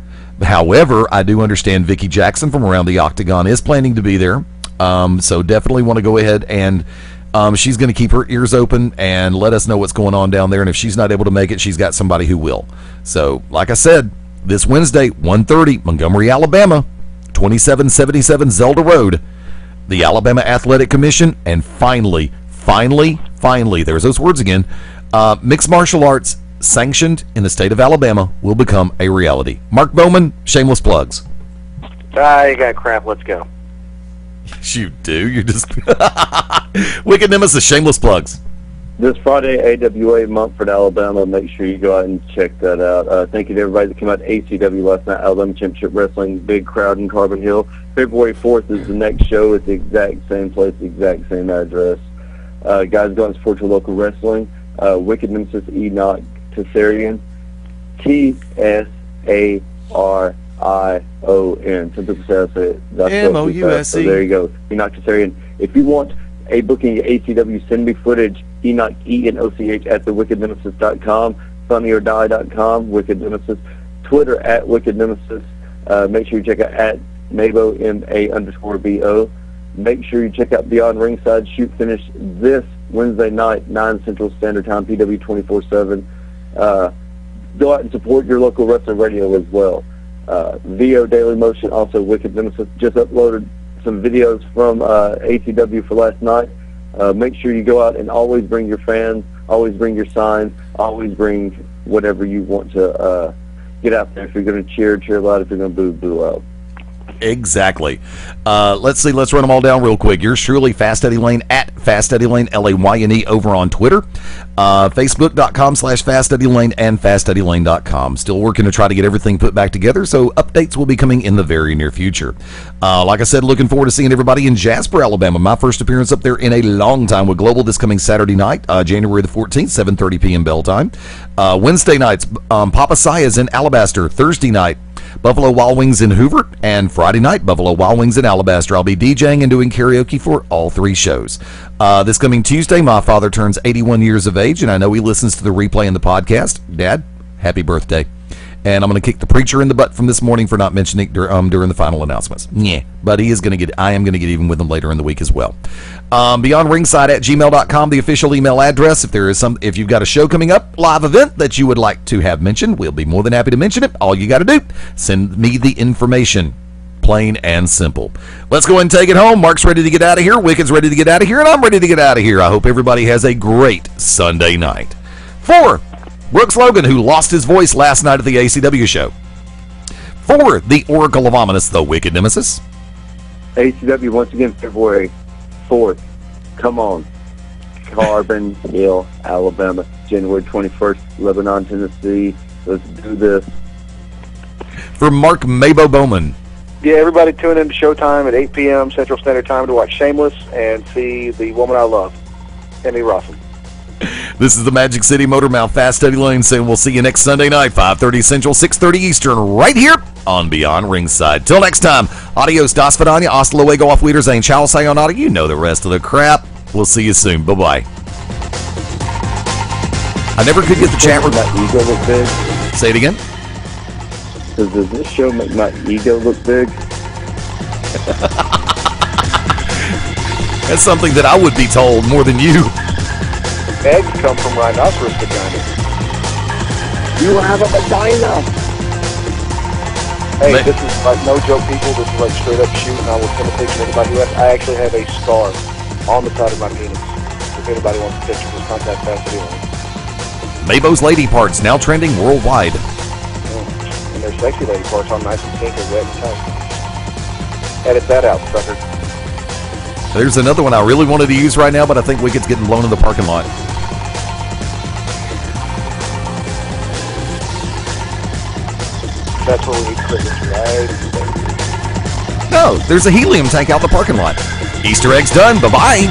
However, I do understand Vicki Jackson from Around the Octagon is planning to be there. So definitely want to go ahead and she's going to keep her ears open and let us know what's going on down there. And if she's not able to make it, she's got somebody who will. So, like I said, this Wednesday, 1:30, Montgomery, Alabama, 2777 Zelda Road, the Alabama Athletic Commission, and finally, there's those words again, mixed martial arts sanctioned in the state of Alabama will become a reality. Mark Bowman, shameless plugs. You got crap. Let's go. You do. You're just Wicked Nemesis, shameless plugs. this Friday, AWA, Montford, Alabama. Make sure you go out and check that out. Thank you to everybody that came out to ACW last night, Alabama Championship Wrestling, big crowd in Carbon Hill. February 4th is the next show at the exact same place, the exact same address. Guys, go out and support your local wrestling. Wicked Nemesis, Enoch Tessarion, Tssarion. Some people say I say it. Mouse. So there you go. Enoch Tessarion. If you want a booking at ACW, send me footage. Enoch, ENOCH, at thewickednemesis.com, funnyordie.com, Wicked Nemesis, Twitter at Wicked Nemesis. Make sure you check out at Mabo, MA_BO. Make sure you check out Beyond Ringside Shoot Finish this Wednesday night, 9 Central Standard Time, PW 24/7. Go out and support your local wrestling radio as well. VO Daily Motion, also Wicked Nemesis, just uploaded some videos from ACW for last night. Make sure you go out and always bring your fans, always bring your signs, always bring whatever you want to get out there. If you're going to cheer, cheer loud. If you're going to boo, boo loud. Exactly. Let's see. Let's run them all down real quick. Yours truly, Fast Eddie Lane, at Fast Eddie Lane, LAYNE, over on Twitter. Facebook.com/Fast Eddie Lane and FastEddieLane.com. Still working to try to get everything put back together, so updates will be coming in the very near future. Like I said, looking forward to seeing everybody in Jasper, Alabama. My first appearance up there in a long time with Global this coming Saturday night, January the 14th, 7:30 p.m. bell time. Wednesday nights, Papa Sia's in Alabaster. Thursday night, Buffalo Wild Wings in Hoover, and Friday night, Buffalo Wild Wings in Alabaster. I'll be DJing and doing karaoke for all three shows. This coming Tuesday, my father turns 81 years of age, and I know he listens to the replay and the podcast. Dad, happy birthday. And I'm going to kick the preacher in the butt from this morning for not mentioning during the final announcements. Yeah, but I am going to get even with him later in the week as well. Beyond Ringside at gmail.com, the official email address. If you've got a show coming up, live event that you would like to have mentioned, we'll be more than happy to mention it. All you got to do, send me the information. Plain and simple. Let's go ahead and take it home. Mark's ready to get out of here. Wicked's ready to get out of here, and I'm ready to get out of here. I hope everybody has a great Sunday night. For Brooks Logan, who lost his voice last night at the ACW show. For the Oracle of Ominous, the Wicked Nemesis. ACW once again, February 4th. Come on. Carbon Hill, Alabama. January 21st, Lebanon, Tennessee. Let's do this. For Mark Mabo Bowman. Yeah, everybody tune in to Showtime at 8 p.m. Central Standard Time to watch Shameless and see the woman I love, Emmy Rossum. This is the Magic City Motor Mouth, Fast Eddie Lane, saying we'll see you next Sunday night, 5:30 Central, 6:30 Eastern, right here on Beyond Ringside. Till next time, adios, das vidania, hasta luego, auf Wiedersehen, ciao, sayonara, you know the rest of the crap. We'll see you soon. Bye-bye. I never could get the chat room. My ego look big. Say it again. Does this show make my ego look big? That's something that I would be told more than you. Eggs come from rhinoceros vagina. You have a vagina. Hey, this is like no joke, people. This is like straight up shoot, and I will send a picture to anybody who has. I actually have a scar on the side of my penis. If anybody wants a picture, just contact Fast Eddie Lane. Mabo's lady parts now trending worldwide. And their sexy lady parts on nice and pink and red and tight. Edit that out, sucker. There's another one I really wanted to use right now, but I think Wicked's getting blown in the parking lot. That's where we need crickets, right? No, there's a helium tank out in the parking lot. Easter eggs done. Bye-bye.